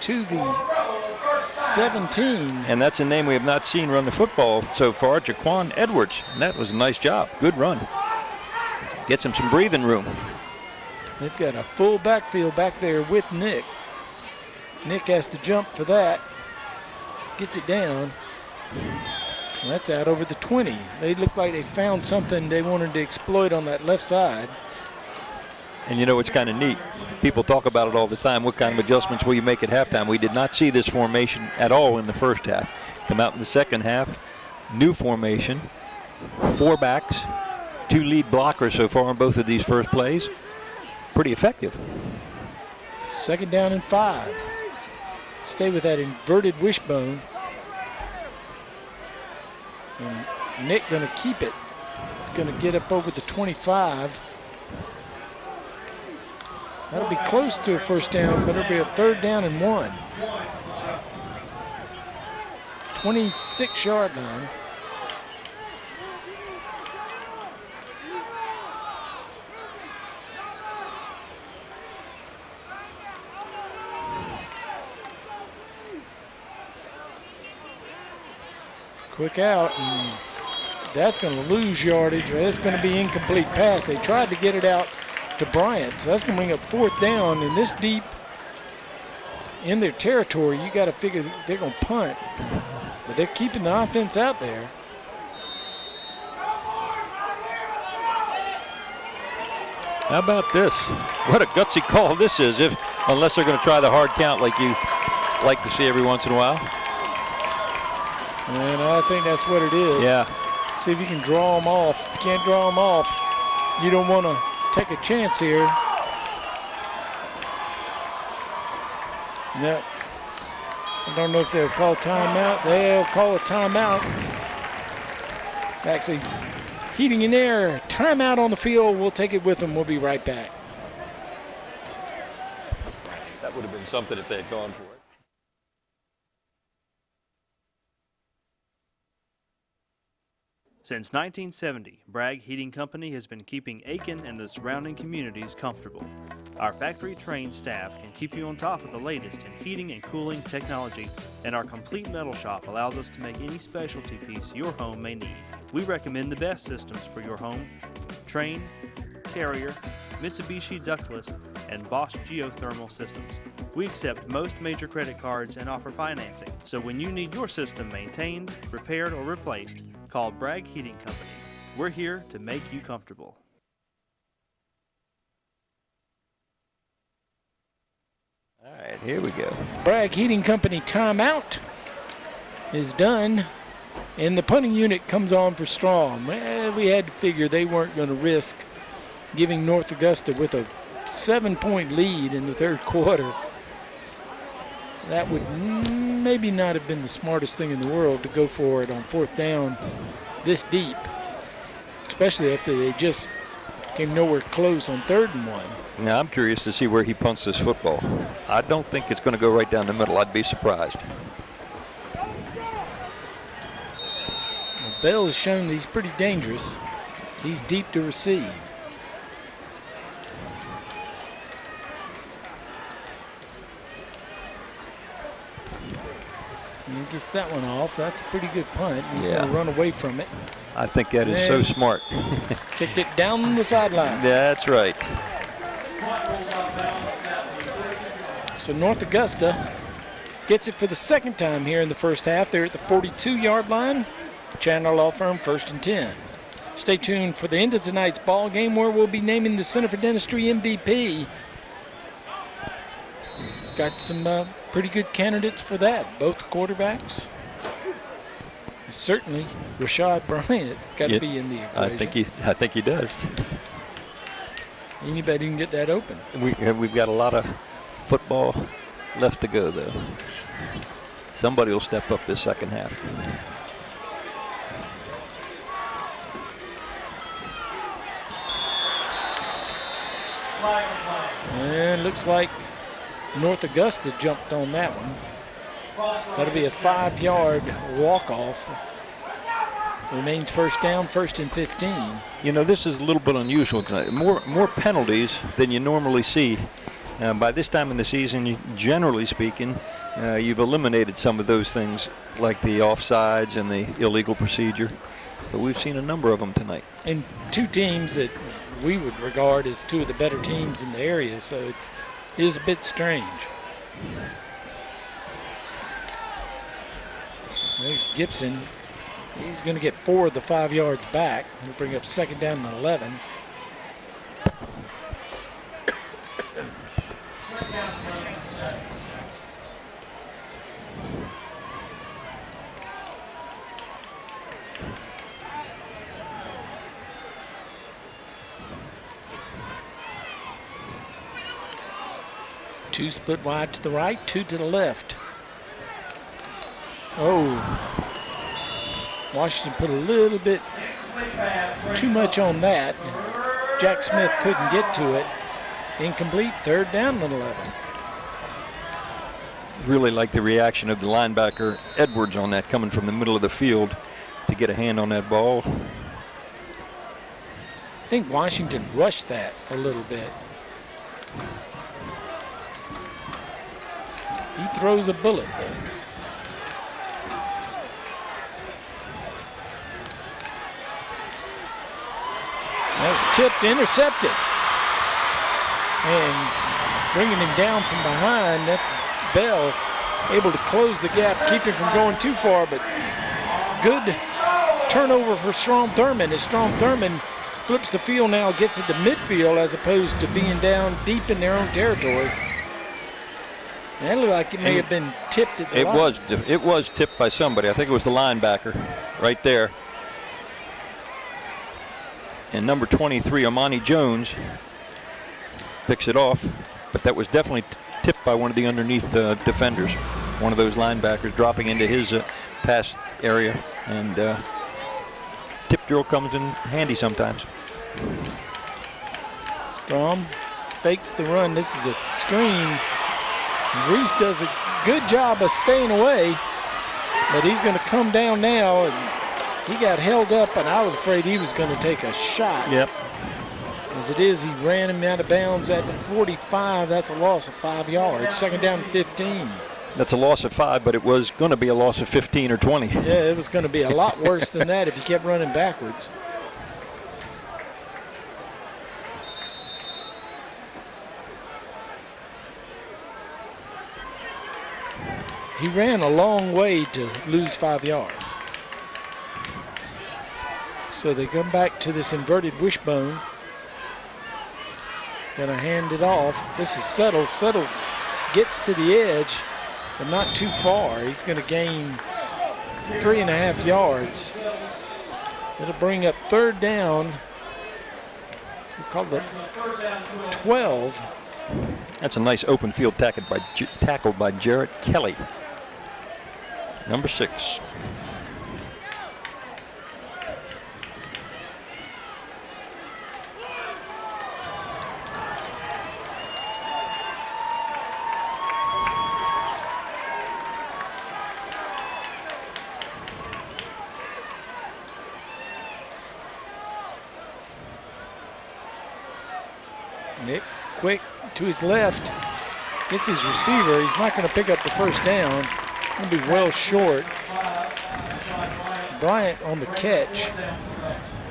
to the 17. And that's a name we have not seen run the football so far, Jaquan Edwards. And that was a nice job. Good run. Gets him some breathing room. They've got a full backfield back there with Nick. Nick has to jump for that. Gets it down. Well, that's out over the 20. They look like they found something they wanted to exploit on that left side. And you know, it's kind of neat. People talk about it all the time. What kind of adjustments will you make at halftime? We did not see this formation at all in the first half. Come out in the second half, new formation, 4 backs, 2 lead blockers so far on both of these first plays. Pretty effective. 2nd down and 5. Stay with that inverted wishbone. And Nick going to keep it. It's going to get up over the 25. That'll be close to a first down, but it'll be a 3rd down and 1. 26-yard line. Quick out, and that's going to lose yardage. That's going to be incomplete pass. They tried to get it out to Bryant, so that's going to bring up 4th down. And this deep in their territory, you got to figure they're going to punt, but they're keeping the offense out there. How about this? What a gutsy call this is, unless they're going to try the hard count like you like to see every once in a while. And I think that's what it is. Yeah. See if you can draw them off. If you can't draw them off, you don't want to take a chance here. No. I don't know if they'll call timeout. They'll call a timeout. Actually, heating in there. Timeout on the field. We'll take it with them. We'll be right back. That would have been something if they had gone for it. Since 1970, Bragg Heating Company has been keeping Aiken and the surrounding communities comfortable. Our factory-trained staff can keep you on top of the latest in heating and cooling technology, and our complete metal shop allows us to make any specialty piece your home may need. We recommend the best systems for your home: Trane, Carrier, Mitsubishi ductless, and Bosch geothermal systems. We accept most major credit cards and offer financing, so when you need your system maintained, repaired, or replaced, call Bragg Heating Company. We're here to make you comfortable. All right, here we go. Bragg Heating Company timeout is done, and the punting unit comes on for Strom. We had to figure they weren't going to risk giving North Augusta with a 7-point lead in the 3rd quarter. That would maybe not have been the smartest thing in the world to go for it on 4th down this deep, especially after they just came nowhere close on 3rd and 1. Now I'm curious to see where he punts this football. I don't think it's going to go right down the middle. I'd be surprised. Well, Bell has shown he's pretty dangerous. He's deep to receive. He gets that one off. That's a pretty good punt. He's going to run away from it. I think that is so smart. Kicked it down the sideline. That's right. So North Augusta gets it for the 2nd time here in the first half. They're at the 42-yard line. Chandler Law Firm, 1st and 10. Stay tuned for the end of tonight's ball game, where we'll be naming the Center for Dentistry MVP. Got some pretty good candidates for that, both quarterbacks. Certainly, Rashad Bryant got to be in the equation. I think he does. Anybody can get that open. We've got a lot of football left to go, though. Somebody will step up this 2nd half. And looks like North Augusta jumped on that one. That'll be a 5-yard walk-off. Remains 1st down, 1st and 15. You know, this is a little bit unusual tonight. More penalties than you normally see. By this time in the season, generally speaking, you've eliminated some of those things like the offsides and the illegal procedure. But we've seen a number of them tonight. And 2 teams that we would regard as 2 of the better teams in the area, so it is a bit strange. There's Gibson. He's going to get 4 of the 5 yards back. He'll bring up 2nd down and 11. Two split wide to the right, two to the left. Oh, Washington put a little bit too much on that. Jack Smith couldn't get to it. Incomplete, third down and 11. Really like the reaction of the linebacker Edwards on that, coming from the middle of the field to get a hand on that ball. I think Washington rushed that a little bit. He throws a bullet there. That was tipped, intercepted. And bringing him down from behind, that's Bell able to close the gap, keep him from going too far, but good turnover for Strom Thurmond as Strom Thurmond flips the field now, gets it to midfield as opposed to being down deep in their own territory. That looked like it may have been tipped at the line. It was tipped by somebody. I think it was the linebacker right there. And number 23, Amani Jones, picks it off, but that was definitely tipped by one of the underneath defenders, one of those linebackers dropping into his pass area, and tip drill comes in handy sometimes. Strom fakes the run. This is a screen. Reese does a good job of staying away, but he's going to come down now, and he got held up, and I was afraid he was going to take a shot. Yep. As it is, he ran him out of bounds at the 45. That's a loss of 5 yards. Second down, 15. That's a loss of 5, but it was going to be a loss of 15 or 20. Yeah, it was going to be a lot worse than that if he kept running backwards. He ran a long way to lose 5 yards. So they come back to this inverted wishbone. Gonna hand it off. This is Settles. Settles gets to the edge, but not too far. He's gonna gain 3.5 yards. It'll bring up third down. We call it 12. That's a nice open field tackle by Jarrett Kelly, number 6. Nick quick to his left, gets his receiver. He's not going to pick up the first down. Going to be well short. Bryant on the catch.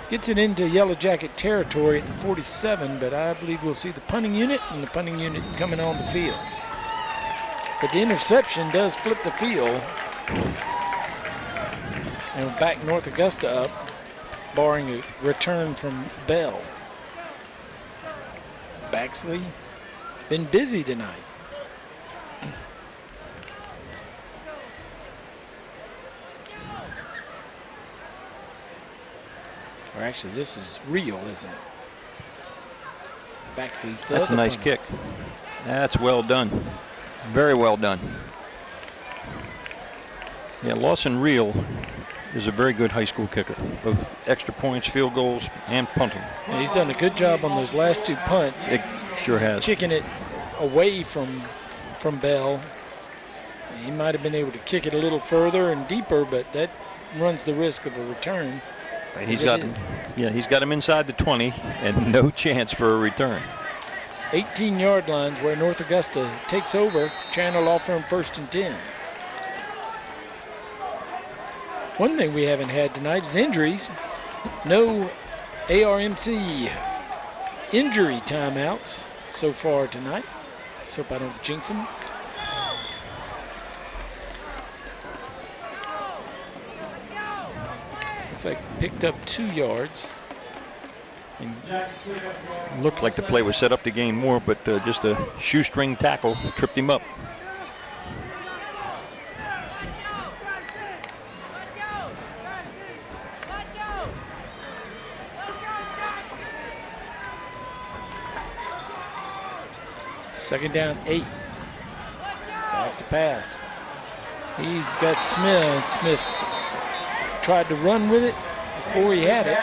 Gets it into Yellow Jacket territory at the 47, but I believe we'll see the punting unit and the punting unit coming on the field. But the interception does flip the field. And back North Augusta up, barring a return from Bell. Baxley been busy tonight. Or actually, this is real, isn't it? Baxley's the That's a nice punter. kick. That's well done. Very well done. Yeah, Lawson Reel is a very good high school kicker, both extra points, field goals, and punting. Yeah, he's done a good job on those last 2 punts. It sure has. Kicking it away from Bell. He might have been able to kick it a little further and deeper, but that runs the risk of a return. He's got him inside the 20 and no chance for a return. 18-yard lines where North Augusta takes over. Chandler Law Firm 1st and 10. One thing we haven't had tonight is injuries. No ARMC injury timeouts so far tonight. Let's hope I don't jinx them. Looks like picked up 2 yards. And looked like the play was set up to gain more, but just a shoestring tackle tripped him up. Second down, 8. back to pass. He's got Smith. Smith tried to run with it before he had it.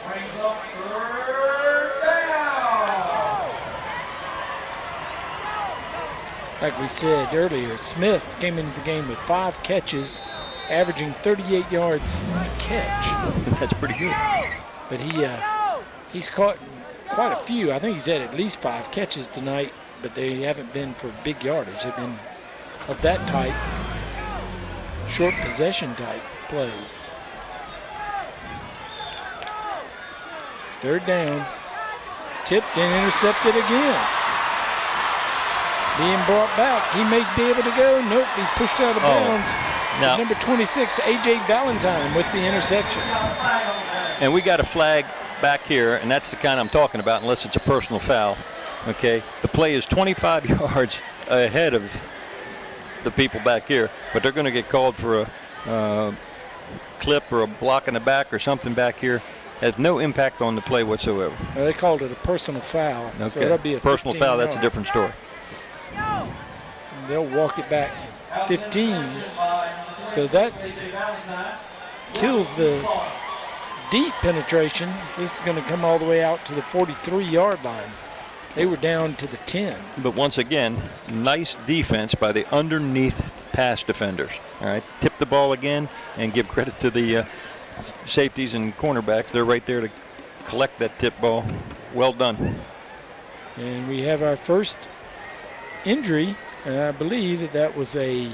Brings up 3rd down. Like we said earlier, Smith came into the game with 5 catches, averaging 38 yards a catch. That's pretty good. But he's caught quite a few. I think he's had at least 5 catches tonight, but they haven't been for big yardage. They've been of that type, short possession type plays. 3rd down, tipped and intercepted again. Being brought back, he may be able to go. Nope, he's pushed out of bounds. Now, Number 26, A.J. Valentine with the interception. And we got a flag back here, and that's the kind I'm talking about, unless it's a personal foul. Okay, the play is 25 yards ahead of the people back here, but they're going to get called for a clip or a block in the back or something back here. Has no impact on the play whatsoever. Well, they called it a personal foul. Okay, So that'll be a personal foul. That's a 15-yard. different story. They'll walk it back 15. So that kills the deep penetration. This is going to come all the way out to the 43-yard line. They were down to the 10. But once again, nice defense by the underneath pass defenders. All right, tip the ball again and give credit to the safeties and cornerbacks. They're right there to collect that tip ball. Well done. And we have our first injury, and I believe that was a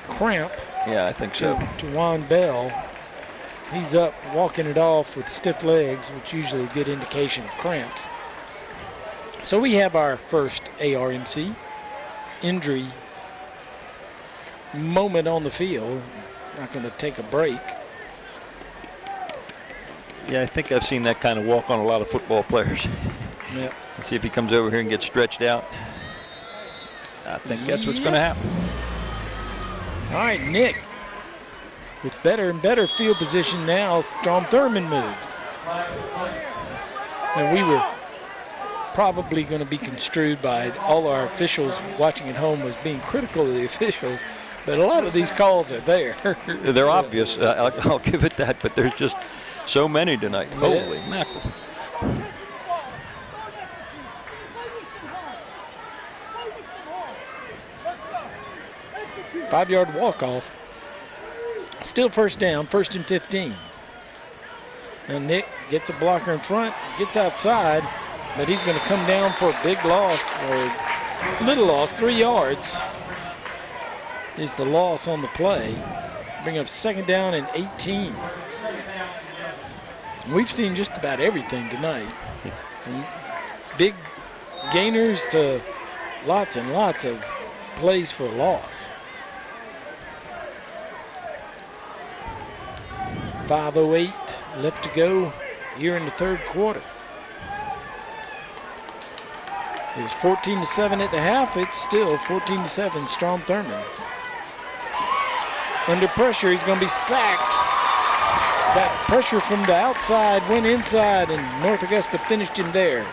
cramp. Yeah, I think so. To Juan Bell. He's up walking it off with stiff legs, which usually a good indication of cramps. So we have our first ARMC injury moment on the field. Not going to take a break. Yeah, I think I've seen that kind of walk on a lot of football players. Yep. Let's see if he comes over here and gets stretched out. I think that's what's going to happen. All right, Nick. With better and better field position now, Strom Thurmond moves. And we were probably going to be construed by all our officials watching at home as being critical of the officials, but a lot of these calls are there. They're obvious. I'll give it that, but there's just so many tonight. Yeah. Holy mackerel. Five-yard walk-off. Still 1st down, 1st and 15. And Nick gets a blocker in front, gets outside, but he's going to come down for a big loss, or little loss, 3 yards is the loss on the play. Bring up 2nd down and 18. We've seen just about everything tonight, from big gainers to lots and lots of plays for loss. 5:08 left to go here in the 3rd quarter. It was 14-7 at the half. It's still 14-7, Strom Thurmond. Under pressure, he's going to be sacked. That pressure from the outside went inside, and North Augusta finished him there.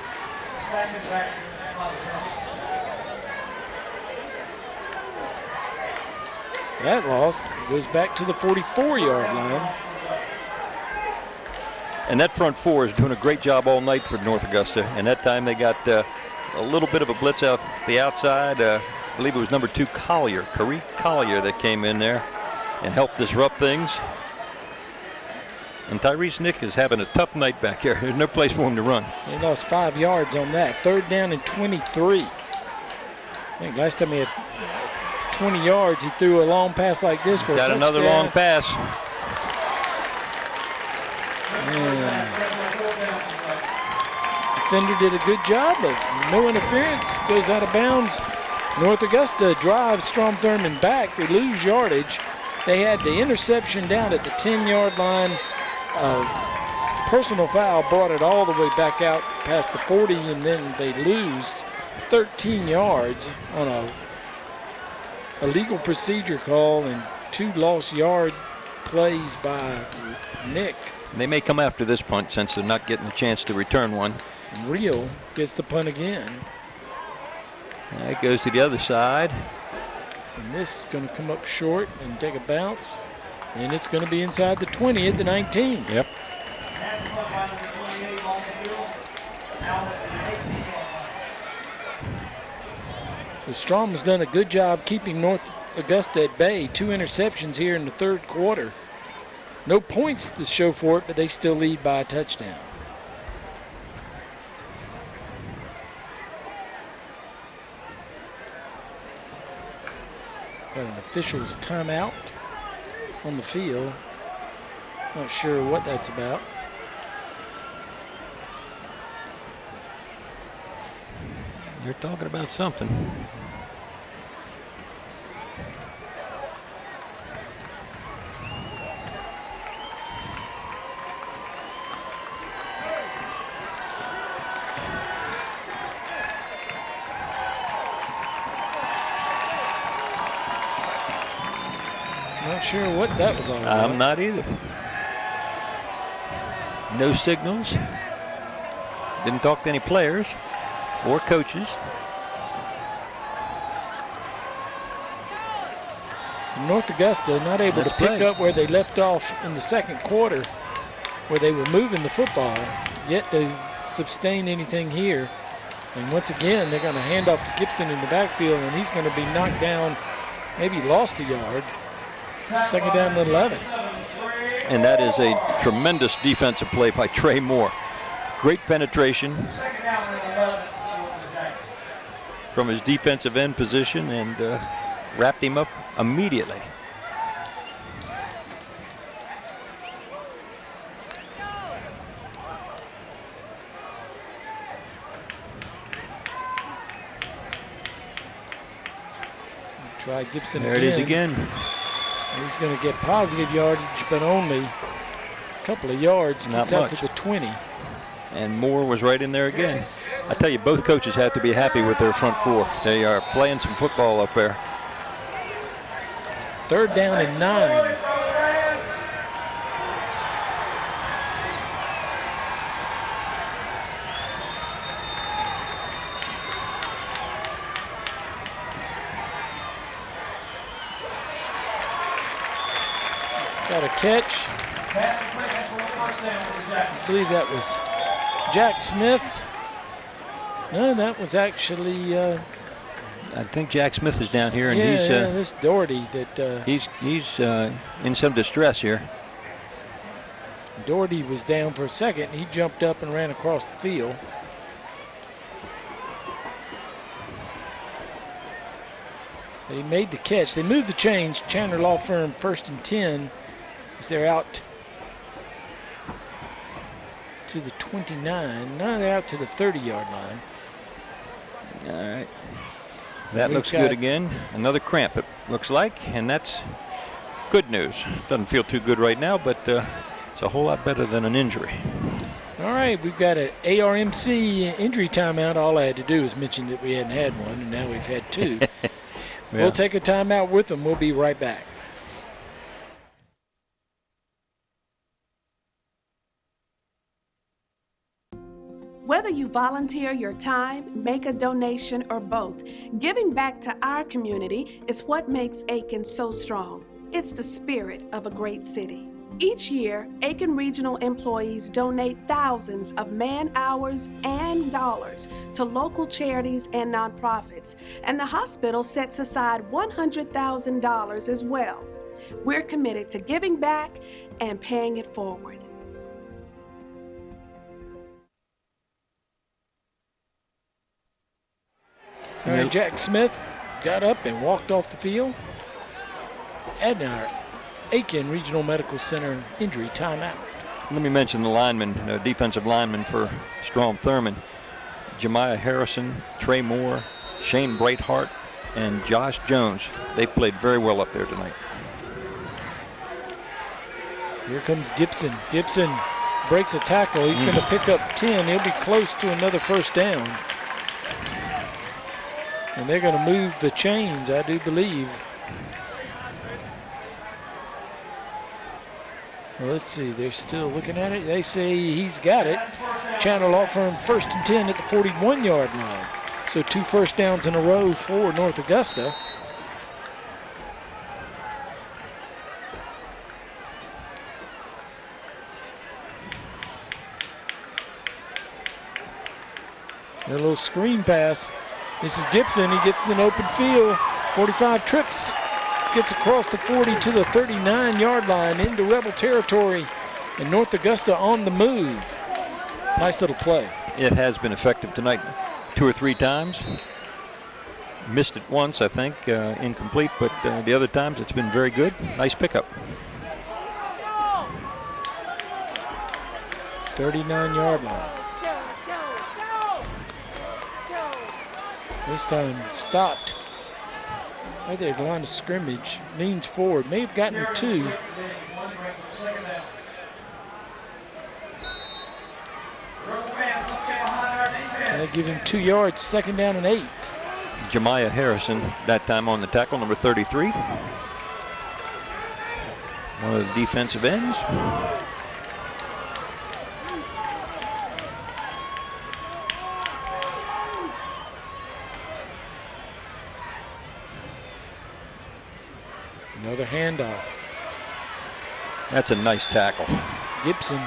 That loss goes back to the 44-yard line. And that front four is doing a great job all night for North Augusta. And that time they got a little bit of a blitz out the outside. I believe it was number 2, Collier, Kariq Collier, that came in there and helped disrupt things. And Tyrese Nick is having a tough night back here. There's no place for him to run. He lost 5 yards on that. 3rd down and 23. I think last time he had 20 yards, he threw a long pass like this for a touchdown. Got another long pass. And defender did a good job of no interference. Goes out of bounds. North Augusta drives Strom Thurmond back. They lose yardage. They had the interception down at the 10-yard line. Personal foul brought it all the way back out past the 40, and then they lose 13 yards on a legal procedure call and 2 lost yard plays by Nick. They may come after this punt since they're not getting a chance to return one. Rio gets the punt again. It goes to the other side. And this is going to come up short and take a bounce. And it's going to be inside the 20 at the 19. Yep. So Strom has done a good job keeping North Augusta at bay. 2 interceptions here in the third quarter. No points to show for it, but they still lead by a touchdown. Got an official's timeout on the field. Not sure what that's about. You're talking about something. Not sure what that was all about. I'm not either. No signals. Didn't talk to any players or coaches. So North Augusta not able to pick up where they left off in the second quarter, where they were moving the football, yet to sustain anything here. And once again, they're going to hand off to Gibson in the backfield, and he's going to be knocked down, maybe lost a yard. Second down and 11. And that is a tremendous defensive play by Trey Moore. Great penetration from his defensive end position and wrapped him up immediately. Try Gibson there again. There it is again. He's going to get positive yardage, but only a couple of yards. Gets out to the 20. And Moore was right in there again. I tell you, both coaches have to be happy with their front four. They are playing some football up there. Third down and 9. Got a catch. I believe that was Jack Smith. No, that was actually. I think Jack Smith is down here, and he's. This Doherty that. He's in some distress here. Doherty was down for a second. He jumped up and ran across the field. But he made the catch. They moved the chains. Chandler Law Firm 1st and 10. They're out to the 29. No, they're out to the 30-yard line. All right. That looks good again. Another cramp, it looks like, and that's good news. Doesn't feel too good right now, but it's a whole lot better than an injury. All right, we've got an ARMC injury timeout. All I had to do was mention that we hadn't had one, and now we've had 2. We'll take a timeout with them. We'll be right back. Whether you volunteer your time, make a donation, or both, giving back to our community is what makes Aiken so strong. It's the spirit of a great city. Each year, Aiken Regional employees donate thousands of man-hours and dollars to local charities and nonprofits, and the hospital sets aside $100,000 as well. We're committed to giving back and paying it forward. All right, Jack Smith got up and walked off the field. And our Aiken Regional Medical Center injury timeout. Let me mention the linemen, defensive linemen for Strom Thurmond. Jemiah Harrison, Trey Moore, Shane Brightheart, and Josh Jones. They played very well up there tonight. Here comes Gibson. Gibson breaks a tackle. He's going to pick up 10. He'll be close to another first down. And they're going to move the chains, I do believe. Well, let's see. They're still looking at it. They say he's got it. Chandler Law Firm 1st and 10 at the 41-yard line. So 2 first downs in a row for North Augusta. A little screen pass. This is Gibson. He gets an open field. 45 trips. Gets across the 40 to the 39-yard line into Rebel territory. And North Augusta on the move. Nice little play. It has been effective tonight 2 or 3 times. Missed it once, I think, incomplete, but the other times it's been very good. Nice pickup. 39-yard line. This time stopped right there at the line of scrimmage. Leans forward. May have gotten 2. They give him 2 yards, 2nd down and 8. Jemiah Harrison, that time on the tackle, number 33. One of the defensive ends. Another handoff. That's a nice tackle. Gibson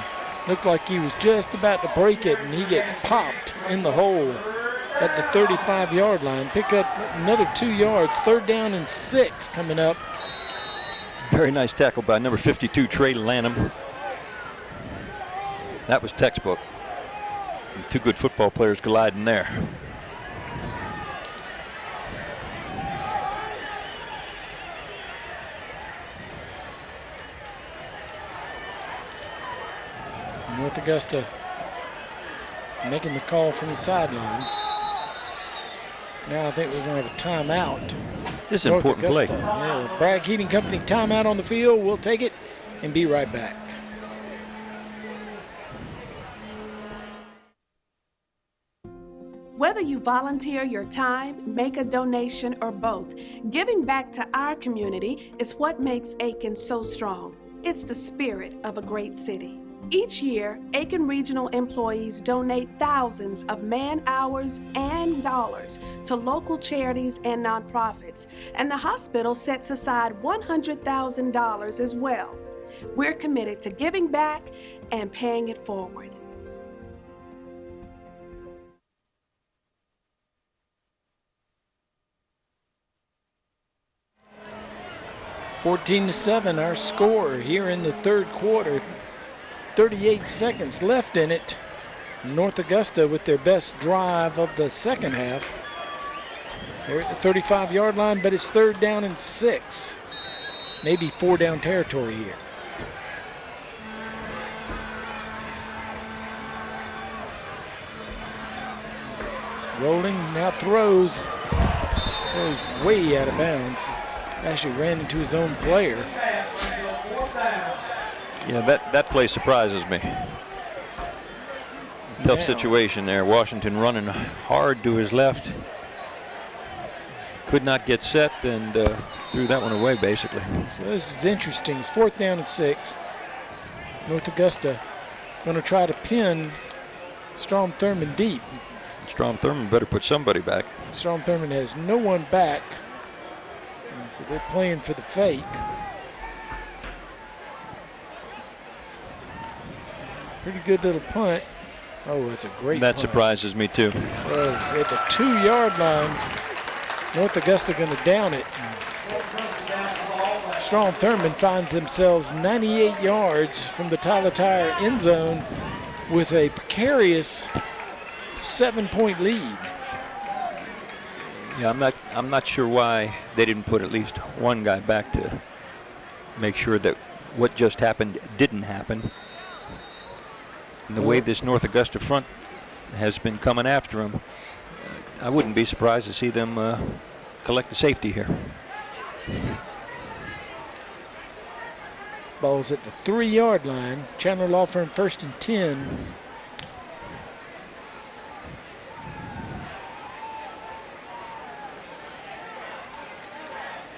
looked like he was just about to break it, and he gets popped in the hole at the 35-yard line. Pick up another 2 yards. 3rd down and 6 coming up. Very nice tackle by number 52, Trey Lanham. That was textbook. 2 good football players colliding there. North Augusta making the call from the sidelines. Now I think we're going to have a timeout. This is an important play. Yeah, Bragg Heating Company timeout on the field. We'll take it and be right back. Whether you volunteer your time, make a donation, or both, giving back to our community is what makes Aiken so strong. It's the spirit of a great city. Each year, Aiken Regional employees donate thousands of man-hours and dollars to local charities and nonprofits, and the hospital sets aside $100,000 as well. We're committed to giving back and paying it forward. (14-7) our score here in the 3rd quarter. 38 seconds left in it. North Augusta with their best drive of the 2nd half. They're at the 35-yard line, but it's 3rd down and 6. Maybe 4 down territory here. Rolling, now throws. Throws way out of bounds. Actually ran into his own player. Yeah, that play surprises me. Tough situation there. Washington running hard to his left. Could not get set and threw that one away, basically. So this is interesting. It's 4th down and 6. North Augusta going to try to pin Strom Thurmond deep. Strom Thurmond better put somebody back. Strom Thurmond has no one back. And so they're playing for the fake. Pretty good little punt. Oh, that's a great That punt. surprises me too. Oh, at the 2-yard line, North Augusta going to down it. Strom Thurmond finds themselves 98 yards from the Tyler Tire end zone with a precarious 7-point lead. Yeah, I'm not sure why they didn't put at least one guy back to make sure that what just happened didn't happen. And the way this North Augusta front has been coming after him, I wouldn't be surprised to see them collect the safety here. Ball's at the 3-yard line. Chandler Law Firm 1st and 10.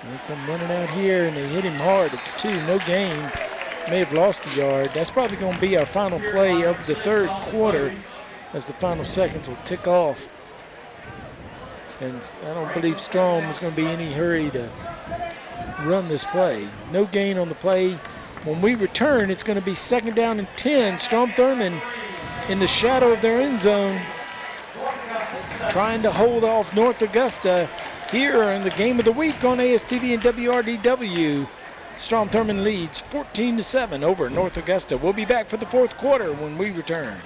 They come running out here and they hit him hard at the 2. No gain. May have lost a yard. That's probably going to be our final play of the 3rd quarter as the final seconds will tick off. And I don't believe Strom is going to be in any hurry to run this play. No gain on the play. When we return, it's going to be 2nd down and 10. Strom Thurmond in the shadow of their end zone. trying to hold off North Augusta here in the game of the week on ASTV and WRDW. Strom Thurmond leads 14-7 over North Augusta. We'll be back for the fourth quarter when we return.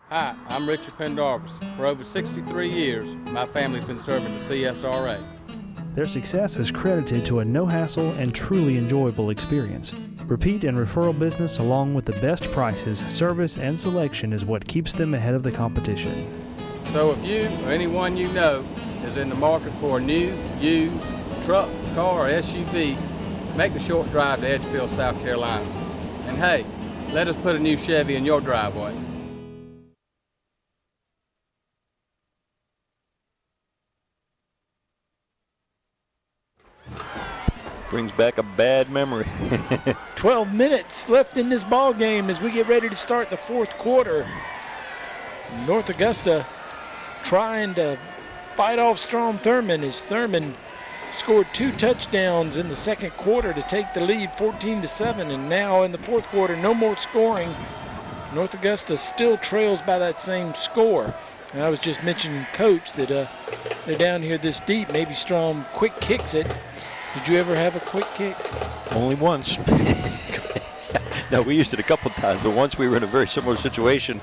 Hi, I'm Richard Pendarvis. For over 63 years, my family's been serving the CSRA. Their success is credited to a no-hassle and truly enjoyable experience. Repeat and referral business along with the best prices, service, and selection is what keeps them ahead of the competition. So if you or anyone you know is in the market for a new, used truck, car, or SUV, make the short drive to Edgefield, South Carolina. And hey, let us put a new Chevy in your driveway. Brings back a bad memory. 12 minutes left in this ball game as we get ready to start the fourth quarter. North Augusta trying to fight off Strom Thurmond as Thurmond scored 2 touchdowns in the second quarter to take the lead 14-7, and now in the fourth quarter, no more scoring. North Augusta still trails by that same score. And I was just mentioning, Coach, that they're down here this deep. Maybe Strom quick kicks it. Did you ever have a quick kick? Only once. No, we used it a couple of times, but once we were in a very similar situation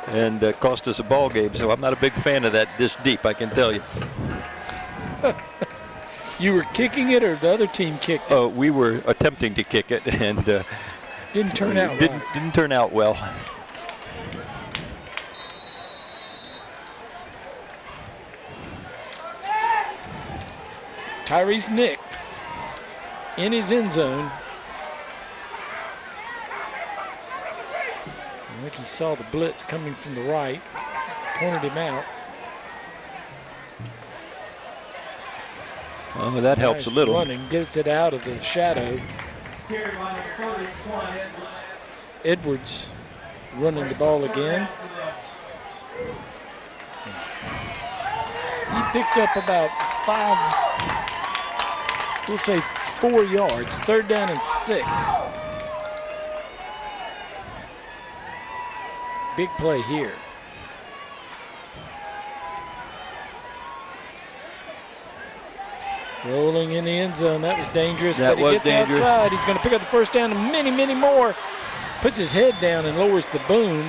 and cost us a ball game. So I'm not a big fan of that this deep, I can tell you. You were kicking it, or the other team kicked it? We were attempting to kick it, and didn't turn out right. Didn't turn out well. Tyrese Nick in his end zone. I think he saw the blitz coming from the right, pointed him out. Oh, that helps a little. Running, gets it out of the shadow. Edwards running the ball again. He picked up about 4 yards, 3rd down and 6. Big play here. Rolling in the end zone. That was dangerous, but he gets outside. He's going to pick up the first down and many, many more. Puts his head down and lowers the boom.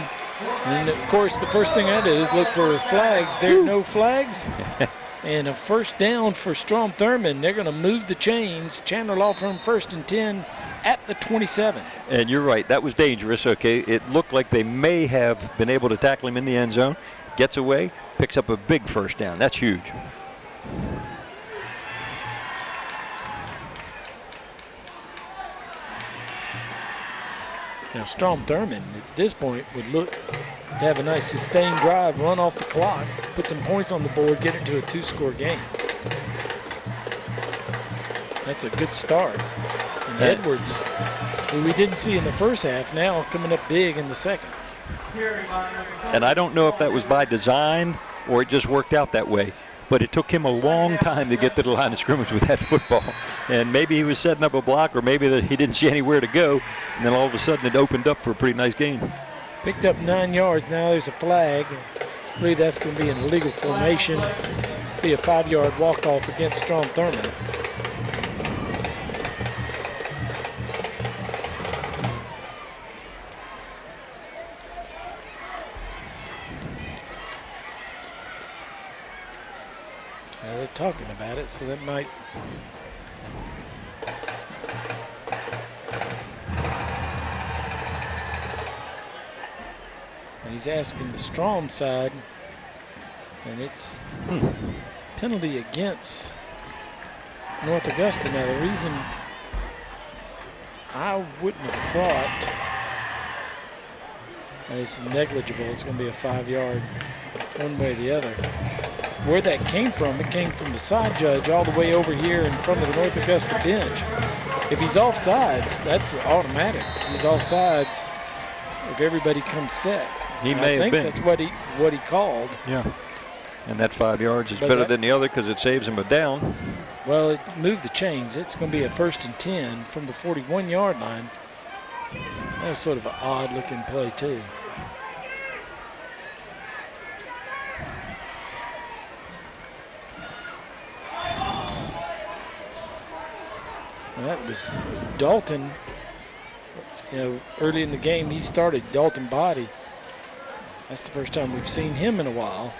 And, of course, the first thing I do is look for flags. There are no flags. And a first down for Strom Thurmond. They're going to move the chains. Chandler Law Firm 1st and 10 at the 27. And you're right. That was dangerous, okay. It looked like they may have been able to tackle him in the end zone. Gets away, picks up a big first down. That's huge. Now, Strom Thurmond at this point would look to have a nice sustained drive, run off the clock, put some points on the board, get it to a 2-score game. That's a good start. And Edwards, who we didn't see in the first half, now coming up big in the second. And I don't know if that was by design or it just worked out that way, but it took him a long time to get to the line of scrimmage with that football. And maybe he was setting up a block, or maybe that he didn't see anywhere to go, and then all of a sudden it opened up for a pretty nice gain. Picked up 9 yards. Now there's a flag. I believe that's going to be an illegal formation. Be a 5-yard walk-off against Strom Thurmond. They're talking about it, so that might. And he's asking the Strom side, and it's penalty against North Augusta. Now, the reason I wouldn't have thought it's negligible, it's going to be a 5-yard one way or the other. Where that came from, it came from the side judge all the way over here in front of the North Augusta bench. If he's offsides, that's automatic. He's offsides if everybody comes set. He may have been. I think that's what he called. Yeah, and that 5 yards is better than the other because it saves him a down. Well, it moved the chains. It's going to be a 1st and 10 from the 41-yard line. That was sort of an odd-looking play, too. That was Dalton. You know, early in the game, he started Dalton Body. That's the first time we've seen him in a while.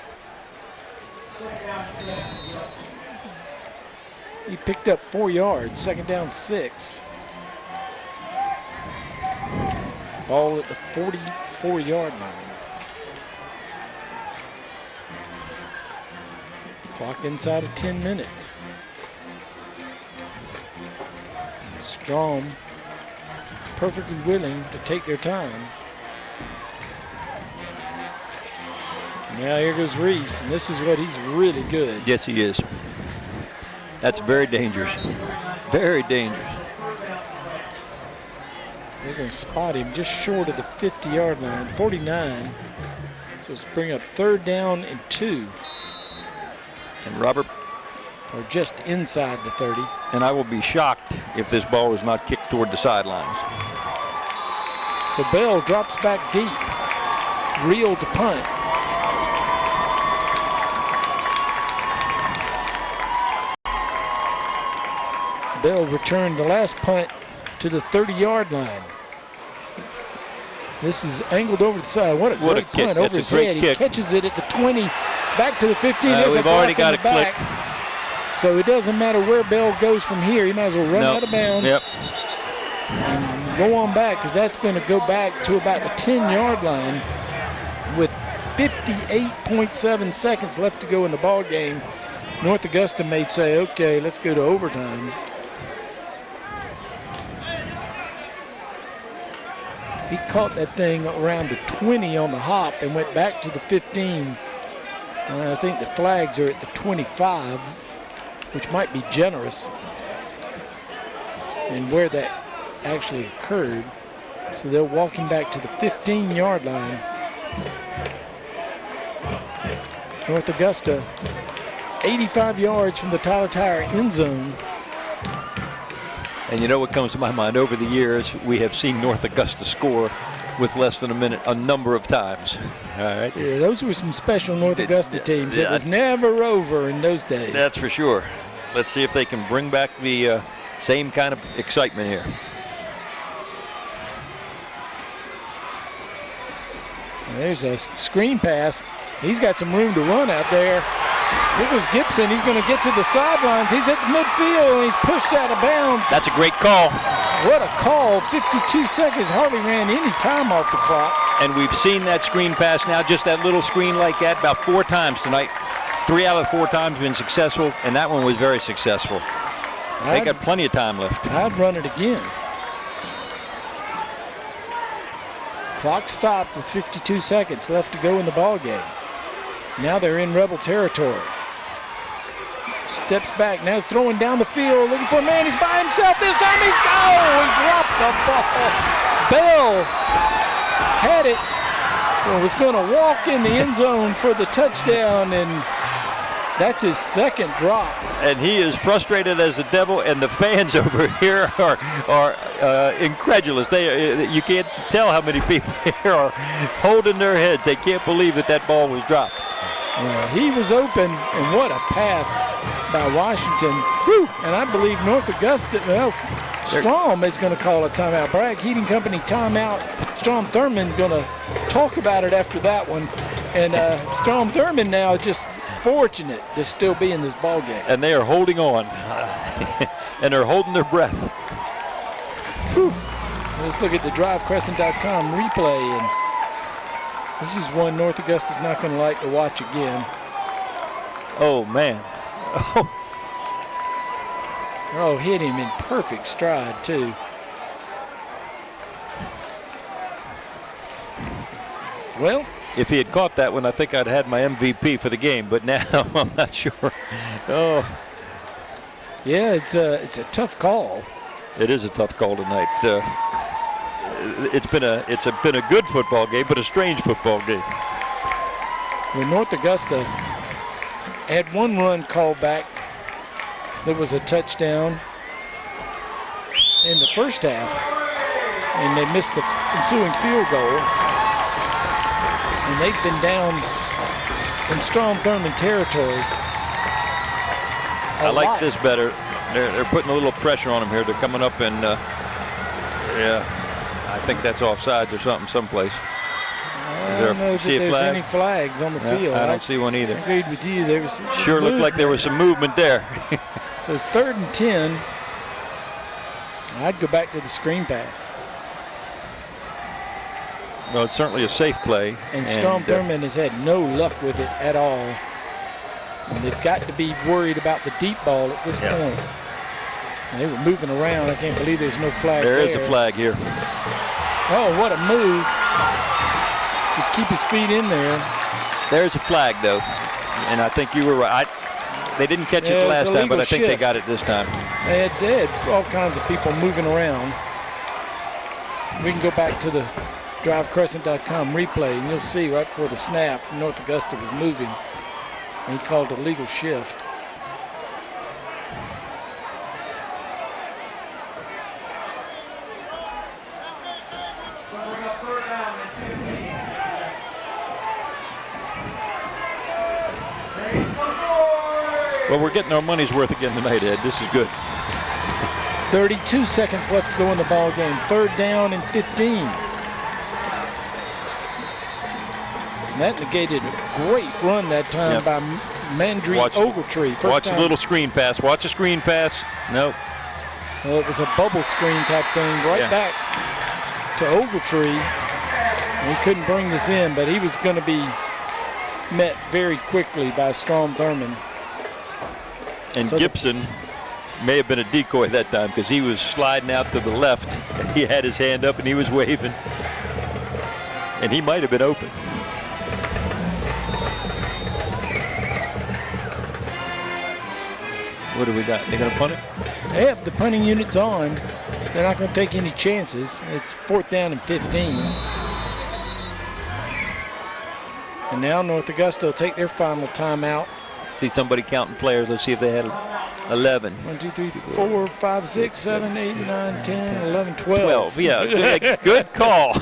He picked up 4 yards, 2nd down 6. Ball at the 44-yard line. Clock inside of 10 minutes. Strom perfectly willing to take their time. Now here goes Reese, and this is what he's really good. Yes, he is. That's very dangerous. Very dangerous. They're going to spot him just short of the 50-yard line, 49. So let's bring up 3rd down and 2. And Robert, or just inside the 30. And I will be shocked if this ball is not kicked toward the sidelines. So Bell drops back deep. Reel to punt. Bell returned the last punt to the 30-yard line. This is angled over the side. What a great punt over his head. He catches it at the 20, back to the 15. We've already got it clicked. So it doesn't matter where Bell goes from here. He might as well run out of bounds. Yep. And go on back, because that's going to go back to about the 10-yard line with 58.7 seconds left to go in the ball game. North Augusta may say, okay, let's go to overtime. He caught that thing around the 20 on the hop and went back to the 15. I think the flags are at the 25, which might be generous, and where that actually occurred. So they'll walk him back to the 15-yard line. North Augusta, 85 yards from the Tyler Tire end zone. And you know what comes to my mind? Over the years, we have seen North Augusta score with less than a minute a number of times. All right. Yeah, those were some special North Augusta teams. It was never over in those days. That's for sure. Let's see if they can bring back the same kind of excitement here. There's a screen pass. He's got some room to run out there. Here goes Gibson. He's going to get to the sidelines. He's at the midfield, and he's pushed out of bounds. That's a great call. What a call. 52 seconds. Hardly ran any time off the clock. And we've seen that screen pass now, just that little screen like that, about 4 times tonight. 3 out of 4 times been successful, and that one was very successful. They got plenty of time left. I'd run it again. Clock stopped with 52 seconds left to go in the ball game. Now they're in Rebel territory. Steps back, now throwing down the field, looking for a man. He's by himself this time. He dropped the ball. Bell had it. Well, was going to walk in the end zone for the touchdown, and that's his 2nd drop. And he is frustrated as the devil, and the fans over here are incredulous. You can't tell how many people here are holding their heads. They can't believe that ball was dropped. Well, he was open, and what a pass by Washington. Whew. And I believe North Augusta, Strom is going to call a timeout. Bragg Heating Company timeout. Strom Thurmond going to talk about it after that one. And Strom Thurmond now just fortunate to still be in this ball game. And they are holding on, and they're holding their breath. Whew. Let's look at the DriveCrescent.com replay, and this is one North Augusta's not going to like to watch again. Oh, man. Oh, hit him in perfect stride, too. Well, if he had caught that one, I think I'd had my MVP for the game, but now I'm not sure. Oh. Yeah, it's a tough call. It is a tough call tonight. It's been a good football game, but a strange football game. When North Augusta had one run called back, there was a touchdown in the first half, and they missed the ensuing field goal. And they've been down in Strom Thurmond territory. I like this better. They're putting a little pressure on him here. They're coming up and yeah, I think that's offsides or something someplace. I don't know if there's any flags on the field. I don't see one either. I agreed with you. There was sure looked like there was some movement there. So it's 3rd and 10. I'd go back to the screen pass. Well, it's certainly a safe play. And Strom Thurmond has had no luck with it at all. And they've got to be worried about the deep ball at this point. And they were moving around. I can't believe there's no flag there. There is a flag here. Oh, what a move to keep his feet in there. There's a flag, though. And I think you were right. They didn't catch it last time, but I think they got it this time. They had all kinds of people moving around. We can go back to the drivecrescent.com replay, and you'll see right before the snap, North Augusta was moving, and he called a legal shift. Well, we're getting our money's worth again tonight, Ed. This is good. 32 seconds left to go in the ball game. 3rd down and 15. And that negated a great run that time by Mandry Ogletree. Watch the little screen pass. Watch a screen pass. Nope. Well, it was a bubble screen type thing right back to Ogletree. And he couldn't bring this in, but he was going to be met very quickly by Strom Thurmond. And so Gibson may have been a decoy that time because he was sliding out to the left. And he had his hand up and he was waving. And he might have been open. What do we got? They're going to punt it? Yep, the punting unit's on. They're not going to take any chances. It's 4th down and 15. And now North Augusta will take their final timeout. See somebody counting players. Let's see if they had 11. 1, 2, 3, 4, 5, 6, 7, 8, 9, 10, 11, 12. Yeah, good call.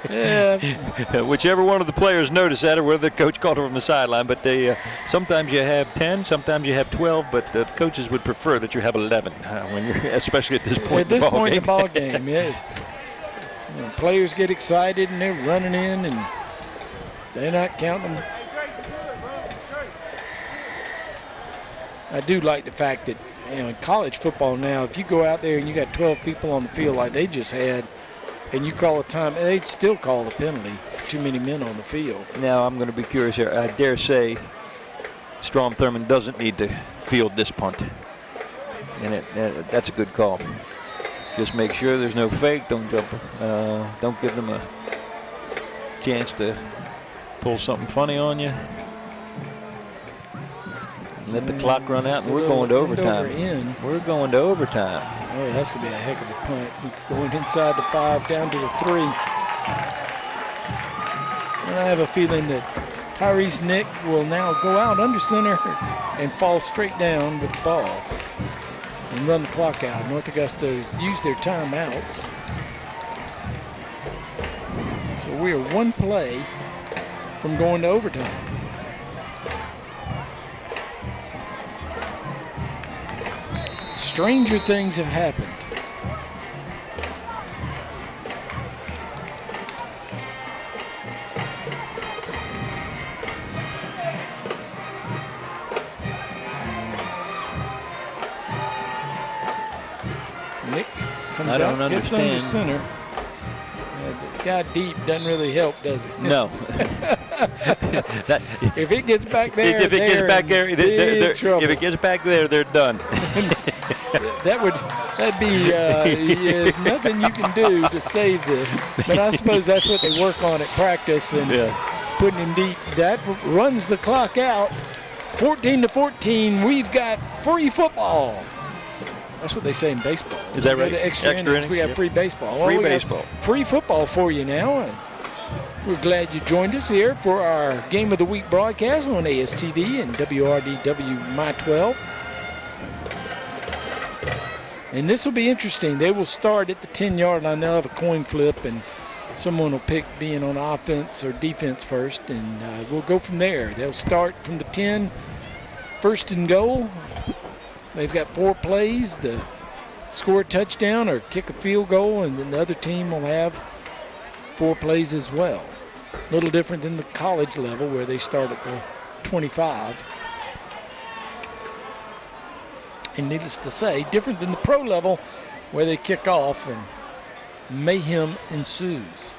Yeah. Whichever one of the players noticed that, or whether the coach called it from the sideline. But they sometimes you have 10, sometimes you have 12. But the coaches would prefer that you have 11 when you're, especially at this point. At this point in the ball game, yes. You know, players get excited and they're running in, and they're not counting them. I do like the fact that, you know, in college football now, if you go out there and you got 12 people on the field like they just had, and you call a time, they'd still call a penalty for too many men on the field. Now I'm going to be curious here. I dare say Strom Thurmond doesn't need to field this punt. And that's a good call. Just make sure there's no fake. Don't jump. Don't give them a chance to pull something funny on you. Let the clock run out, and we're going to overtime. We're going to overtime. Oh, that's going to be a heck of a punt. It's going inside the 5, down to the 3. And I have a feeling that Tyrese Nick will now go out under center and fall straight down with the ball and run the clock out. North Augusta has used their timeouts. So we are one play from going to overtime. Stranger things have happened. Nick comes out, gets under center. The guy deep doesn't really help, does it? No. If it gets back there, if it gets back there, they're done. That'd be there's nothing you can do to save this. But I suppose that's what they work on at practice and putting him deep. That runs the clock out. 14-14. We've got free football. That's what they say in baseball. Is that right? Extra innings. We have free baseball. Free baseball. Free football for you now. And we're glad you joined us here for our Game of the Week broadcast on ASTV and WRDW My 12. And this will be interesting. They will start at the 10-yard line. They'll have a coin flip, and someone will pick being on offense or defense first, and we'll go from there. They'll start from the 10, 1st and goal. they've got 4 plays to score a touchdown or kick a field goal, and then the other team will have 4 plays as well. A little different than the college level where they start at the 25. And needless to say, different than the pro level where they kick off and mayhem ensues.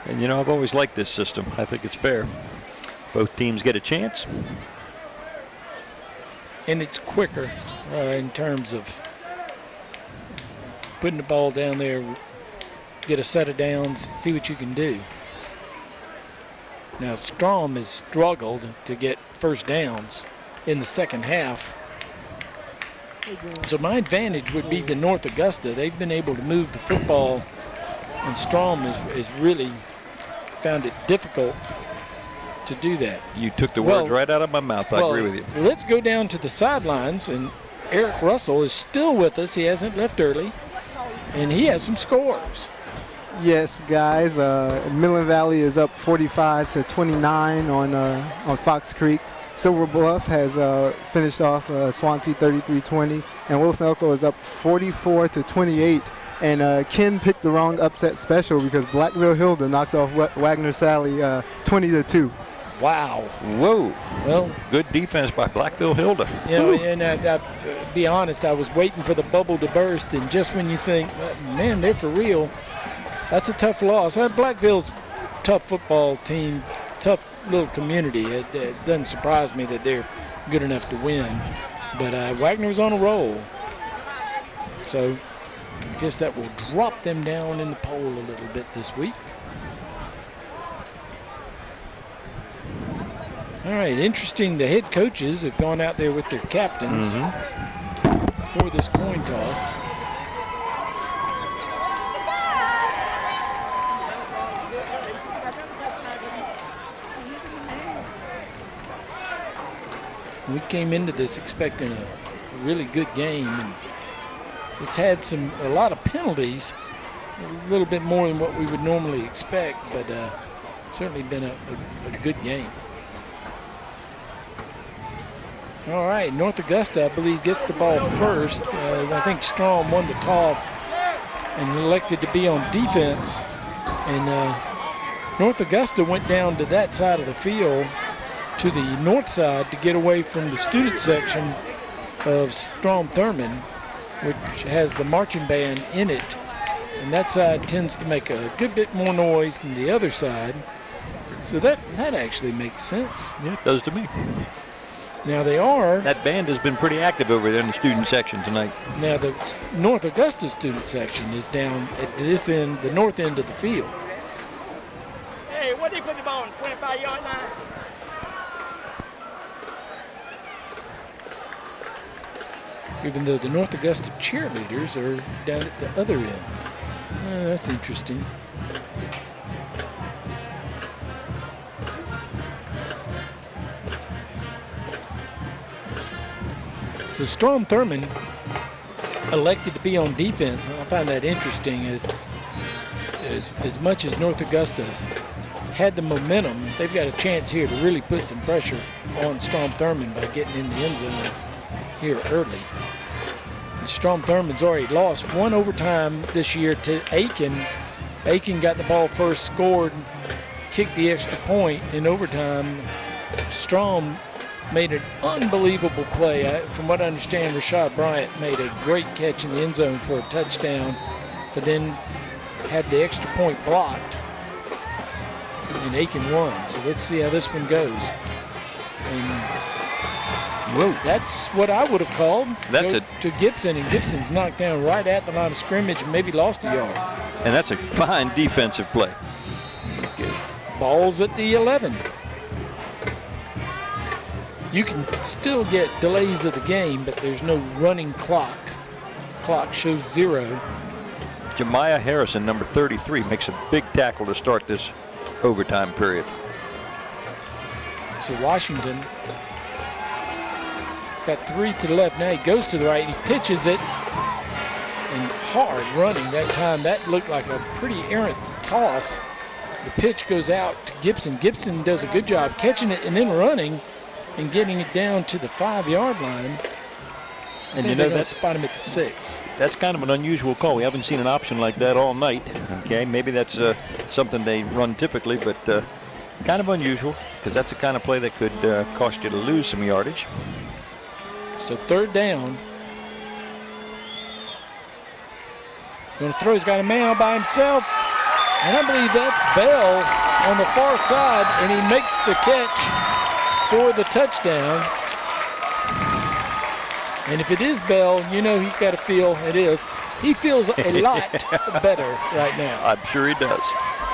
And, I've always liked this system. I think it's fair. Both teams get a chance. And it's quicker in terms of putting the ball down there, get a set of downs, see what you can do. Now, Strom has struggled to get first downs in the second half. So my advantage would be the North Augusta. They've been able to move the football, and Strom has really found it difficult to do that. You took the words right out of my mouth. I agree with you. Let's go down to the sidelines, and Eric Russell is still with us. He hasn't left early, and he has some scores. Yes, guys. Midland Valley is up 45-29 on Fox Creek. Silver Bluff has finished off Swansea 33-20, and Wilson Elko is up 44-28. And Ken picked the wrong upset special because Blackville Hilda knocked off Wagner Sally 20-2. Wow. Whoa. Well, good defense by Blackville Hilda. And I'll be honest, I was waiting for the bubble to burst, and just when you think, man, they're for real, that's a tough loss. Blackville's a tough football team, tough little community. It doesn't surprise me that they're good enough to win. But Wagner's on a roll. So I guess that will drop them down in the poll a little bit this week. All right, interesting. The head coaches have gone out there with their captains for this coin toss. We came into this expecting a really good game, and it's had a lot of penalties, a little bit more than what we would normally expect, but certainly been a good game. All right, North Augusta, I believe, gets the ball first. I think Strom won the toss and elected to be on defense, and North Augusta went down to that side of the field, to the north side, to get away from the student section of Strom Thurmond, which has the marching band in it, and that side tends to make a good bit more noise than the other side. So that actually makes sense. Yeah, it does to me. Now that band has been pretty active over there in the student section tonight. Now the North Augusta student section is down at this end, the north end of the field. Hey, what they put the ball on, 25-yard line? Even though the North Augusta cheerleaders are down at the other end. That's interesting. So Strom Thurmond elected to be on defense, and I find that interesting. As much as North Augusta's had the momentum, they've got a chance here to really put some pressure on Strom Thurmond by getting in the end zone here early. Strom Thurmond's already lost one overtime this year to Aiken. Aiken got the ball first, scored, kicked the extra point in overtime. Strom made an unbelievable play. From what I understand, Rashad Bryant made a great catch in the end zone for a touchdown, but then had the extra point blocked, and Aiken won. So let's see how this one goes. And whoa, that's what I would have called. To Gibson, and Gibson's knocked down right at the line of scrimmage and maybe lost a yard. And that's a fine defensive play. Ball's at the 11. You can still get delays of the game, but there's no running clock. Clock shows 0. Jemiah Harrison, number 33, makes a big tackle to start this overtime period. So Washington got 3 to the left. Now he goes to the right. He pitches it, and hard running that time. That looked like a pretty errant toss. The pitch goes out to Gibson. Gibson does a good job catching it and then running, and getting it down to the 5-yard line. And you know, that's spot him at the 6. That's kind of an unusual call. We haven't seen an option like that all night. Okay, maybe that's something they run typically, but kind of unusual because that's the kind of play that could cost you to lose some yardage. So 3rd down. Going to throw. He's got a man by himself, and I believe that's Bell on the far side, and he makes the catch for the touchdown. And if it is Bell, you know he's got to feel it is. He feels a lot better right now. I'm sure he does.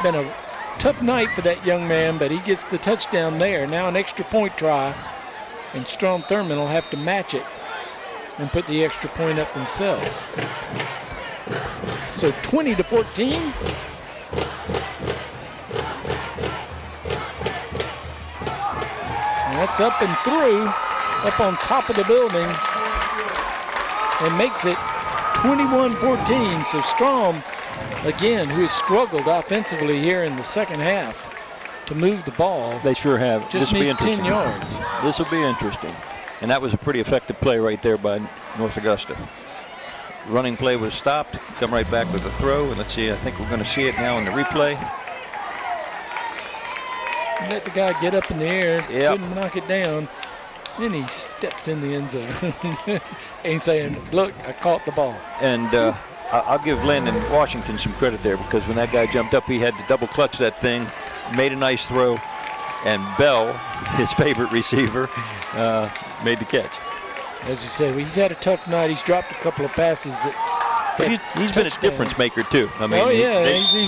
Been a tough night for that young man, but he gets the touchdown there. Now an extra point try, and Strom Thurmond will have to match it and put the extra point up themselves. So 20-14. And that's up and through, up on top of the building, and makes it 21-14. So Strom, again, who has struggled offensively here in the second half to move the ball. They sure have. Just needs 10 yards. This will be interesting. And that was a pretty effective play right there by North Augusta. Running play was stopped. Come right back with a throw. And let's see, I think we're going to see it now in the replay. Let the guy get up in the air. Yep. Couldn't knock it down. Then he steps in the end zone. Ain't saying, look, I caught the ball. And I'll give Landon Washington some credit there, because when that guy jumped up, he had to double clutch that thing, made a nice throw, and Bell, his favorite receiver, made the catch. As you said, he's had a tough night. He's dropped a couple of passes that. But he's been a difference maker too. I mean, he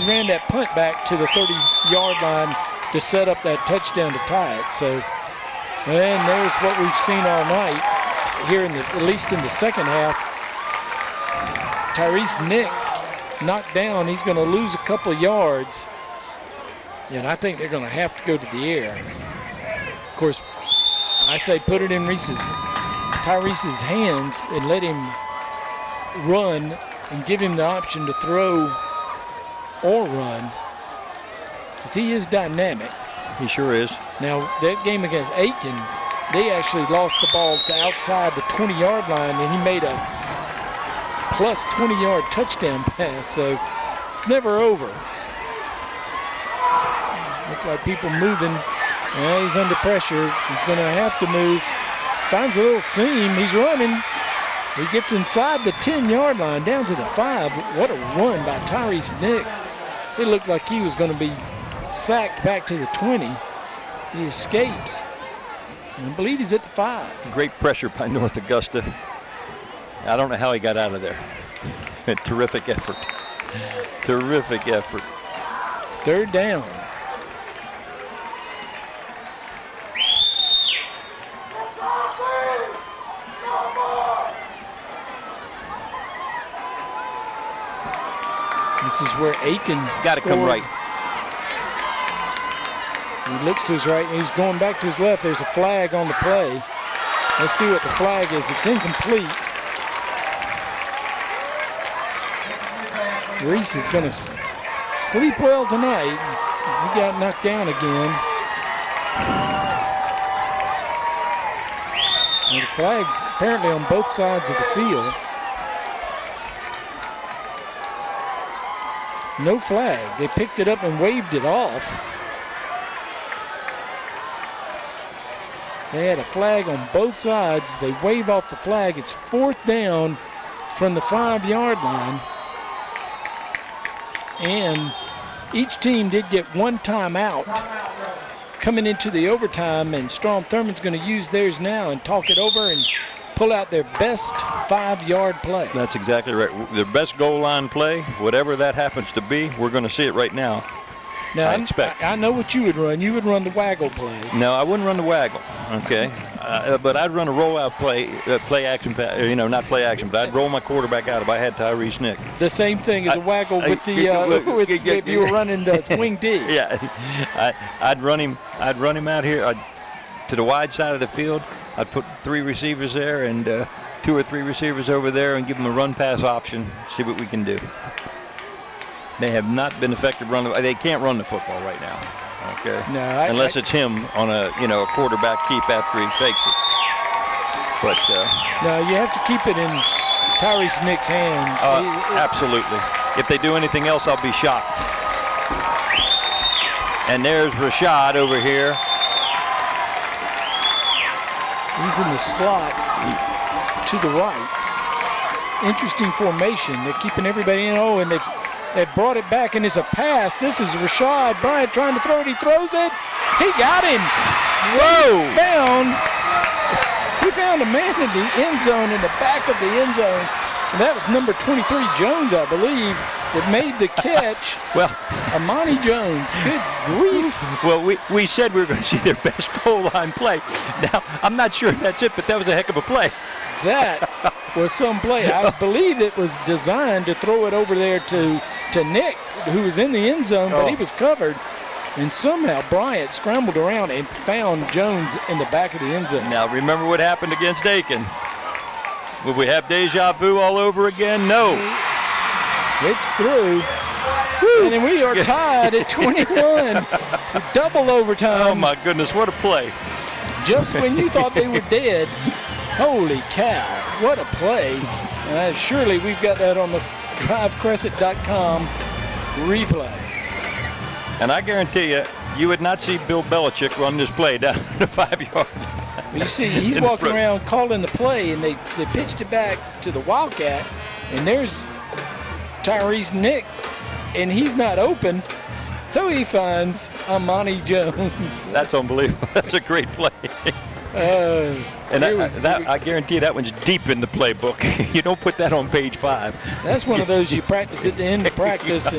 ran that punt back to the 30-yard line to set up that touchdown to tie it. So, and there's what we've seen all night here at least in the second half. Tyrese Nick knocked down. He's going to lose a couple of yards. And I think they're going to have to go to the air. Of course, I say put it in Tyrese's hands and let him run and give him the option to throw or run, because he is dynamic. He sure is. Now, that game against Aiken, they actually lost the ball to outside the 20-yard line, and he made a plus 20-yard touchdown pass, so it's never over. Look like people moving. Well, he's under pressure. He's going to have to move. Finds a little seam. He's running. He gets inside the 10-yard line down to the 5. What a run by Tyrese Nick. It looked like he was going to be sacked back to the 20. He escapes. I believe he's at the 5. Great pressure by North Augusta. I don't know how he got out of there. Terrific effort. Terrific effort. 3rd down. This is where Aiken got to come right. He looks to his right, and he's going back to his left. There's a flag on the play. Let's see what the flag is. It's incomplete. Reese is going to sleep well tonight. He got knocked down again. And the flag's apparently on both sides of the field. No flag. They picked it up and waved it off. They had a flag on both sides. They wave off the flag. It's 4th down from the 5-yard line. And each team did get one timeout coming into the overtime, and Strom Thurmond's going to use theirs now and talk it over and pull out their best 5-yard play. That's exactly right. Their best goal line play, whatever that happens to be, we're going to see it right now. Now, I know what you would run. You would run the waggle play. No, I wouldn't run the waggle, okay? But I'd run a rollout play action, not play action, but I'd roll my quarterback out if I had Tyrese Nick. The same thing as a waggle with if you were running the swing D. Yeah, I'd run him out here to the wide side of the field. I'd put 3 receivers there and 2 or 3 receivers over there and give them a run-pass option, see what we can do. They have not been effective running. They can't run the football right now. Okay. No, unless it's him on a quarterback keep after he fakes it. But no, you have to keep it in Tyrese Nick's hands. Absolutely. If they do anything else, I'll be shocked. And there's Rashad over here. He's in the slot to the right. Interesting formation. They're keeping everybody in. Oh, and they've brought it back, and it's a pass. This is Rashad Bryant trying to throw it. He throws it. He got him. Whoa! He found a man in the end zone, in the back of the end zone. And that was number 23, Jones, I believe, that made the catch. Well, Amani Jones. Good grief. Well, we said we were going to see their best goal line play. Now, I'm not sure if that's it, but that was a heck of a play. That was some play. I believe it was designed to throw it over there to Nick, who was in the end zone, but he was covered. And somehow Bryant scrambled around and found Jones in the back of the end zone. Now, remember what happened against Aiken. Will we have deja vu all over again? No. It's through. Woo. And then we are tied at 21. Double overtime. Oh, my goodness, what a play. Just when you thought they were dead. Holy cow, what a play. Surely we've got that on the drivecrescent.com replay. And I guarantee you would not see Bill Belichick run this play down the 5-yard line. Well, you see, he's walking around calling the play, and they pitched it back to the Wildcat, and there's Tyrese Nick, and he's not open, so he finds Amani Jones. That's unbelievable. That's a great play. And I guarantee you that one's deep in the playbook. You don't put that on page 5. That's one of those you practice at the end of practice,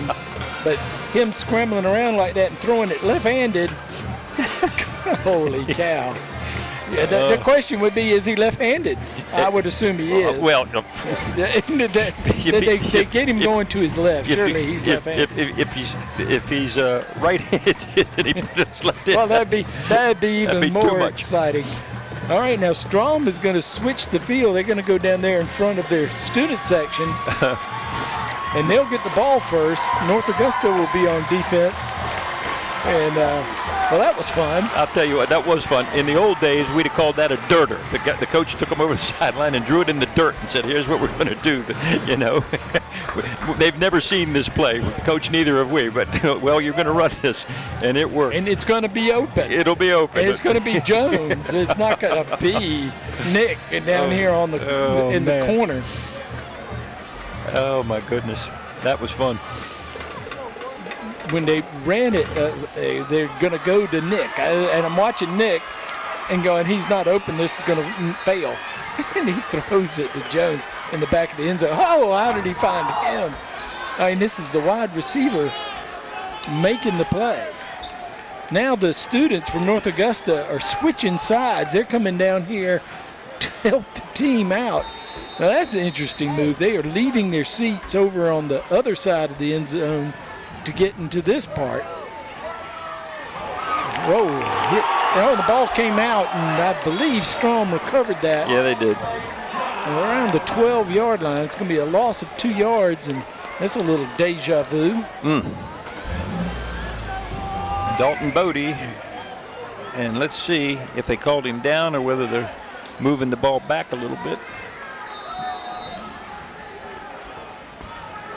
but him scrambling around like that and throwing it left-handed, holy cow. Yeah, the question would be, is he left-handed? I would assume he is. Well, they get him going to his left. Surely he's left-handed. If he's right-handed, and he put his left hand. Well, that'd be even more exciting. All right, now Strom is going to switch the field. They're going to go down there in front of their student section, and they'll get the ball first. North Augusta will be on defense. And, well, that was fun. I'll tell you what, that was fun. In the old days, we'd have called that a dirter. The coach took them over the sideline and drew it in the dirt and said, here's what we're going to do. They've never seen this play. Coach, neither have we. But, well, you're going to run this. And it worked. And it's going to be open. It'll be open. And it's going to be Jones. It's not going to be Nick down here on the corner. Oh, my goodness. That was fun. When they ran it, they're going to go to Nick. And I'm watching Nick and going, he's not open. This is going to fail. And he throws it to Jones in the back of the end zone. Oh, how did he find him? I mean, this is the wide receiver making the play. Now the students from North Augusta are switching sides. They're coming down here to help the team out. Now, that's an interesting move. They are leaving their seats over on the other side of the end zone to get into this part. Whoa, the ball came out, and I believe Strom recovered that. Yeah, they did. Around the 12-yard line. It's going to be a loss of 2 yards, and that's a little deja vu. Dalton Bodie, and let's see if they called him down or whether they're moving the ball back a little bit.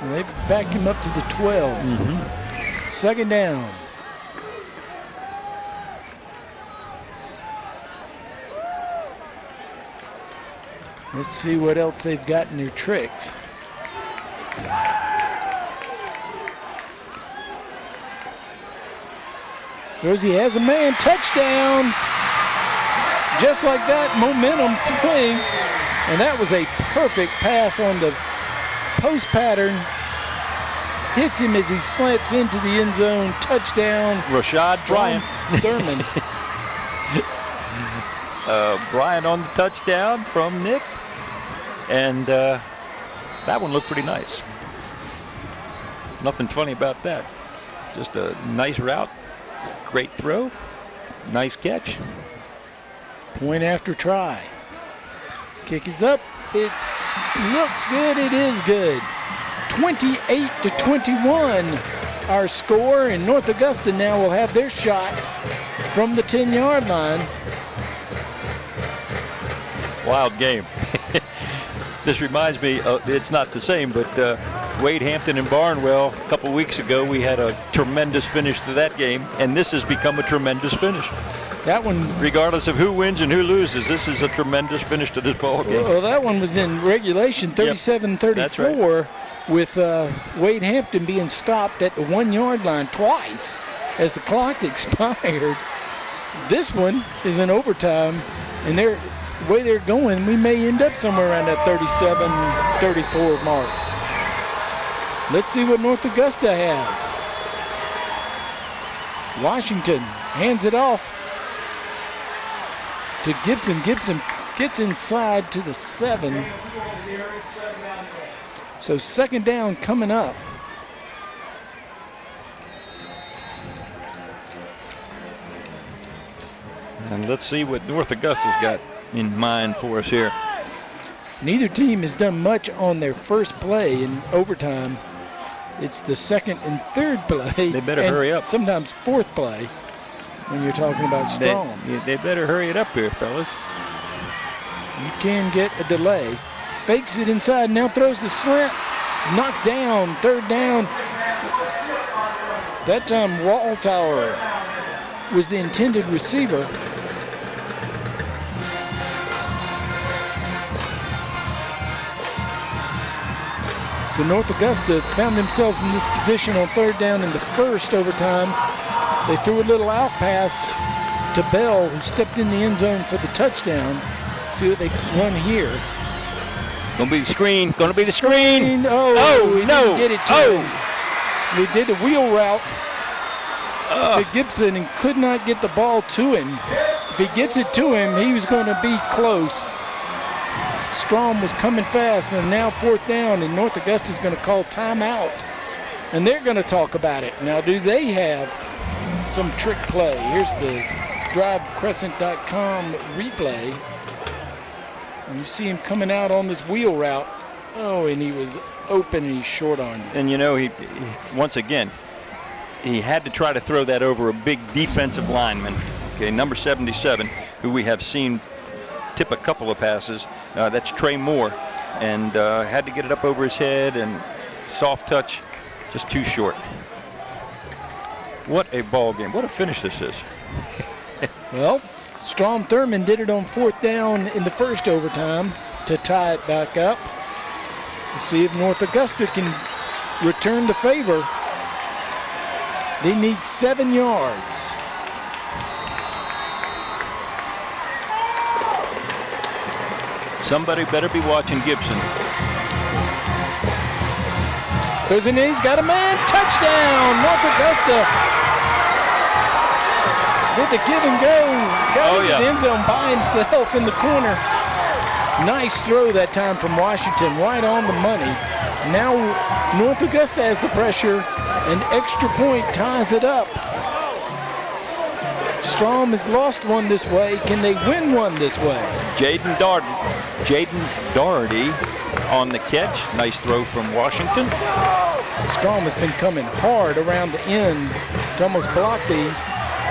And they backed him up to the 12. Second down. Let's see what else they've got in their tricks. Rosie has a man, touchdown. Just like that, momentum swings. And that was a perfect pass on the post pattern. Hits him as he slants into the end zone. Touchdown. Rashad Bryant. Thurmond. Bryant on the touchdown from Nick. And that one looked pretty nice. Nothing funny about that. Just a nice route. Great throw. Nice catch. Point after try. Kick is up. It looks good. It is good. 28-21. our score, and North Augusta now will have their shot from the 10-yard line. Wild game. This reminds me, it's not the same, but Wade Hampton and Barnwell, a couple weeks ago, we had a tremendous finish to that game, and this has become a tremendous finish. That one, regardless of who wins and who loses, this is a tremendous finish to this ball game. Well, that one was in regulation, 37-34, That's right. with Wade Hampton being stopped at the 1-yard line twice as the clock expired. This one is in overtime, and the way they're going, we may end up somewhere around that 37-34 mark. Let's see what North Augusta has. Washington hands it off to Gibson. Gibson gets inside to the 7. So second down coming up. And let's see what North Augusta's got in mind for us here. Neither team has done much on their first play in overtime. It's the second and third play. They better hurry up. Sometimes fourth play when you're talking about Strom. They better hurry it up here, fellas. You can get a delay. Fakes it inside, now throws the slant. Knocked down, third down. That time Walltower was the intended receiver. So North Augusta found themselves in this position on third down in the first overtime. They threw a little out pass to Bell, who stepped in the end zone for the touchdown. See what they run here. Gonna be the screen. Gonna be the screen. Oh, no. Didn't get it to him. We did a wheel route to Gibson and could not get the ball to him. If he gets it to him, he was going to be close. Strom was coming fast, and now fourth down, and North Augusta's going to call timeout. And they're going to talk about it. Now, do they have some trick play? Here's the drivecrescent.com replay. And you see him coming out on this wheel route. Oh, and he was open and he's short on you. And you know, he once again, he had to try to throw that over a big defensive lineman. Okay, number 77, who we have seen tip a couple of passes. That's Trey Moore. And had to get it up over his head, and soft touch, just too short. What a ball game. What a finish this is. Well, Strom Thurmond did it on fourth down in the first overtime to tie it back up. Let's see if North Augusta can return the favor. They need 7 yards. Somebody better be watching Gibson. Throws in, he's got a man. Touchdown, North Augusta. Did the give and go. Got into the end zone by himself in the corner. Nice throw that time from Washington, right on the money. Now North Augusta has the pressure. An extra point ties it up. Strom has lost one this way. Can they win one this way? Jaden Doherty on the catch. Nice throw from Washington. Strom has been coming hard around the end to almost block these.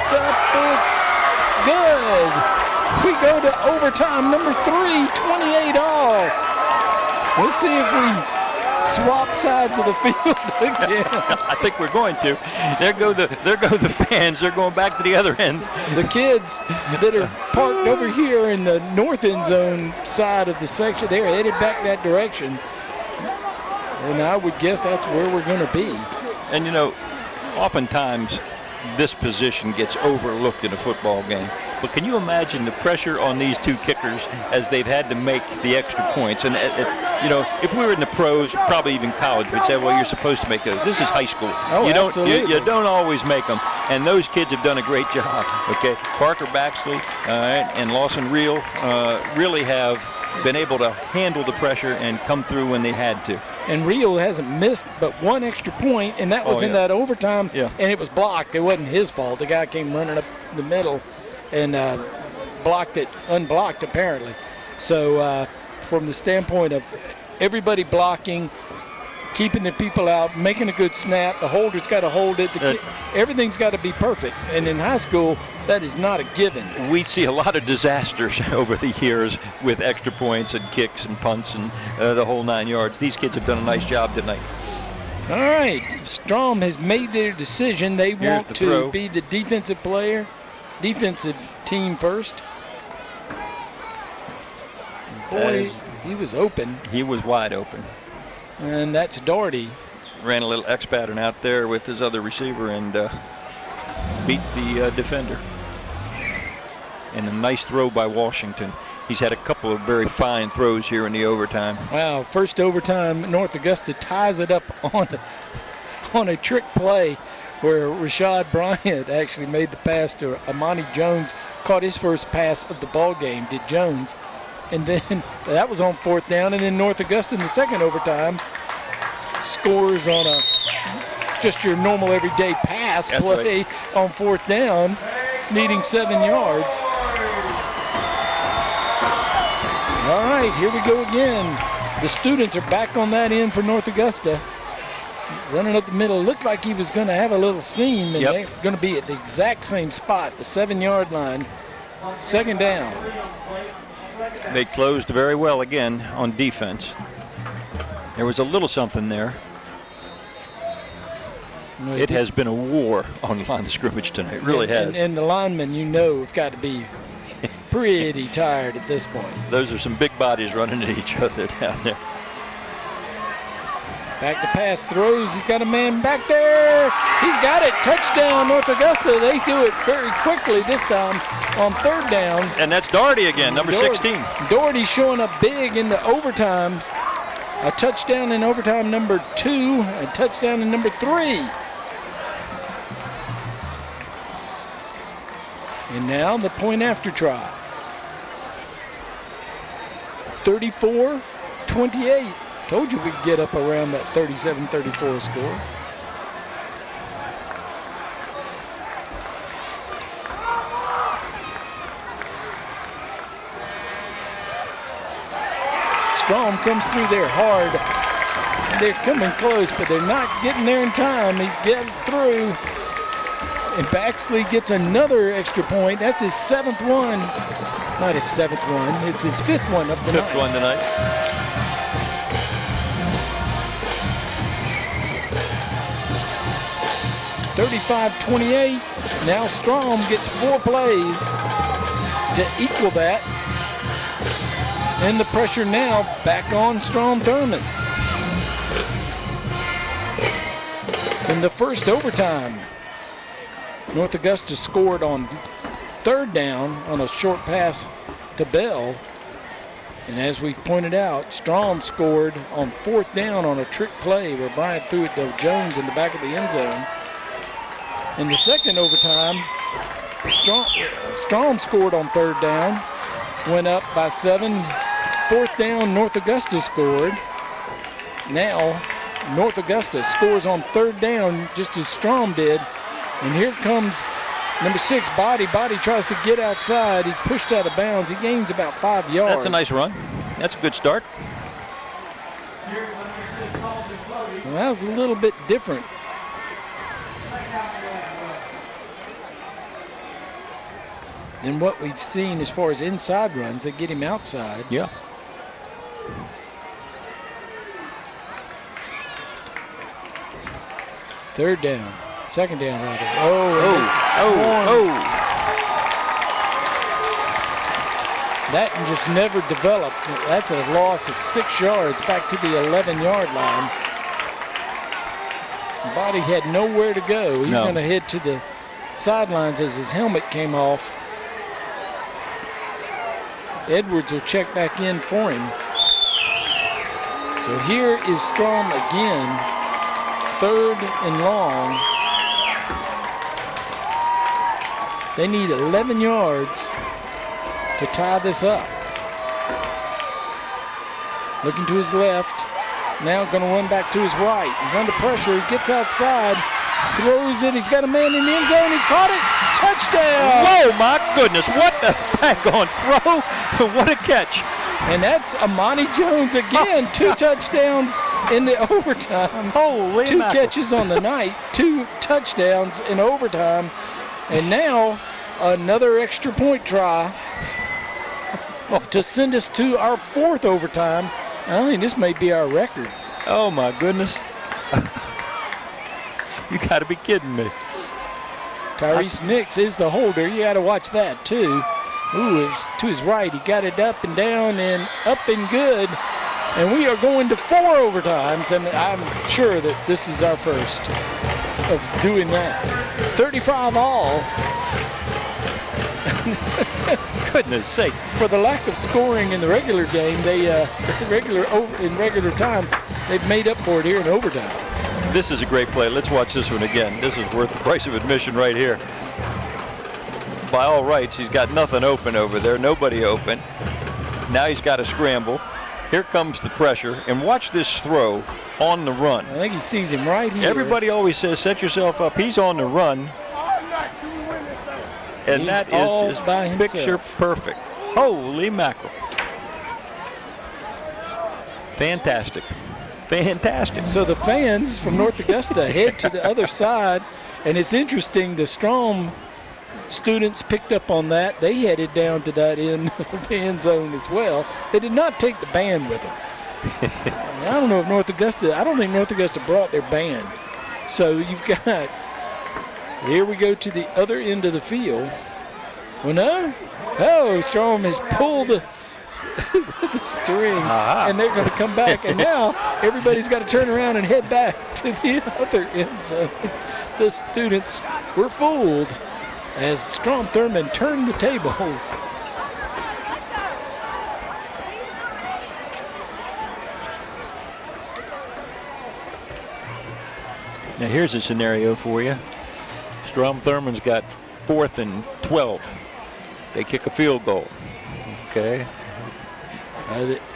It's up, it's good. We go to overtime, number 3, 28 all. We'll see if we swap sides of the field again. I think we're going to. There go the fans. They're going back to the other end. The kids that are parked over here in the north end zone side of the section, they're headed back that direction. And I would guess that's where we're going to be. And you know, oftentimes this position gets overlooked in a football game. But can you imagine the pressure on these two kickers as they've had to make the extra points? And, you know, if we were in the pros, probably even college, we'd say, well, you're supposed to make those. This is high school. Oh, you absolutely. You don't always make them. And those kids have done a great job, okay? Parker Baxley and Lawson Reel really have been able to handle the pressure and come through when they had to. And Reel hasn't missed but one extra point, and that was in that overtime, and it was blocked. It wasn't his fault. The guy came running up the middle and blocked it, unblocked apparently. So from the standpoint of everybody blocking, keeping the people out, making a good snap. The holder's got to hold it. Everything's got to be perfect. And in high school, that is not a given. We see a lot of disasters over the years with extra points and kicks and punts and the whole 9 yards. These kids have done a nice job tonight. All right, Strom has made their decision. They want to be the defensive team first. Boy, he was open. He was wide open. And that's Doherty. Ran a little X pattern out there with his other receiver and beat the defender. And a nice throw by Washington. He's had a couple of very fine throws here in the overtime. Wow, first overtime, North Augusta ties it up on a trick play where Rashad Bryant actually made the pass to Amani Jones, caught his first pass of the ball game, did Jones. And then that was on 4th down, and then North Augusta in the second overtime scores on just your normal everyday pass play on 4th down, needing 7 yards. All right, here we go again. The students are back on that end for North Augusta. Running up the middle, looked like he was going to have a little seam, and they're going to be at the exact same spot, the 7-yard line. 2nd down. They closed very well again on defense. There was a little something there. It has been a war on the line of scrimmage tonight. It really has. And the linemen, have got to be pretty tired at this point. Those are some big bodies running at each other down there. Back to pass throws. He's got a man back there. He's got it. Touchdown, North Augusta. They do it very quickly this time on 3rd down. And that's Doherty again, number 16. Doherty showing up big in the overtime. A touchdown in overtime number 2, a touchdown in number 3. And now the point after try. 34-28. Told you we could get up around that 37-34 score. Strom comes through there hard. They're coming close, but they're not getting there in time. He's getting through. And Baxley gets another extra point. That's his 7th one. Not his 7th one. It's his 5th one of the night. 5th one tonight. $35-28. Now Strom gets 4 plays to equal that. And the pressure now back on Strom Thurmond. In the first overtime, North Augusta scored on 3rd down on a short pass to Bell. And as we've pointed out, Strom scored on 4th down on a trick play where Bryant threw it to Jones in the back of the end zone. In the second overtime, Strom scored on 3rd down, went up by 7. 4th down, North Augusta scored. Now, North Augusta scores on 3rd down just as Strom did. And here comes number 6, Body. Body tries to get outside. He's pushed out of bounds. He gains about 5 yards. That's a nice run. That's a good start. Well, that was a little bit different. Than what we've seen as far as inside runs that get him outside. Yeah. Third down. 2nd down, rather. That just never developed. That's a loss of 6 yards back to the 11-yard line. Body had nowhere to go. He's going to head to the sidelines as his helmet came off. Edwards will check back in for him. So here is Strom again. 3rd and long. They need 11 yards to tie this up. Looking to his left. Now going to run back to his right. He's under pressure. He gets outside. Throws it. He's got a man in the end zone. He caught it. Touchdown. Whoa, my goodness. What a back on throw. What a catch. And that's Amani Jones again. 2 touchdowns in the overtime. Holy 2 mackerel. catches on the night, 2 touchdowns in overtime. And now another extra point try to send us to our 4th overtime. I think this may be our record. Oh, my goodness. You got to be kidding me. Tyrese Nix is the holder. You got to watch that, too. Ooh, it was to his right. He got it up and down and up and good. And we are going to 4 overtimes, and I'm sure that this is our first of doing that. 35 all. Goodness sake. For the lack of scoring in the regular game, they in regular time, they've made up for it here in overtime. This is a great play. Let's watch this one again. This is worth the price of admission right here. By all rights, he's got nothing open over there, nobody open. Now he's got to scramble. Here comes the pressure, and watch this throw on the run. I think he sees him right here. Everybody always says, set yourself up. He's on the run. And that is just picture perfect. Holy mackerel. Fantastic. Fantastic. So the fans from North Augusta head to the other side, and it's interesting, the Strom students picked up on that. They headed down to that end of the end zone as well. They did not take the band with them. I don't know if North Augusta, I don't think North Augusta brought their band. So you've got, here we go to the other end of the field. Well, no. Oh, Strom has pulled the string, and they're going to come back. And now everybody's got to turn around and head back to the other end zone. The students were fooled as Strom Thurmond turned the tables. Now here's a scenario for you. Strom Thurmond's got 4th and 12. They kick a field goal. Okay.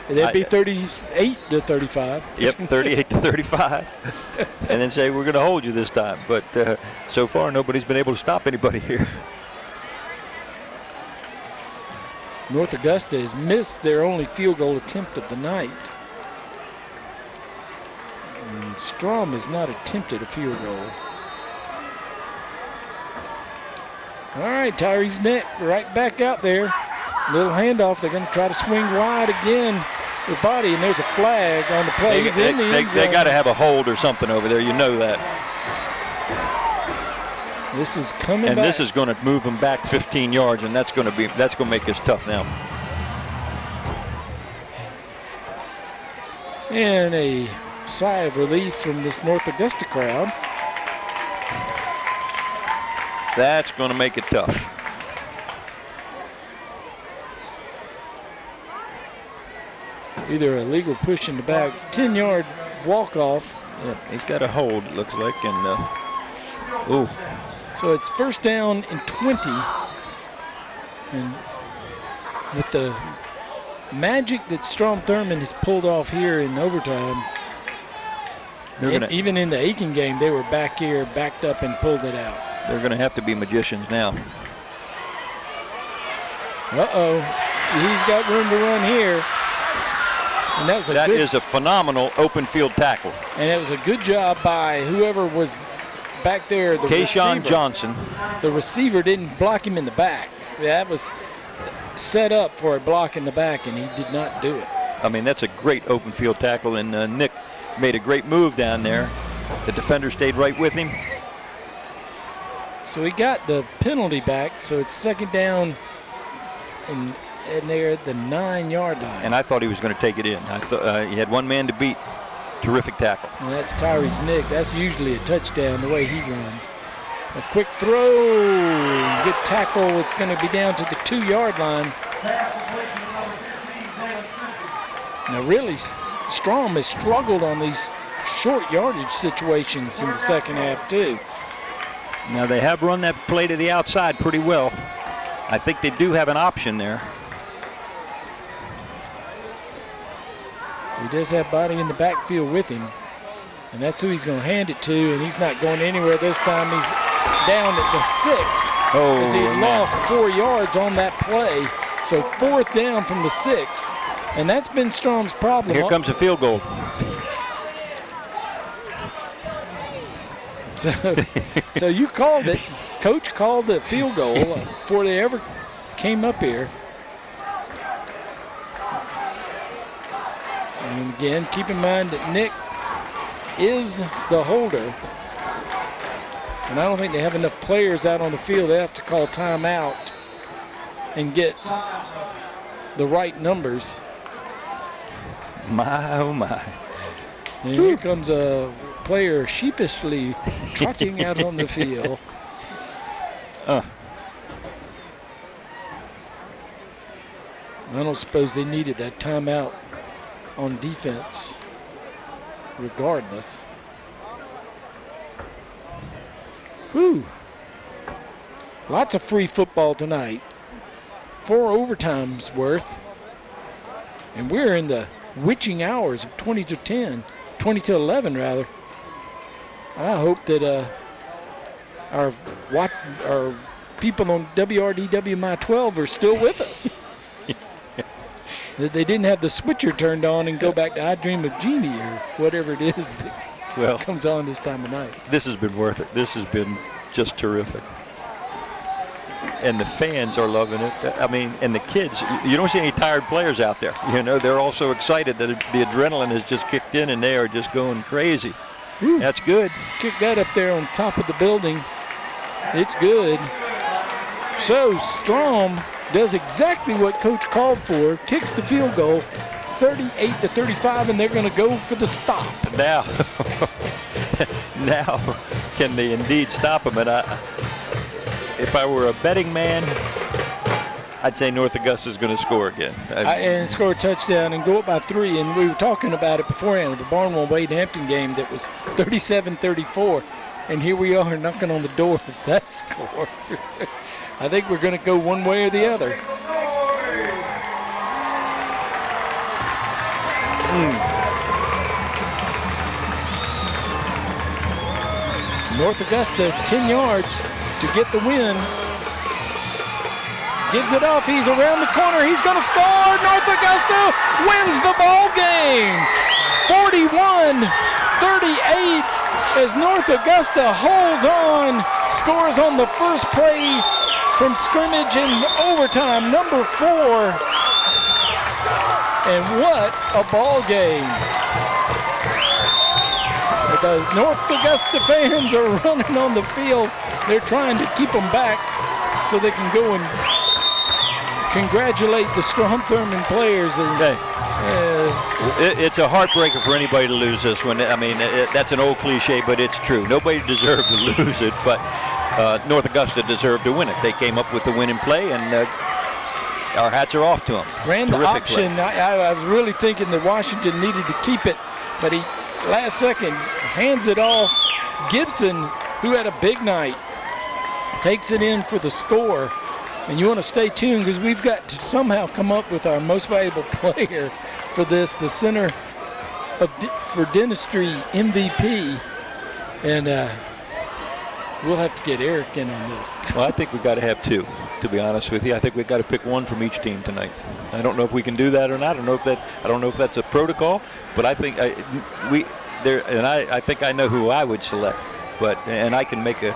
That'd be 38 to 35. Yep, 38 to 35. And then say, we're going to hold you this time. But so far, nobody's been able to stop anybody here. North Augusta has missed their only field goal attempt of the night. And Strom has not attempted a field goal. All right, Tyrese Nick right back out there. Little handoff. They're going to try to swing wide again with body, and there's a flag on the play. He's in the end zone. They got to have a hold or something over there. You know that. This is coming and back. This is going to move them back 15 yards, and that's going to make this tough now. And a sigh of relief from this North Augusta crowd. That's going to make it tough. Either a legal push in the back, 10-yard walk-off. Yeah, he's got a hold, it looks like, and ooh. So it's first down and 20. And with the magic that Strom Thurmond has pulled off here in overtime, even in the Aiken game, they were back here, backed up, and pulled it out. They're going to have to be magicians now. Uh-oh. He's got room to run here. And that is a phenomenal open field tackle. And it was a good job by whoever was back there. The Kayshawn Johnson. The receiver didn't block him in the back. That was set up for a block in the back, and he did not do it. I mean, that's a great open field tackle, and Nick made a great move down there. The defender stayed right with him. So he got the penalty back, so it's second down, and they're at the 9-yard line. And I thought he was going to take it in. I thought he had one man to beat. Terrific tackle. And that's Tyrese Nick. That's usually a touchdown the way he runs. A quick throw, good tackle. It's going to be down to the 2-yard line. Now really, Strom has struggled on these short yardage situations in the second half too. Now they have run that play to the outside pretty well. I think they do have an option there. He does have body in the backfield with him, and that's who he's going to hand it to, and he's not going anywhere this time. He's down at the 6 because he lost 4 yards on that play. So 4th down from the 6. And that's been Strom's problem. Here comes a field goal. So you called it. Coach called the field goal before they ever came up here. And again, keep in mind that Nick is the holder. And I don't think they have enough players out on the field. They have to call timeout and get the right numbers. My, oh my. And here comes a player sheepishly trotting out on the field. I don't suppose they needed that timeout on defense regardless. Whew. Lots of free football tonight. 4 overtimes worth. And we're in the witching hours of 20 to 11 rather. I hope that our people on WRDWMI 12 are still with us. That they didn't have the switcher turned on and go back to I Dream of Jeannie or whatever it is that comes on this time of night. This has been worth it. This has been just terrific. And the fans are loving it. I mean, and the kids, you don't see any tired players out there. You know, they're all so excited that the adrenaline has just kicked in and they are just going crazy. Ooh. That's good. Kick that up there on top of the building. It's good. So Strom does exactly what Coach called for, kicks the field goal. It's 38-35, and they're going to go for the stop. Now, can they indeed stop him? And if I were a betting man, I'd say North Augusta is going to score again. And score a touchdown and go up by 3. And we were talking about it beforehand, the Barnwell-Wade Hampton game that was 37-34. And here we are knocking on the door of that score. I think we're going to go one way or the other. North Augusta, 10 yards to get the win. Gives it up. He's around the corner. He's going to score. North Augusta wins the ball game. 41-38 as North Augusta holds on, scores on the first play from scrimmage in overtime, number 4. And what a ball game. The North Augusta fans are running on the field. They're trying to keep them back so they can go and congratulate the Strom Thurmond players. It's a heartbreaker for anybody to lose this one. I mean, that's an old cliche, but it's true. Nobody deserved to lose it, but North Augusta deserved to win it. They came up with the winning play, and our hats are off to them. Ran the option. I was really thinking that Washington needed to keep it, but he, last second, hands it off. Gibson, who had a big night, takes it in for the score. And you want to stay tuned because we've got to somehow come up with our most valuable player for this, the Center for Dentistry MVP. And we'll have to get Eric in on this. Well, I think we've got to have 2, to be honest with you. I think we've got to pick 1 from each team tonight. I don't know if we can do that or not. I don't know if that's a protocol, but I think I think I know who I would select. And I can make a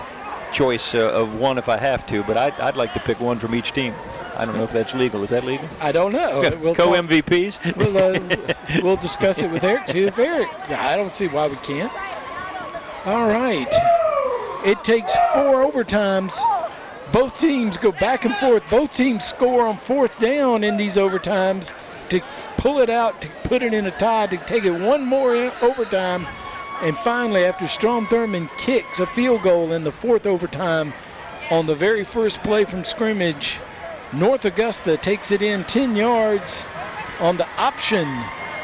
choice of 1 if I have to, but I'd like to pick 1 from each team. I don't know if that's legal. Is that legal? I don't know. We'll Co-MVPs? We'll discuss it with Eric. See if Eric. I don't see why we can't. All right. It takes 4 overtimes. Both teams go back and forth. Both teams score on 4th down in these overtimes to pull it out, to put it in a tie, to take it 1 more overtime. And finally, after Strom Thurmond kicks a field goal in the 4th overtime on the very first play from scrimmage, North Augusta takes it in 10 yards on the option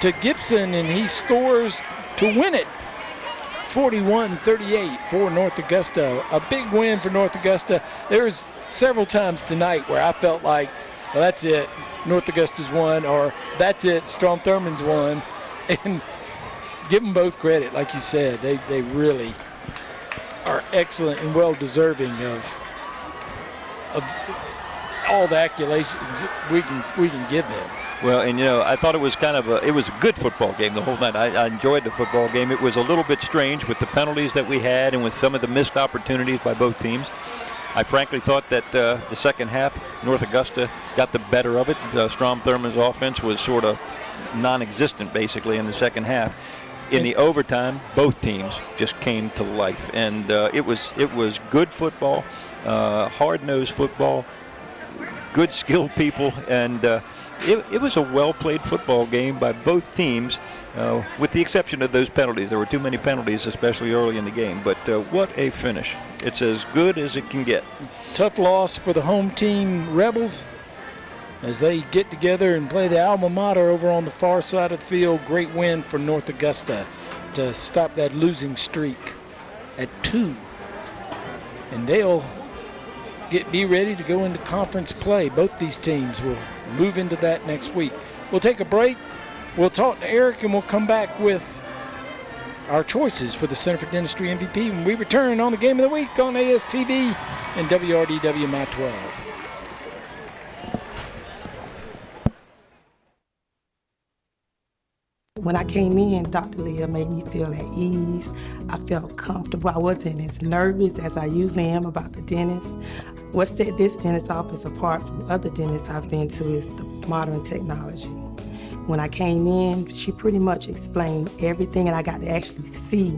to Gibson, and he scores to win it. 41-38 for North Augusta. A big win for North Augusta. There's several times tonight where I felt like, well, that's it, North Augusta's won, or that's it, Strom Thurmond's won. And give them both credit, like you said. They really are excellent and well-deserving of all the accolades we can give them. Well, and I thought it was it was a good football game the whole night. I enjoyed the football game. It was a little bit strange with the penalties that we had and with some of the missed opportunities by both teams. I frankly thought that the second half, North Augusta got the better of it. Strom Thurmond's offense was sort of non-existent basically in the second half. In the overtime, both teams just came to life, and it was good football, hard-nosed football, good skilled people, and it was a well-played football game by both teams, with the exception of those penalties. There were too many penalties, especially early in the game, but what a finish. It's as good as it can get. Tough loss for the home team Rebels as they get together and play the alma mater over on the far side of the field. Great win for North Augusta to stop that losing streak at 2. And they'll be ready to go into conference play. Both these teams will move into that next week. We'll take a break. We'll talk to Eric, and we'll come back with our choices for the Center for Dentistry MVP when we return on the Game of the Week on ASTV and WRDW My 12. When I came in, Dr. Leah made me feel at ease. I felt comfortable. I wasn't as nervous as I usually am about the dentist. What set this dentist office apart from other dentists I've been to is the modern technology. When I came in, she pretty much explained everything, and I got to actually see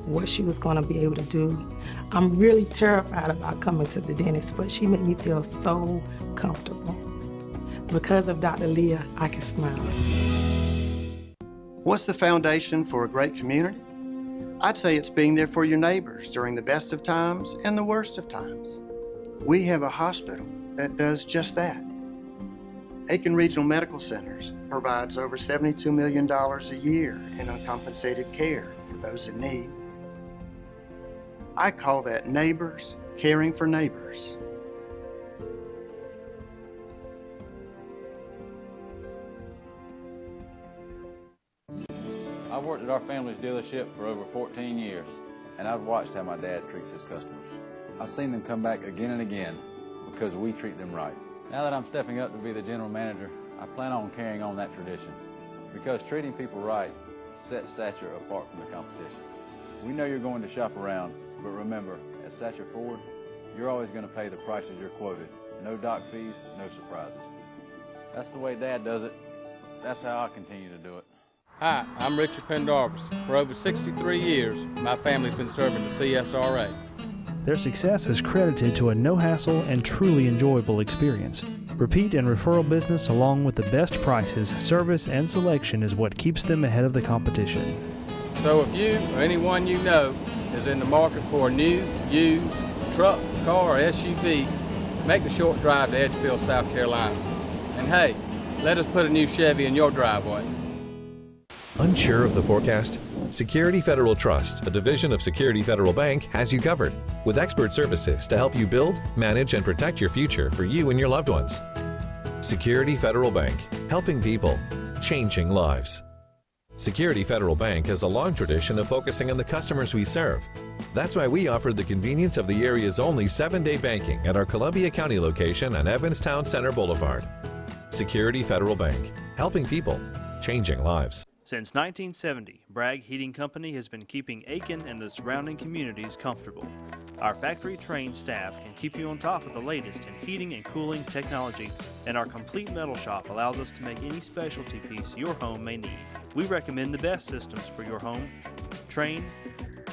what she was going to be able to do. I'm really terrified about coming to the dentist, but she made me feel so comfortable. Because of Dr. Leah, I can smile. What's the foundation for a great community? I'd say it's being there for your neighbors during the best of times and the worst of times. We have a hospital that does just that. Aiken Regional Medical Centers provides over $72 million a year in uncompensated care for those in need. I call that neighbors caring for neighbors. I've worked at our family's dealership for over 14 years, and I've watched how my dad treats his customers. I've seen them come back again and again because we treat them right. Now that I'm stepping up to be the general manager, I plan on carrying on that tradition because treating people right sets Satcher apart from the competition. We know you're going to shop around, but remember, at Satcher Ford, you're always going to pay the prices you're quoted. No dock fees, no surprises. That's the way Dad does it. That's how I continue to do it. Hi, I'm Richard Pendarvis. For over 63 years, my family's been serving the CSRA. Their success is credited to a no-hassle and truly enjoyable experience. Repeat and referral business along with the best prices, service, and selection is what keeps them ahead of the competition. So if you or anyone you know is in the market for a new, used truck, car, or SUV, make the short drive to Edgefield, South Carolina. And hey, let us put a new Chevy in your driveway. Unsure of the forecast? Security Federal Trust, a division of Security Federal Bank, has you covered with expert services to help you build, manage, and protect your future for you and your loved ones. Security Federal Bank, helping people, changing lives. Security Federal Bank has a long tradition of focusing on the customers we serve. That's why we offered the convenience of the area's only 7-day banking at our Columbia County location on Evanstown Center Boulevard. Security Federal Bank, helping people, changing lives. Since 1970, Bragg Heating Company has been keeping Aiken and the surrounding communities comfortable. Our factory-trained staff can keep you on top of the latest in heating and cooling technology, and our complete metal shop allows us to make any specialty piece your home may need. We recommend the best systems for your home: Trane,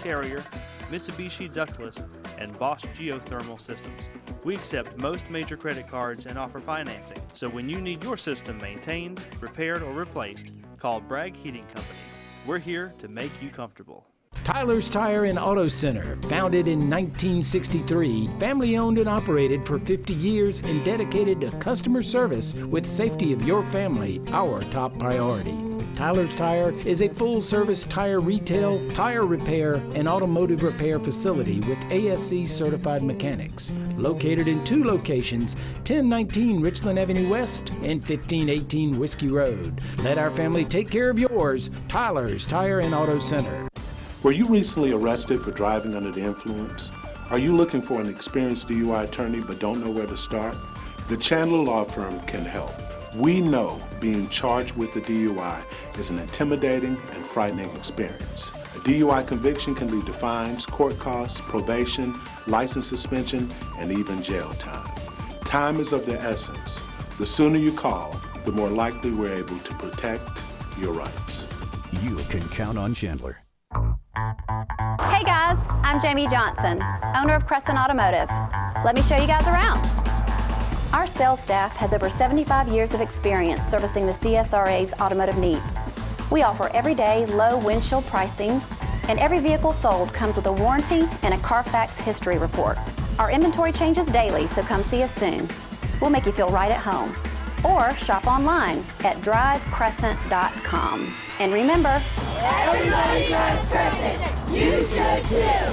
Carrier, Mitsubishi ductless, and Bosch geothermal systems. We accept most major credit cards and offer financing, so when you need your system maintained, repaired, or replaced, call Bragg Heating Company. We're here to make you comfortable. Tyler's Tire and Auto Center, founded in 1963, family owned and operated for 50 years and dedicated to customer service with safety of your family, our top priority. Tyler's Tire is a full-service tire retail, tire repair, and automotive repair facility with ASC certified mechanics. Located in 2 locations, 1019 Richland Avenue West and 1518 Whiskey Road. Let our family take care of yours. Tyler's Tire and Auto Center. Were you recently arrested for driving under the influence? Are you looking for an experienced DUI attorney but don't know where to start? The Chandler Law Firm can help. We know being charged with a DUI is an intimidating and frightening experience. A DUI conviction can lead to fines, court costs, probation, license suspension, and even jail time. Time is of the essence. The sooner you call, the more likely we're able to protect your rights. You can count on Chandler. Hey guys, I'm Jamie Johnston, owner of Crescent Automotive. Let me show you guys around. Our sales staff has over 75 years of experience servicing the CSRA's automotive needs. We offer everyday low windshield pricing, and every vehicle sold comes with a warranty and a Carfax history report. Our inventory changes daily, so come see us soon. We'll make you feel right at home. Or shop online at drivecrescent.com. And remember, everybody drives Crescent. You should too.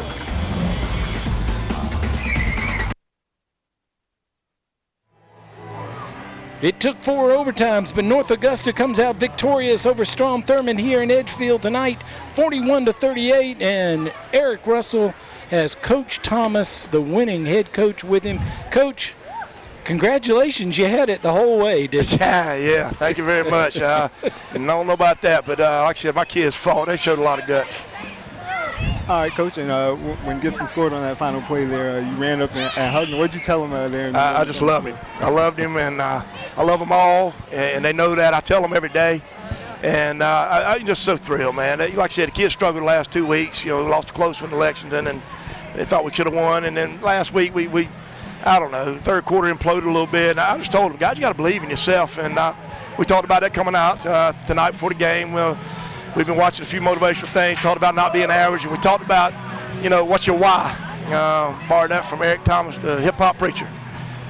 It took 4 overtimes, but North Augusta comes out victorious over Strom Thurmond here in Edgefield tonight, 41-38, and Eric Russell has Coach Thomas, the winning head coach, with him. Coach, congratulations, you had it the whole way, didn't you? Yeah, thank you very much. And I don't know about that, but like I said, my kids fought. They showed a lot of guts. All right, Coach, and when Gibson scored on that final play there, you ran up and hugged him. What did you tell him there? I just love him. I loved him, and I love them all, and they know that. I tell them every day. And I'm just so thrilled, man. Like I said, the kids struggled the last 2 weeks. You know, we lost a close one to Lexington, and they thought we could have won. And then last week, we I don't know, third quarter imploded a little bit. And I just told them, guys, you got to believe in yourself. And we talked about that coming out tonight before the game. We've been watching a few motivational things, talked about not being average, and we talked about, you know, what's your why? Borrowed that from Eric Thomas, the hip-hop preacher.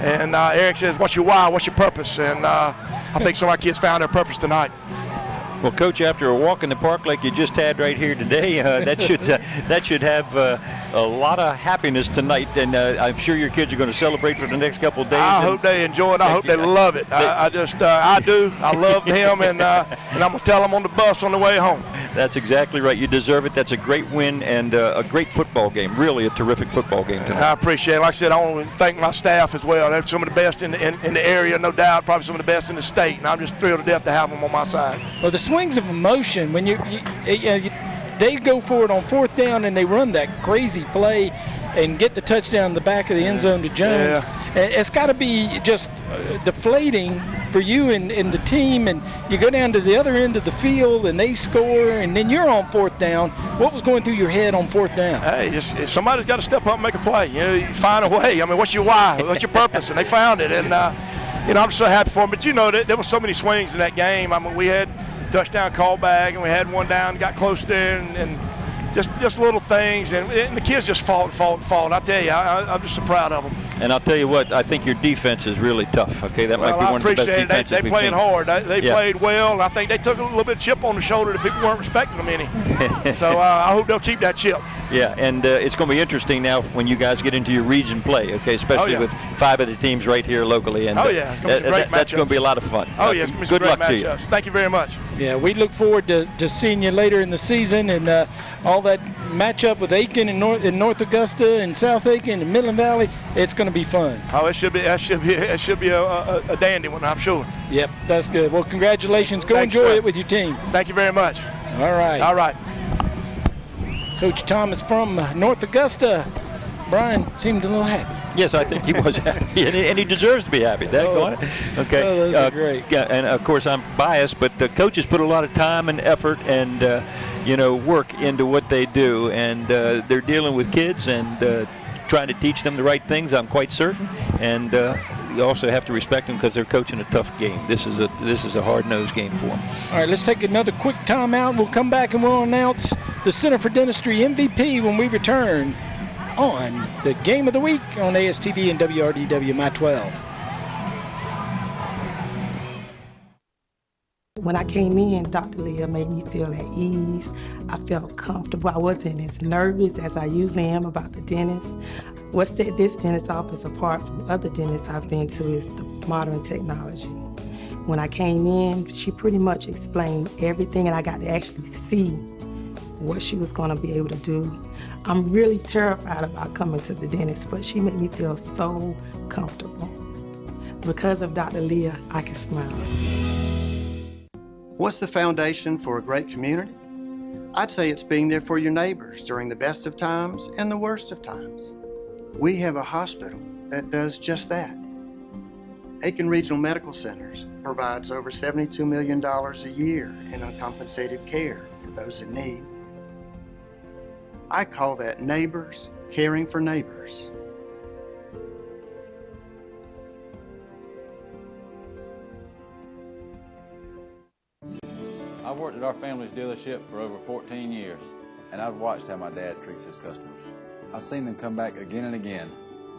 And Eric says, what's your why? What's your purpose? And I think some of our kids found their purpose tonight. Well, Coach, after a walk in the park like you just had right here today, that should have a lot of happiness tonight, and I'm sure your kids are going to celebrate for the next couple of days. I hope they enjoy it. I hope they love it. I do. I love him, and I'm going to tell them on the bus on the way home. That's exactly right. You deserve it. That's a great win and a great football game. Really a terrific football game tonight. I appreciate it. Like I said, I want to thank my staff as well. They're some of the best in the area, no doubt. Probably some of the best in the state, and I'm just thrilled to death to have them on my side. Well, the swings of emotion, when they go for it on 4th down and they run that crazy play and get the touchdown in the back of the end zone to Jones. Yeah. It's got to be just deflating for you and the team, and you go down to the other end of the field and they score, and then you're on 4th down. What was going through your head on 4th down? Hey, somebody's got to step up and make a play. You know, you find a way. I mean, what's your why? What's your purpose? And they found it, and you know, I'm so happy for them. But you know, there were so many swings in that game. I mean, we had touchdown callback, and we had one down, got close there, and just little things, and the kids just fought. I tell you, I'm just so proud of them. And I'll tell you what, I think your defense is really tough. Okay, that might be one of the best defenses they played hard. They played well, and I think they took a little bit of chip on the shoulder that people weren't respecting them any. So I hope they'll keep that chip. Yeah, and it's going to be interesting now when you guys get into your region play, okay, especially with 5 of the teams right here locally. And it's going to be a great matchup. That's going to be a lot of fun. Oh, yeah, it's going to be some great matchups. Thank you very much. Yeah, we look forward to seeing you later in the season, and all that matchup with Aiken and North Augusta and South Aiken and Midland Valley. It's going to be fun. Oh, it should be a dandy one, I'm sure. Yep, that's good. Well, congratulations. Go enjoy it with your team. Thank you very much. All right. All right. Coach Thomas from North Augusta. Brian seemed a little happy. Yes, I think he was happy, and he deserves to be happy. Okay. Oh, those are great. Yeah, and of course I'm biased, but the coaches put a lot of time and effort and work into what they do, and they're dealing with kids and trying to teach them the right things. I'm quite certain, and you also have to respect them because they're coaching a tough game. This is a hard-nosed game for them. All right, let's take another quick timeout. We'll come back and we'll announce the Center for Dentistry MVP when we return on the Game of the Week on ASTV and WRDW My 12. When I came in, Dr. Leah made me feel at ease. I felt comfortable. I wasn't as nervous as I usually am about the dentist. What set this dentist office apart from other dentists I've been to is the modern technology. When I came in, she pretty much explained everything, and I got to actually see what she was going to be able to do. I'm really terrified about coming to the dentist, but she made me feel so comfortable. Because of Dr. Leah, I can smile. What's the foundation for a great community? I'd say it's being there for your neighbors during the best of times and the worst of times. We have a hospital that does just that. Aiken Regional Medical Centers provides over $72 million a year in uncompensated care for those in need. I call that neighbors caring for neighbors. I've worked at our family's dealership for over 14 years, and I've watched how my dad treats his customers. I've seen them come back again and again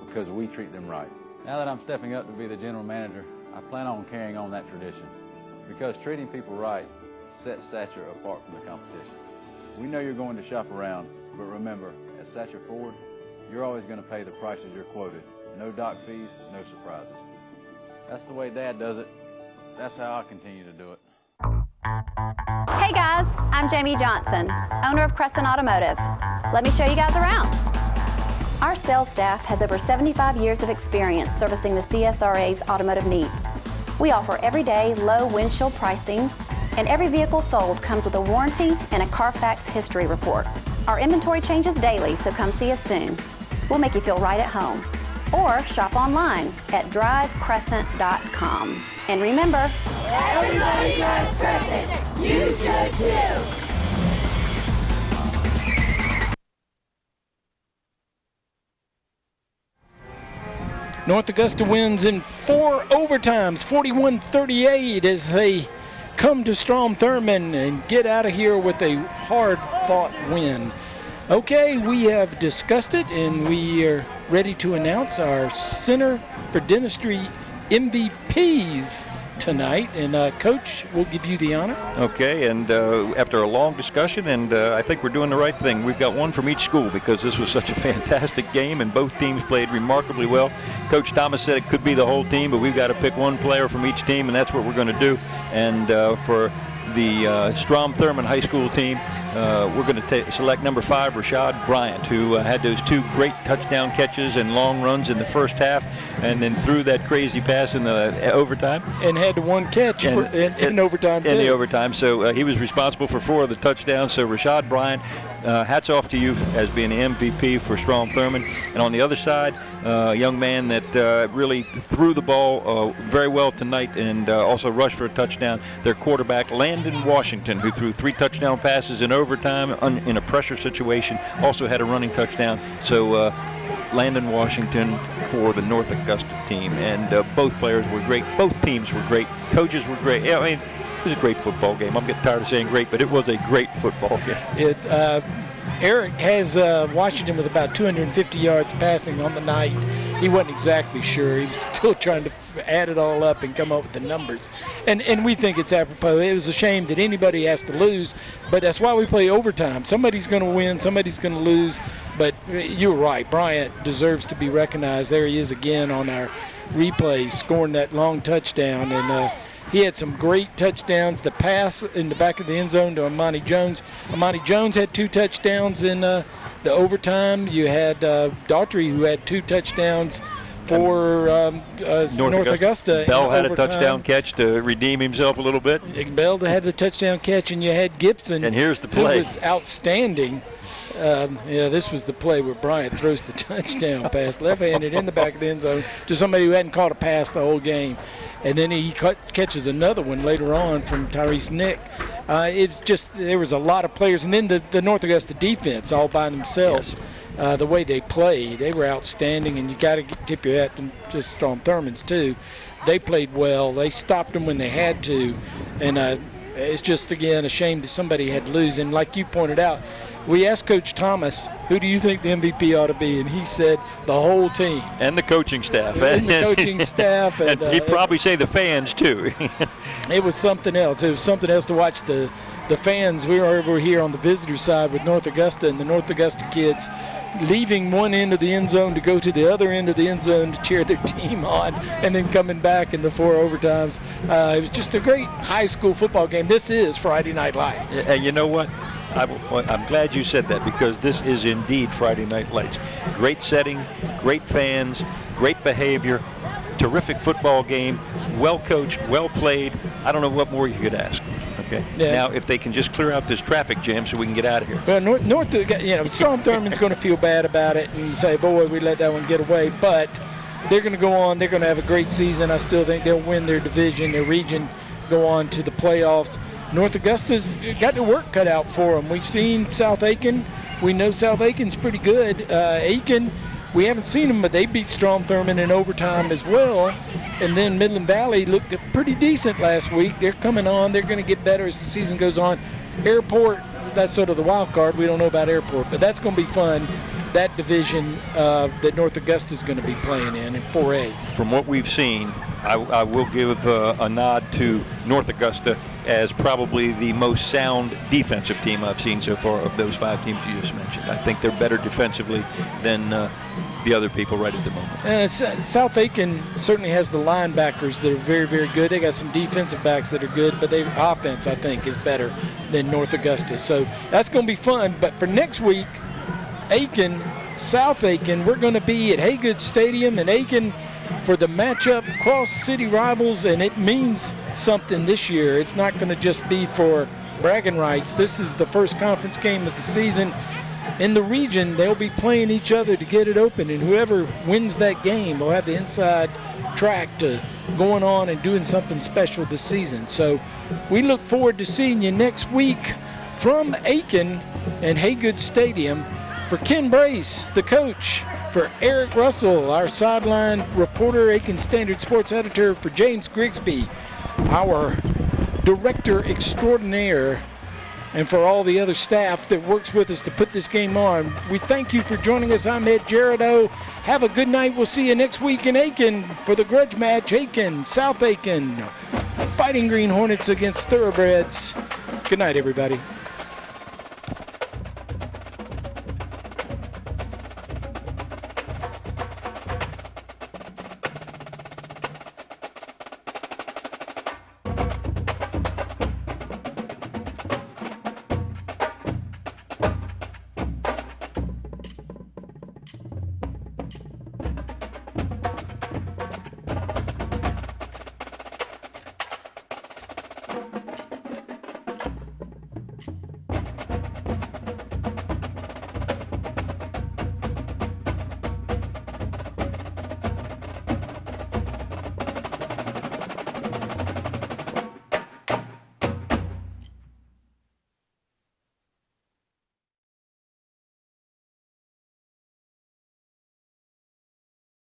because we treat them right. Now that I'm stepping up to be the general manager, I plan on carrying on that tradition because treating people right sets Satcher apart from the competition. We know you're going to shop around, but remember, at Satcher Ford, you're always going to pay the prices you're quoted. No dock fees, no surprises. That's the way Dad does it. That's how I'll continue to do it. Hey guys, I'm Jamie Johnston, owner of Crescent Automotive. Let me show you guys around. Our sales staff has over 75 years of experience servicing the CSRA's automotive needs. We offer everyday low windshield pricing, and every vehicle sold comes with a warranty and a Carfax history report. Our inventory changes daily, so come see us soon. We'll make you feel right at home. Or shop online at drivecrescent.com. And remember, everybody drives Crescent. You should too. North Augusta wins in 4 overtimes, 41-38, as they come to Strom Thurmond and get out of here with a hard-fought win. Okay, we have discussed it, and we are ready to announce our Center for Dentistry MVPs tonight, and Coach, we'll give you the honor. Okay, and after a long discussion, and I think we're doing the right thing. We've got one from each school because this was such a fantastic game, and both teams played remarkably well. Coach Thomas said it could be the whole team, but we've got to pick one player from each team, and that's what we're going to do. And for the Strom Thurmond High School team, we're going to select number 5, Rashad Bryant, who had those 2 great touchdown catches and long runs in the first half, and then threw that crazy pass in the overtime. And had the 1 catch in overtime, too. In the overtime, so he was responsible for 4 of the touchdowns. So Rashad Bryant, hats off to you as being the MVP for Strom Thurmond. And on the other side, a young man that really threw the ball very well tonight and also rushed for a touchdown, their quarterback, Landon Washington, who threw 3 touchdown passes in overtime in a pressure situation, also had a running touchdown. So Landon Washington for the North Augusta team. And both players were great. Both teams were great. Coaches were great. Yeah, I mean, it was a great football game. I'm getting tired of saying great, but it was a great football game. Eric has Washington with about 250 yards passing on the night. He wasn't exactly sure. He was still trying to add it all up and come up with the numbers. And we think it's apropos. It was a shame that anybody has to lose, but that's why we play overtime. Somebody's going to win, somebody's going to lose. But you're right. Bryant deserves to be recognized. There he is again on our replays, scoring that long touchdown. And he had some great touchdowns. The pass in the back of the end zone to Amani Jones. Amani Jones had 2 touchdowns in the overtime. You had Daughtry, who had 2 touchdowns for North Augusta. Bell had a touchdown catch to redeem himself a little bit. Bell had the touchdown catch, and you had Gibson. And here's the play. Who was outstanding. This was the play where Bryant throws the touchdown pass, left-handed in the back of the end zone to somebody who hadn't caught a pass the whole game. And then he catches another one later on from Tyrese Nick. It's just there was a lot of players. And then the North Augusta defense all by themselves, the way they played, they were outstanding. And you got to tip your hat to Strom Thurmond's too. They played well. They stopped them when they had to. And it's just, again, a shame that somebody had to lose. And like you pointed out, we asked Coach Thomas, who do you think the MVP ought to be? And he said the whole team. And the coaching staff. And the coaching staff. And he'd probably say the fans, too. It was something else. It was something else to watch the fans. We were over here on the visitor side with North Augusta, and the North Augusta kids leaving one end of the end zone to go to the other end of the end zone to cheer their team on, and then coming back in the 4 overtimes. It was just a great high school football game. This is Friday Night Lights. And you know what? I'm glad you said that, because this is indeed Friday Night Lights. Great setting, great fans, great behavior, terrific football game, well coached, well played. I don't know what more you could ask. Okay. Yeah. Now, if they can just clear out this traffic jam so we can get out of here. Well, Strom Thurmond's going to feel bad about it and say, boy, we let that one get away. But they're going to go on. They're going to have a great season. I still think they'll win their division, their region, go on to the playoffs. North Augusta's got their work cut out for them. We've seen South Aiken. We know South Aiken's pretty good. Aiken, we haven't seen them, but they beat Strom Thurmond in overtime as well. And then Midland Valley looked pretty decent last week. They're coming on. They're going to get better as the season goes on. Airport, that's sort of the wild card. We don't know about Airport, but that's going to be fun. That division that North Augusta is going to be playing in 4A. From what we've seen, I will give a nod to North Augusta as probably the most sound defensive team I've seen so far of those 5 teams you just mentioned. I think they're better defensively than the other people right at the moment. South Aiken certainly has the linebackers that are very, very good. They got some defensive backs that are good, but their offense, I think, is better than North Augusta. So that's going to be fun. But for next week, Aiken, South Aiken, we're going to be at Haygood Stadium in Aiken for the matchup, cross-city rivals, and it means something this year. It's not going to just be for bragging rights. This is the first conference game of the season. In the region, they'll be playing each other to get it open, and whoever wins that game will have the inside track to going on and doing something special this season. So we look forward to seeing you next week from Aiken and Haygood Stadium. For Ken Brace, the coach, for Eric Russell, our sideline reporter, Aiken Standard Sports editor, for James Grigsby, our director extraordinaire, and for all the other staff that works with us to put this game on, we thank you for joining us. I'm Ed Gerardo. Have a good night. We'll see you next week in Aiken for the grudge match. Aiken, South Aiken, Fighting Green Hornets against Thoroughbreds. Good night, everybody.